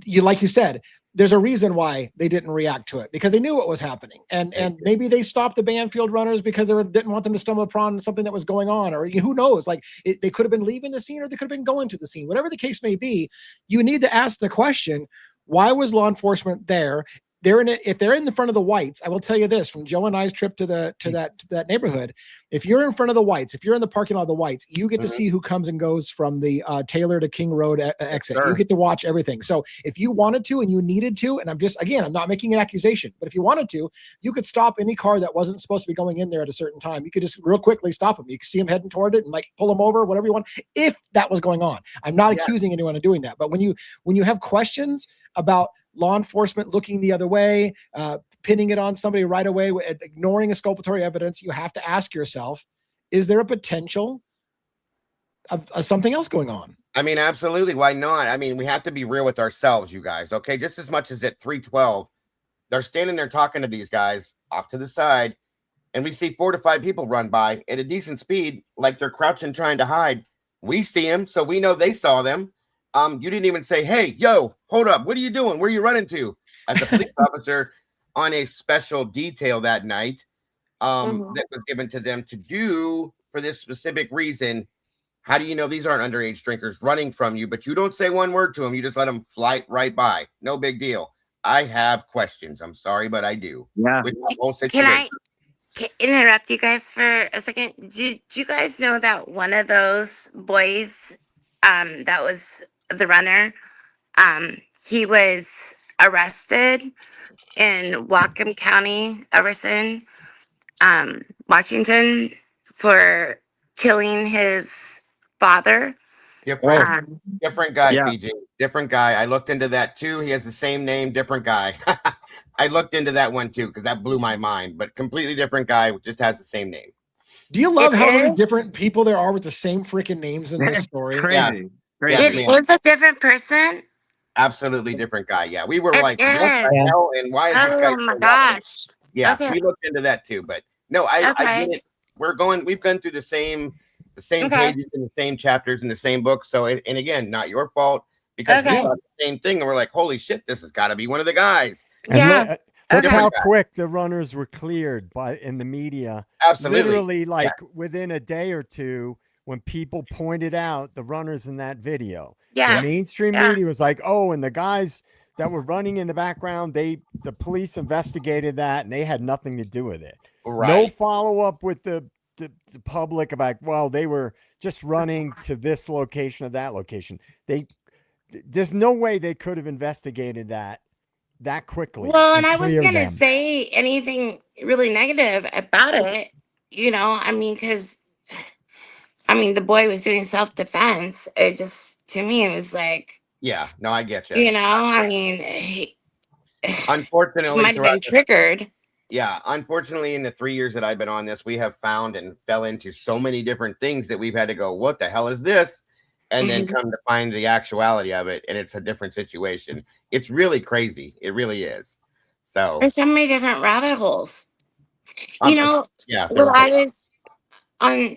Like you said, there's a reason why they didn't react to it, because they knew what was happening, and maybe they stopped the Banfield runners because they didn't want them to stumble upon something that was going on, or who knows? Like they could have been leaving the scene, or they could have been going to the scene. Whatever the case may be, you need to ask the question: why was law enforcement there? If they're in the front of the whites, I will tell you this from Joe and I's trip to that neighborhood. If you're in front of the whites, if you're in the parking lot of the whites, you get to see who comes and goes from the Taylor to King Road exit. You get to watch everything. So if you wanted to and you needed to, and I'm not making an accusation, but if you wanted to, you could stop any car that wasn't supposed to be going in there at a certain time. You could just real quickly stop them. You could see them heading toward it and like pull them over, whatever you want, if that was going on. I'm not accusing anyone of doing that, but when you have questions about law enforcement looking the other way, pinning it on somebody right away, ignoring exculpatory evidence, you have to ask yourself, is there a potential of something else going on? I mean, absolutely. Why not? I mean, we have to be real with ourselves, you guys. Okay. Just as much as at 312, they're standing there talking to these guys off to the side, and we see 4 to 5 people run by at a decent speed, like they're crouching, trying to hide. We see them, so we know they saw them. You didn't even say, hey, yo, hold up. What are you doing? Where are you running to? As a police officer on a special detail that night that was given to them to do for this specific reason. How do you know these aren't underage drinkers running from you, but you don't say one word to them? You just let them fly right by. No big deal. I have questions. I'm sorry, but I do. Yeah. With the whole Can I interrupt you guys for a second? Do you guys know that one of those boys that was the runner, he was arrested in Whatcom County, Everson, Washington, for killing his father. Different guy, PJ. Different guy. I looked into that too. He has the same name, different guy. I looked into that one too because that blew my mind. But completely different guy, just has the same name. Do you love It how many is? different people there are with the same freaking names in this story? Crazy. Yeah, It man. is a different person. Absolutely different guy. Yeah, we were It like, what is. the hell? And why is this guy Oh my still walking? gosh. Yeah, Okay. we looked into that too. But no, I get Okay. it. We've gone through the same Okay. pages and the same chapters in the same book. So, and again, not your fault because we Okay. thought the same thing, and we're like, holy shit, this has got to be one of the guys. And Yeah. look Okay. how quick the runners were cleared in the media. Absolutely. Literally, like within a day or two, when people pointed out the runners in that video. Yeah. The mainstream Yeah. media was like, "Oh, and the guys that were running in the background, the police investigated that, and they had nothing to do with it." Right. No follow up with the public about, well, they were just running to this location or that location. There's no way they could have investigated that quickly. Well, and I was clear gonna them. say anything really negative about it, you know, I mean, because the boy was doing self-defense. It just, to me, it was like, Yeah, no, I get you. you know, I mean, he Unfortunately, might have throughout been triggered. Yeah, unfortunately, in the 3 years that I've been on this, we have found and fell into so many different things that we've had to go, what the hell is this? And then come to find the actuality of it, and it's a different situation. It's really crazy. It really is. So There's so many different rabbit holes. You know, yeah. when I was on,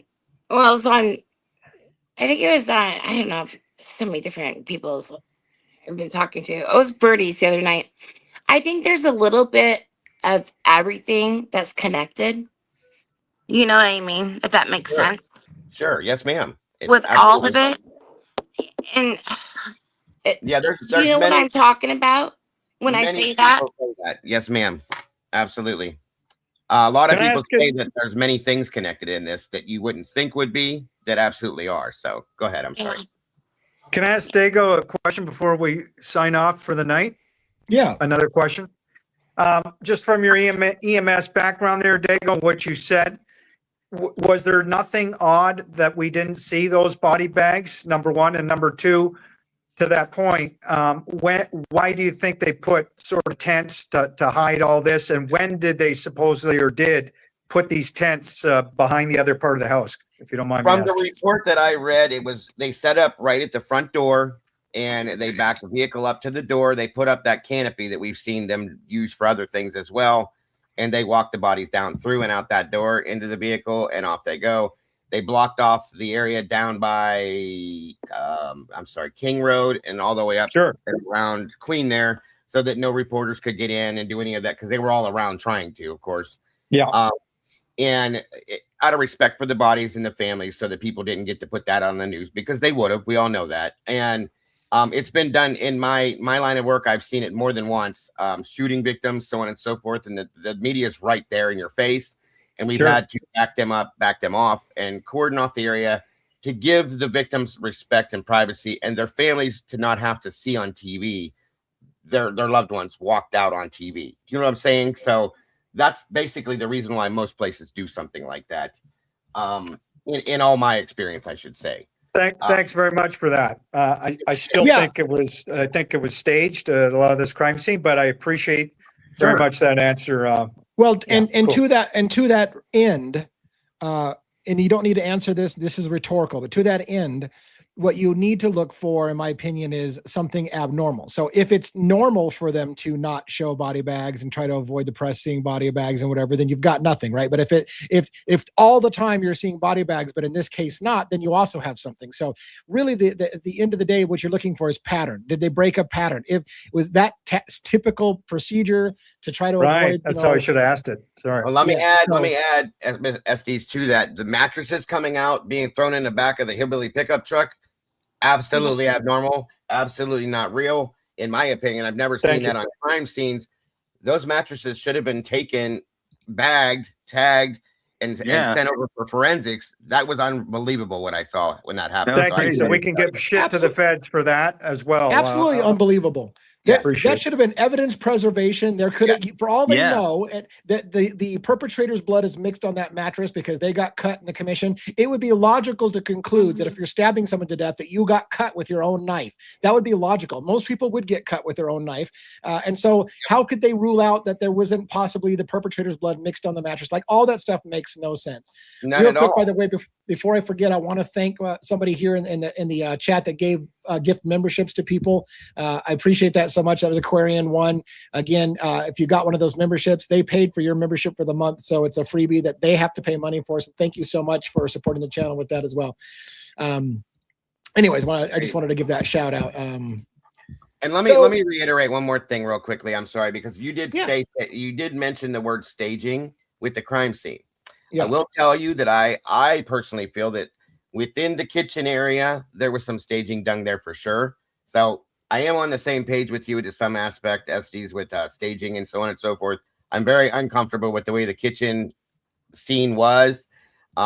well, I was on, I think it was on, I don't know if so many different people I've been talking to. It was Birdie's the other night. I think there's a little bit of everything that's connected. You know what I mean? If that makes sense. Sure. Yes, ma'am. With all of it. And yeah, there's you know what I'm talking about when I say that? Yes, ma'am. Absolutely. A lot of people say that there's many things connected in this that you wouldn't think would be, that absolutely are. So go ahead. I'm sorry. Can I ask Dago a question before we sign off for the night? Yeah. Another question. Just from your EMS background there, Dago, what you said, was there nothing odd that we didn't see those body bags, number one? And number two, to that point, why do you think they put sort of tents to hide all this? And when did they supposedly or did put these tents behind the other part of the house, if you don't mind me asking? From the report that I read, they set up right at the front door, and they backed the vehicle up to the door. They put up that canopy that we've seen them use for other things as well. And they walked the bodies down through and out that door into the vehicle, and off they go. They blocked off the area down by, King Road and all the way up and around Queen there, so that no reporters could get in and do any of that, because they were all around trying to, of course. Yeah. And out of respect for the bodies and the families, so that people didn't get to put that on the news, because they would have. We all know that. And it's been done in my line of work. I've seen it more than once, shooting victims, so on and so forth. And the media is right there in your face. And we've had to back them up, back them off, and cordon off the area to give the victims respect and privacy, and their families to not have to see on TV their loved ones walked out on TV. You know what I'm saying? So that's basically the reason why most places do something like that. In all my experience, I should say. Thanks very much for that. I still think it was staged, a lot of this crime scene, but I appreciate very much that answer. Well, and cool. to that end, and you don't need to answer this. This is rhetorical, but to that end, what you need to look for, in my opinion, is something abnormal. So if it's normal for them to not show body bags and try to avoid the press seeing body bags and whatever, then you've got nothing, right? But if all the time you're seeing body bags, but in this case not, then you also have something. So really, the end of the day, what you're looking for is pattern. Did they break a pattern? If was that typical procedure to try to avoid? That's how I should have asked it. Sorry. Well, let me add, SDs to that. The mattresses coming out, being thrown in the back of the hillbilly pickup truck. Absolutely abnormal. Absolutely not real. In my opinion, I've never seen that on crime scenes. Those mattresses should have been taken, bagged, tagged, and sent over for forensics. That was unbelievable what I saw when that happened. Thank you. So we can give shit to the feds for that as well. Absolutely unbelievable. That should have been evidence preservation. There could have, for all they know, that the perpetrator's blood is mixed on that mattress because they got cut in the commission. It would be logical to conclude that if you're stabbing someone to death, that you got cut with your own knife. That would be logical. Most people would get cut with their own knife. And so how could they rule out that there wasn't possibly the perpetrator's blood mixed on the mattress? Like, all that stuff makes no sense. Real quick, by the way, before I forget, I want to thank somebody here in the chat that gave gift memberships to people. I appreciate that so much. That was Aquarian One. Again, if you got one of those memberships, they paid for your membership for the month, so it's a freebie that they have to pay money for. So thank you so much for supporting the channel with that as well. Anyways, I just wanted to give that shout out. And let me reiterate one more thing real quickly. I'm sorry, because you did mention the word staging with the crime scene. I will tell you that I personally feel that within the kitchen area, there was some staging done there for sure. So I am on the same page with you to some aspect, SDs, with staging and so on and so forth. I'm very uncomfortable with the way the kitchen scene was.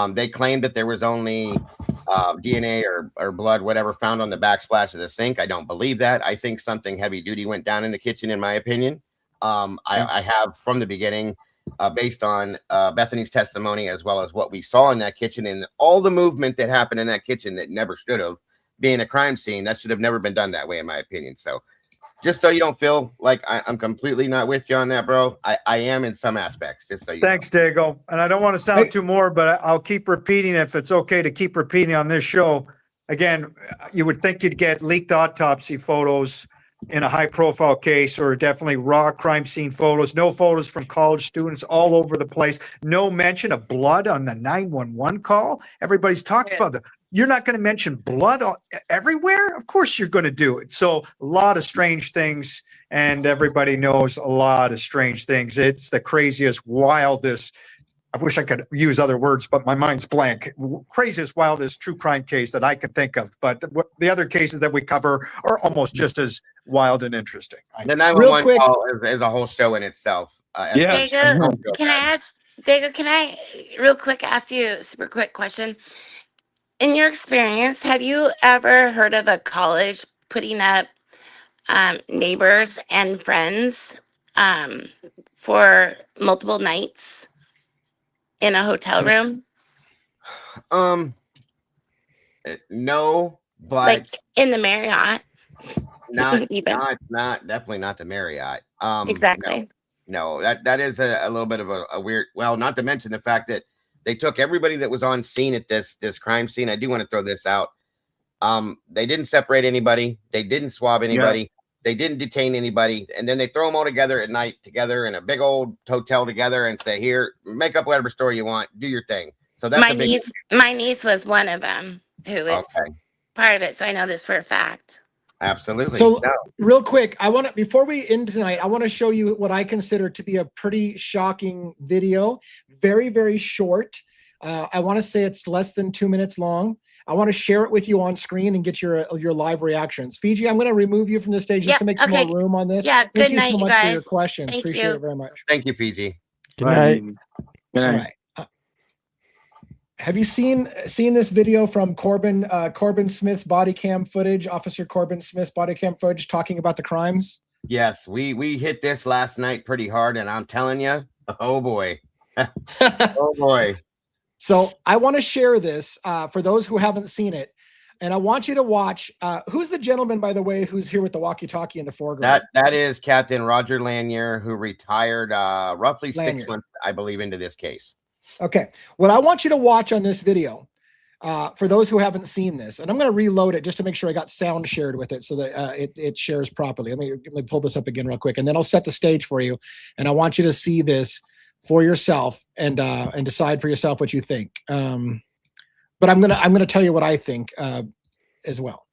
They claimed that there was only DNA or blood, whatever, found on the backsplash of the sink. I don't believe that. I think something heavy duty went down in the kitchen, in my opinion. I have from the beginning, based on Bethany's testimony, as well as what we saw in that kitchen and all the movement that happened in that kitchen that never should have. Being a crime scene, that should have never been done that way, in my opinion. So just so you don't feel like I'm completely not with you on that, bro, I am in some aspects, just so you Thanks, Dago. And I don't want to sound too more, but I'll keep repeating if it's okay to keep repeating on this show. Again, you would think you'd get leaked autopsy photos in a high-profile case, or definitely raw crime scene photos, no photos from college students all over the place, no mention of blood on the 911 call. Everybody's talked about that. You're not going to mention blood everywhere? Of course you're going to do it. So a lot of strange things, and everybody knows a lot of strange things. It's the craziest, wildest, I wish I could use other words, but my mind's blank. Craziest, wildest true crime case that I can think of. But the other cases that we cover are almost just as wild and interesting. The 911 call is a whole show in itself. Yes. Dago, can I real quick ask you a super quick question? In your experience, have you ever heard of a college putting up neighbors and friends for multiple nights in a hotel room? No, but like in the Marriott. definitely not the Marriott. Exactly. No, that is a little bit of a weird. Well, not to mention the fact that they took everybody that was on scene at this crime scene. I do want to throw this out. They didn't separate anybody. They didn't swab anybody. Yeah. They didn't detain anybody. And then they throw them all together at night, together in a big old hotel together, and say, here, make up whatever story you want. Do your thing. So that's my niece was one of them who was part of it. So I know this for a fact. Absolutely. So real quick, before we end tonight, I want to show you what I consider to be a pretty shocking video. Very, very short. I want to say it's less than 2 minutes long. I want to share it with you on screen and get your live reactions. Fiji, I'm going to remove you from the stage just to make some more room on this. Yeah, Thank good night, you so much guys. for your questions. Thank Appreciate you. it very much. Thank you, Fiji. Good night. Good night. All right. Have you seen this video from Corbin Smith's body cam footage, Officer Corbin Smith's body cam footage talking about the crimes? Yes, we hit this last night pretty hard, and I'm telling you, oh boy. Oh boy. So I want to share this for those who haven't seen it, and I want you to watch. Who's the gentleman, by the way, who's here with the walkie-talkie in the foreground? That is Captain Roger Lanier, who retired roughly 6 months, I believe, into this case. Okay, what I want you to watch on this video, for those who haven't seen this, and I'm going to reload it just to make sure I got sound shared with it so that it shares properly. Let me pull this up again real quick, and then I'll set the stage for you. And I want you to see this for yourself and decide for yourself what you think. But I'm gonna tell you what I think as well.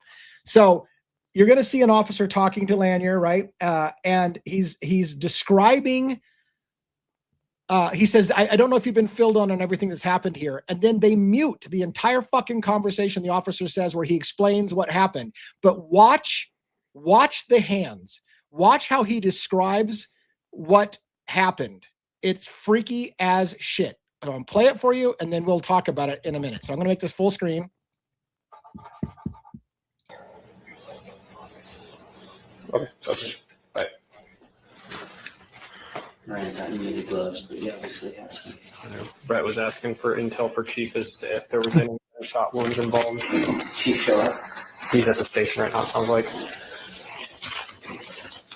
So you're gonna see an officer talking to Lanier, right? And he's describing. He says, I don't know if you've been filled on everything that's happened here. And then they mute the entire fucking conversation, the officer says, where he explains what happened. But watch the hands. Watch how he describes what happened. It's freaky as shit. I'm going to play it for you, and then we'll talk about it in a minute. So I'm going to make this full screen. Okay. Ryan got me the gloves, but yeah, obviously has. Brett was asking for intel for Chief as to if there was any shot wounds involved. Chief show up. He's at the station right now, it sounds like.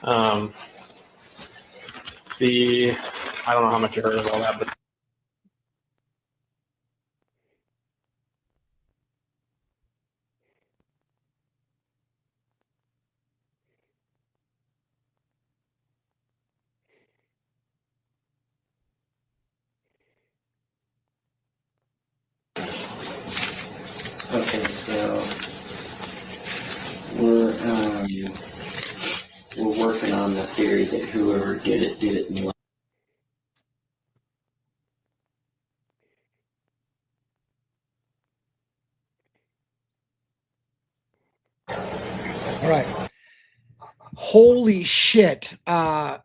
I don't know how much you heard of all that, but Okay, so we're working on the theory that whoever did it in the All right. Holy shit. I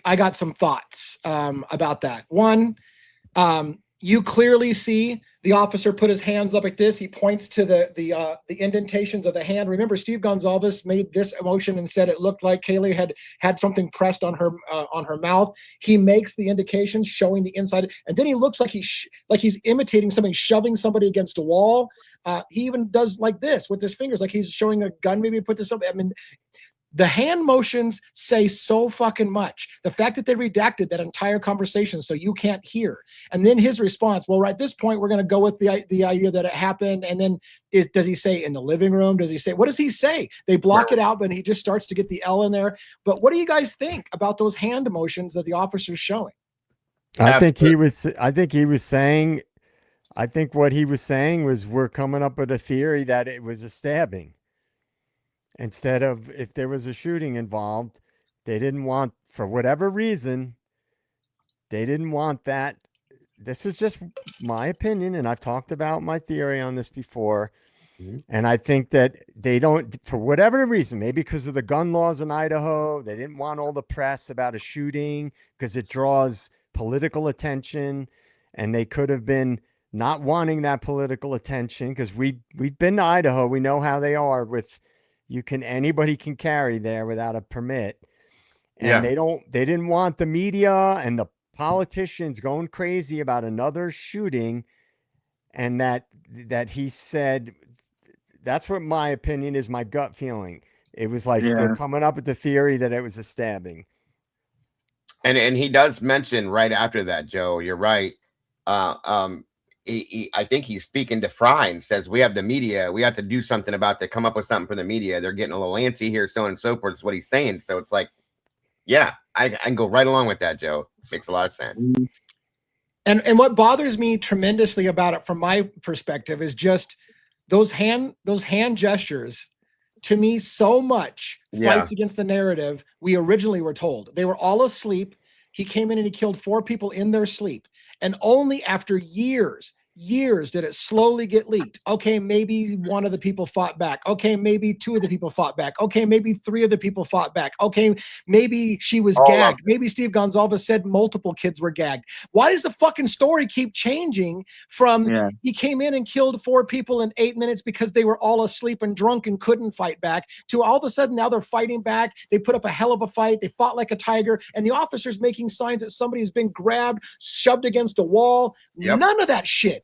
got some thoughts about that. One, you clearly see the officer put his hands up like this. He points to the indentations of the hand. Remember, Steve Gonzalez made this motion and said it looked like Kaylee had something pressed on her mouth. He makes the indications showing the inside, and then he looks like he's imitating somebody shoving somebody against a wall. He even does like this with his fingers, like he's showing a gun. Maybe put this up. I mean, the hand motions say so fucking much. The fact that they redacted that entire conversation so you can't hear. And then his response, well, right at this point, we're going to go with the idea that it happened. And then does he say in the living room? Does he say, what does he say? They block it out, but he just starts to get the L in there. But what do you guys think about those hand motions that the officer's showing? I think what he was saying was we're coming up with a theory that it was a stabbing. Instead of, if there was a shooting involved, they didn't want, for whatever reason, they didn't want that. This is just my opinion, and I've talked about my theory on this before. Mm-hmm. And I think that they don't, for whatever reason, maybe because of the gun laws in Idaho, they didn't want all the press about a shooting because it draws political attention, and they could have been not wanting that political attention because we've been to Idaho. We know how they are with, anybody can carry there without a permit. And they didn't want the media and the politicians going crazy about another shooting. And that he said, that's what my opinion is, my gut feeling. It was like, they're coming up with the theory that it was a stabbing. And he does mention right after that, Joe, you're right. I think he's speaking to Fry and says, we have the media. We have to do something about that. Come up with something for the media. They're getting a little antsy here, so on and so forth is what he's saying. So it's like, yeah, I can go right along with that, Joe. Makes a lot of sense. And what bothers me tremendously about it from my perspective is just those hand gestures to me so much fights against the narrative we originally were told. They were all asleep. He came in and he killed 4 people in their sleep. And only after years did it slowly get leaked. Okay, maybe 1 of the people fought back. Okay, maybe 2 of the people fought back. Okay, maybe 3 of the people fought back. Okay, maybe she was gagged. Maybe Steve Gonzalez said multiple kids were gagged. Why does the fucking story keep changing from he came in and killed 4 people in 8 minutes because they were all asleep and drunk and couldn't fight back, to all of a sudden now they're fighting back. They put up a hell of a fight. They fought like a tiger, and the officer's making signs that somebody has been grabbed, shoved against a wall. None of that shit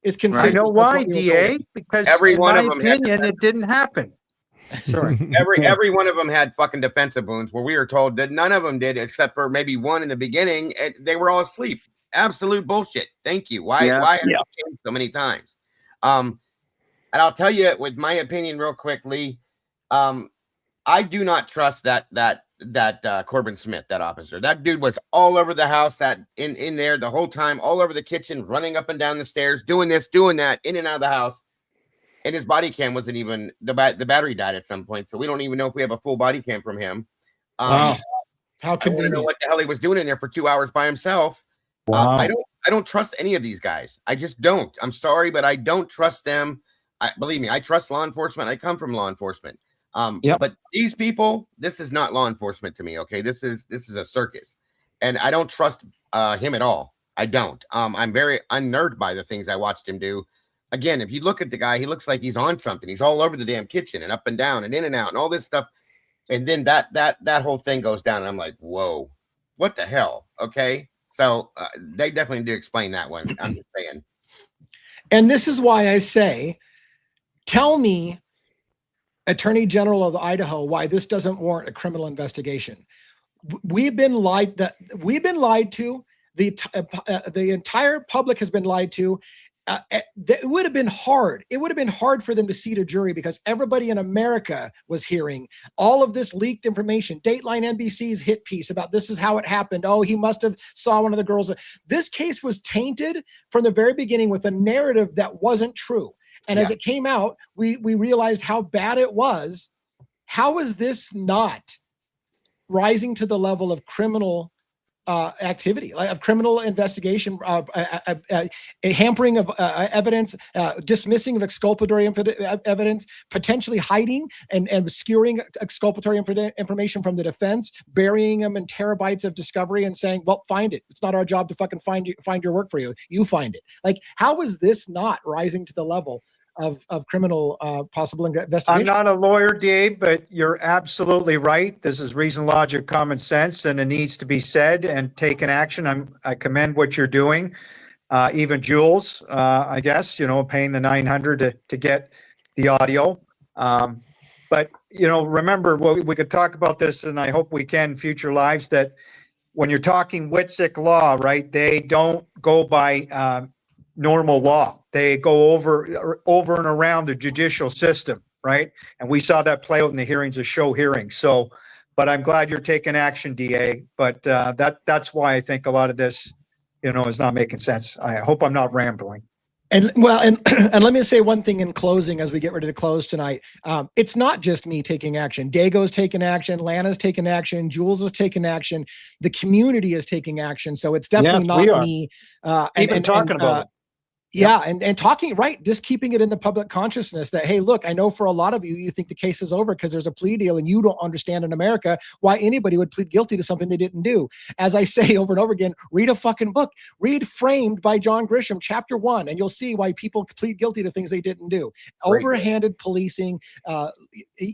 is consistent. I know why, DA, because in my opinion, it didn't happen. Sorry. Every one of them had fucking defensive wounds where we were told that none of them did, except for maybe 1 in the beginning. And they were all asleep. Absolute bullshit. Thank you. Why have you changed so many times? And I'll tell you, with my opinion, real quickly, I do not trust that Corbin Smith, that officer. That dude was all over the house, in there the whole time, all over the kitchen, running up and down the stairs, doing this, doing that, in and out of the house. And his body cam wasn't even, the battery died at some point, so we don't even know if we have a full body cam from him. Wow. How convenient. I want to know what the hell he was doing in there for 2 hours by himself. Wow. I don't trust any of these guys. I just don't. I'm sorry, but I don't trust them. Believe me, I trust law enforcement. I come from law enforcement. But these people, this is not law enforcement to me. Okay, this is a circus, and I don't trust him at all. I don't. I'm very unnerved by the things I watched him do. Again, if you look at the guy, he looks like he's on something. He's all over the damn kitchen and up and down and in and out and all this stuff. And then that whole thing goes down, and I'm like, whoa. what the hell? Okay. So they definitely need to explain that one. I'm just saying. And this is why I say, tell me, Attorney General of Idaho, why this doesn't warrant a criminal investigation. We've been lied to. The entire public has been lied to. It would have been hard. It would have been hard for them to seat a jury because everybody in America was hearing all of this leaked information. Dateline NBC's hit piece about this is how it happened. Oh, he must have saw one of the girls. This case was tainted from the very beginning with a narrative that wasn't true. And as it came out, we realized how bad it was. How is this not rising to the level of criminal activity, of criminal investigation, hampering of evidence, dismissing of exculpatory evidence, potentially hiding and obscuring exculpatory information from the defense, burying them in terabytes of discovery and saying, well, find it. It's not our job to fucking find your work for you. You find it. Like, how is this not rising to the level of criminal possible investigation? I'm not a lawyer, Dave, but you're absolutely right. This is reason, logic, common sense, and it needs to be said and taken action. I commend what you're doing. Even Jules, I guess, paying the $900 to get the audio. But remember, we could talk about this, and I hope we can in future lives, that when you're talking Whitsick law, right, they don't go by normal law. They go over and around the judicial system, right? And we saw that play out in the hearings of show hearings. So, but I'm glad you're taking action, DA. But that's why I think a lot of this, is not making sense. I hope I'm not rambling. And let me say one thing in closing as we get ready to close tonight. It's not just me taking action. Dago's taking action. Lana's taking action. Jules is taking action. The community is taking action. So it's definitely not me. Even talking about it. Yeah, and talking, right, just keeping it in the public consciousness that, hey, look, I know for a lot of you think the case is over because there's a plea deal and you don't understand in America why anybody would plead guilty to something they didn't do. As I say over and over again, read a fucking book. Read Framed by John Grisham, chapter 1, and you'll see why people plead guilty to things they didn't do. Overhanded policing,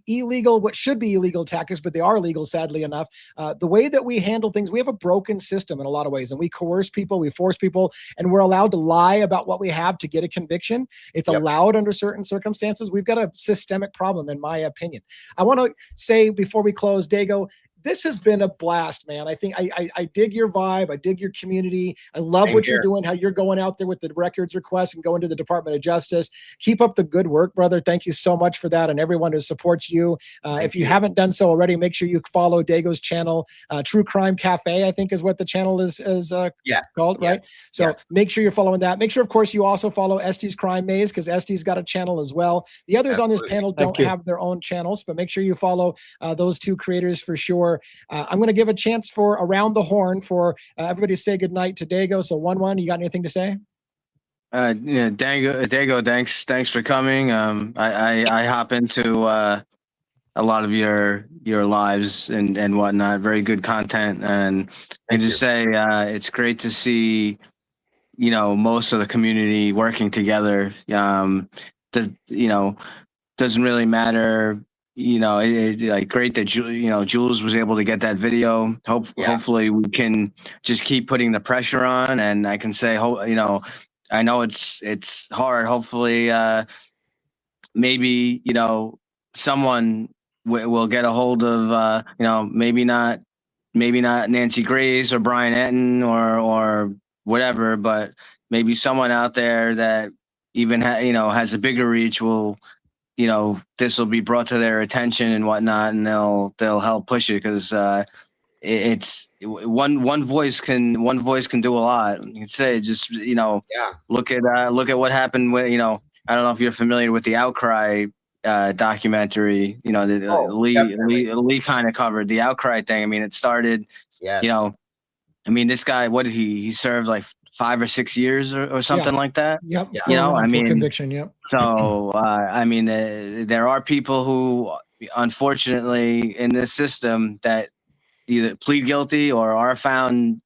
illegal, what should be illegal tactics, but they are legal, sadly enough. The way that we handle things, we have a broken system in a lot of ways, and we coerce people, we force people, and we're allowed to lie about what we have to get a conviction. It's allowed under certain circumstances. We've got a systemic problem, in my opinion. I want to say before we close, Dago, this has been a blast, man. I think I dig your vibe. I dig your community. I love what you're doing, how you're going out there with the records requests and going to the Department of Justice. Keep up the good work, brother. Thank you so much for that. And everyone who supports you. If you haven't done so already, make sure you follow Dago's channel. True Crime Cafe, I think is what the channel is called, right? So make sure you're following that. Make sure, of course, you also follow Estes Crime Maze because Estes got a channel as well. The others on this panel don't have their own channels, but make sure you follow those two creators for sure. I'm going to give a chance for Around the Horn for everybody to say goodnight to Dago. So 1-1, you got anything to say? Dago, thanks for coming. I hop into a lot of your lives and whatnot. Very good content, and I just say it's great to see most of the community working together. Doesn't really matter. Like great that Jules was able to get that video. Hopefully we can just keep putting the pressure on, and I can say, I know it's hard. Hopefully, maybe someone will get a hold of maybe not Nancy Grace or Brian Etten or whatever, but maybe someone out there that even has a bigger reach will. This will be brought to their attention and whatnot, and they'll help push it because it's one voice can do a lot. You can say just look at what happened with I don't know if you're familiar with the Outcry documentary. Lee kind of covered the Outcry thing. I mean, it started. This guy, what did he served like 5 or 6 years or something like that. Yep. Conviction. Yep. So, there are people who, unfortunately, in this system that either plead guilty or are found,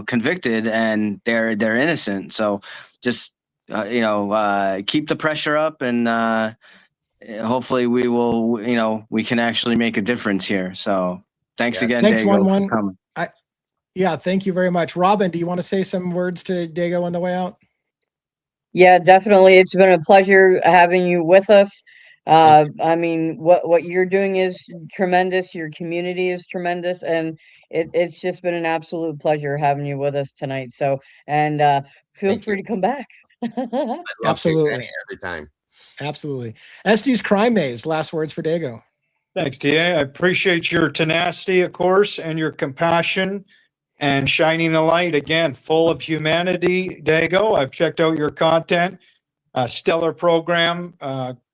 convicted, and they're innocent. So, just keep the pressure up, and hopefully, we will, we can actually make a difference here. So, thanks again, Thanks, Dago, 1-1. for coming. Yeah, thank you very much. Robin, do you want to say some words to Dago on the way out? Yeah, definitely. It's been a pleasure having you with us. I mean, what you're doing is tremendous. Your community is tremendous, and it's just been an absolute pleasure having you with us tonight. So, and feel Thank free you. to come back. I'd love to, Absolutely. Danny, every time. Absolutely. Estes Crime Maze, last words for Dago. Thanks, DA. I appreciate your tenacity, of course, and your compassion and shining a light again, full of humanity. Dago, I've checked out your content, stellar program,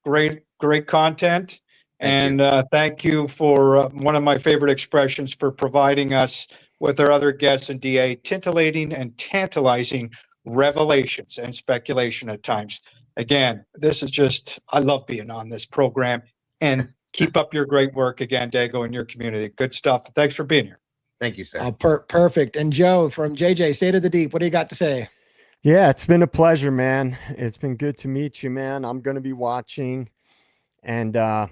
great content. Thank Thank you for one of my favorite expressions for providing us with our other guests and DA, titillating and tantalizing revelations and speculation at times. Again, this is just, I love being on this program, and keep up your great work again, Dago, and your community. Good stuff. Thanks for being here. Thank you, sir. Perfect. And Joe from JJ, State of the Deep, what do you got to say? Yeah, it's been a pleasure, man. It's been good to meet you, man. I'm going to be watching. And I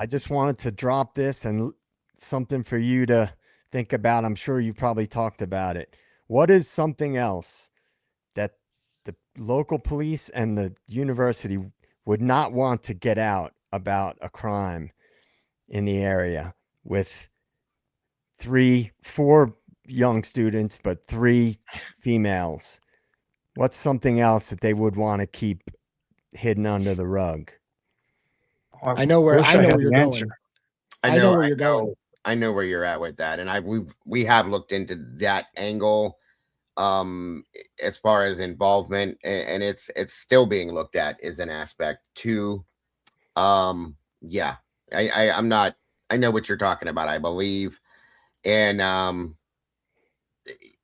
just wanted to drop this and something for you to think about. I'm sure you probably talked about it. What is something else that the local police and the university would not want to get out about a crime in the area with 4 young students, but 3 females? What's something else that they would want to keep hidden under the rug? I know where you're going. I know where you're going. I know where you're at with that, and we have looked into that angle as far as involvement, and it's still being looked at as an aspect too. Yeah, I'm not. I know what you're talking about, I believe, and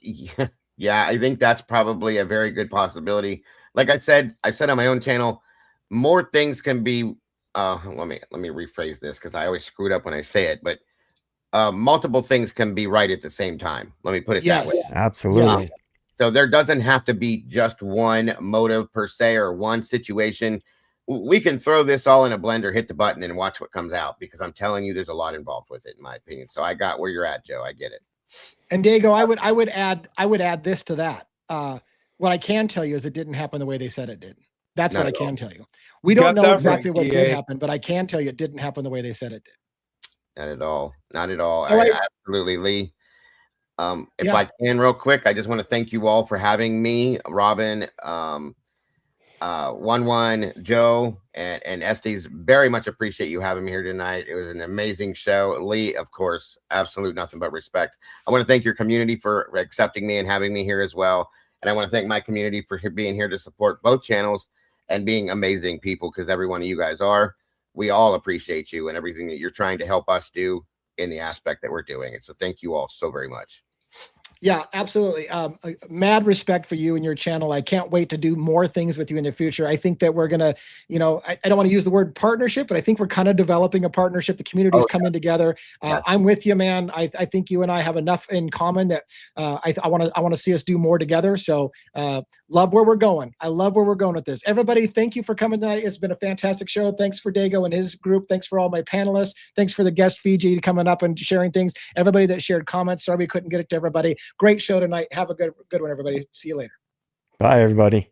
yeah, I think that's probably a very good possibility. Like I said on my own channel, more things can be. Let me rephrase this because I always screw it up when I say it, but multiple things can be right at the same time. Let me put it that way. Absolutely. Yes. So there doesn't have to be just one motive per se or one situation. We can throw this all in a blender, hit the button, and watch what comes out, because I'm telling you, there's a lot involved with it, in my opinion. So I got where you're at, Joe. I get it. And Dago, I would add this to that. What I can tell you is it didn't happen the way they said it did. That's Not what I at can all. tell you. We don't Got know that exactly right, what DA. did happen, but I can tell you it didn't happen the way they said it did. Not at all. Not at all. All right. Absolutely, Lee. If Yeah. I can, real quick, I just want to thank you all for having me, Robin, 1 Joe, and Estes. Very much appreciate you having me here tonight. It was an amazing show. Lee, of course, absolute nothing but respect. I want to thank your community for accepting me and having me here as well. And I want to thank my community for being here to support both channels and being amazing people, because every one of you guys are. We all appreciate you and everything that you're trying to help us do in the aspect that we're doing it. So thank you all so very much. Yeah, absolutely. Mad respect for you and your channel. I can't wait to do more things with you in the future. I think that we're going to, I don't want to use the word partnership, but I think we're kind of developing a partnership. The community's coming together. I'm with you, man. I think you and I have enough in common that I want to see us do more together. So love where we're going. I love where we're going with this. Everybody, thank you for coming tonight. It's been a fantastic show. Thanks for Dago and his group. Thanks for all my panelists. Thanks for the guest Fiji coming up and sharing things. Everybody that shared comments. Sorry we couldn't get it to everybody. Great show tonight. Have a good one, everybody. See you later. Bye, everybody.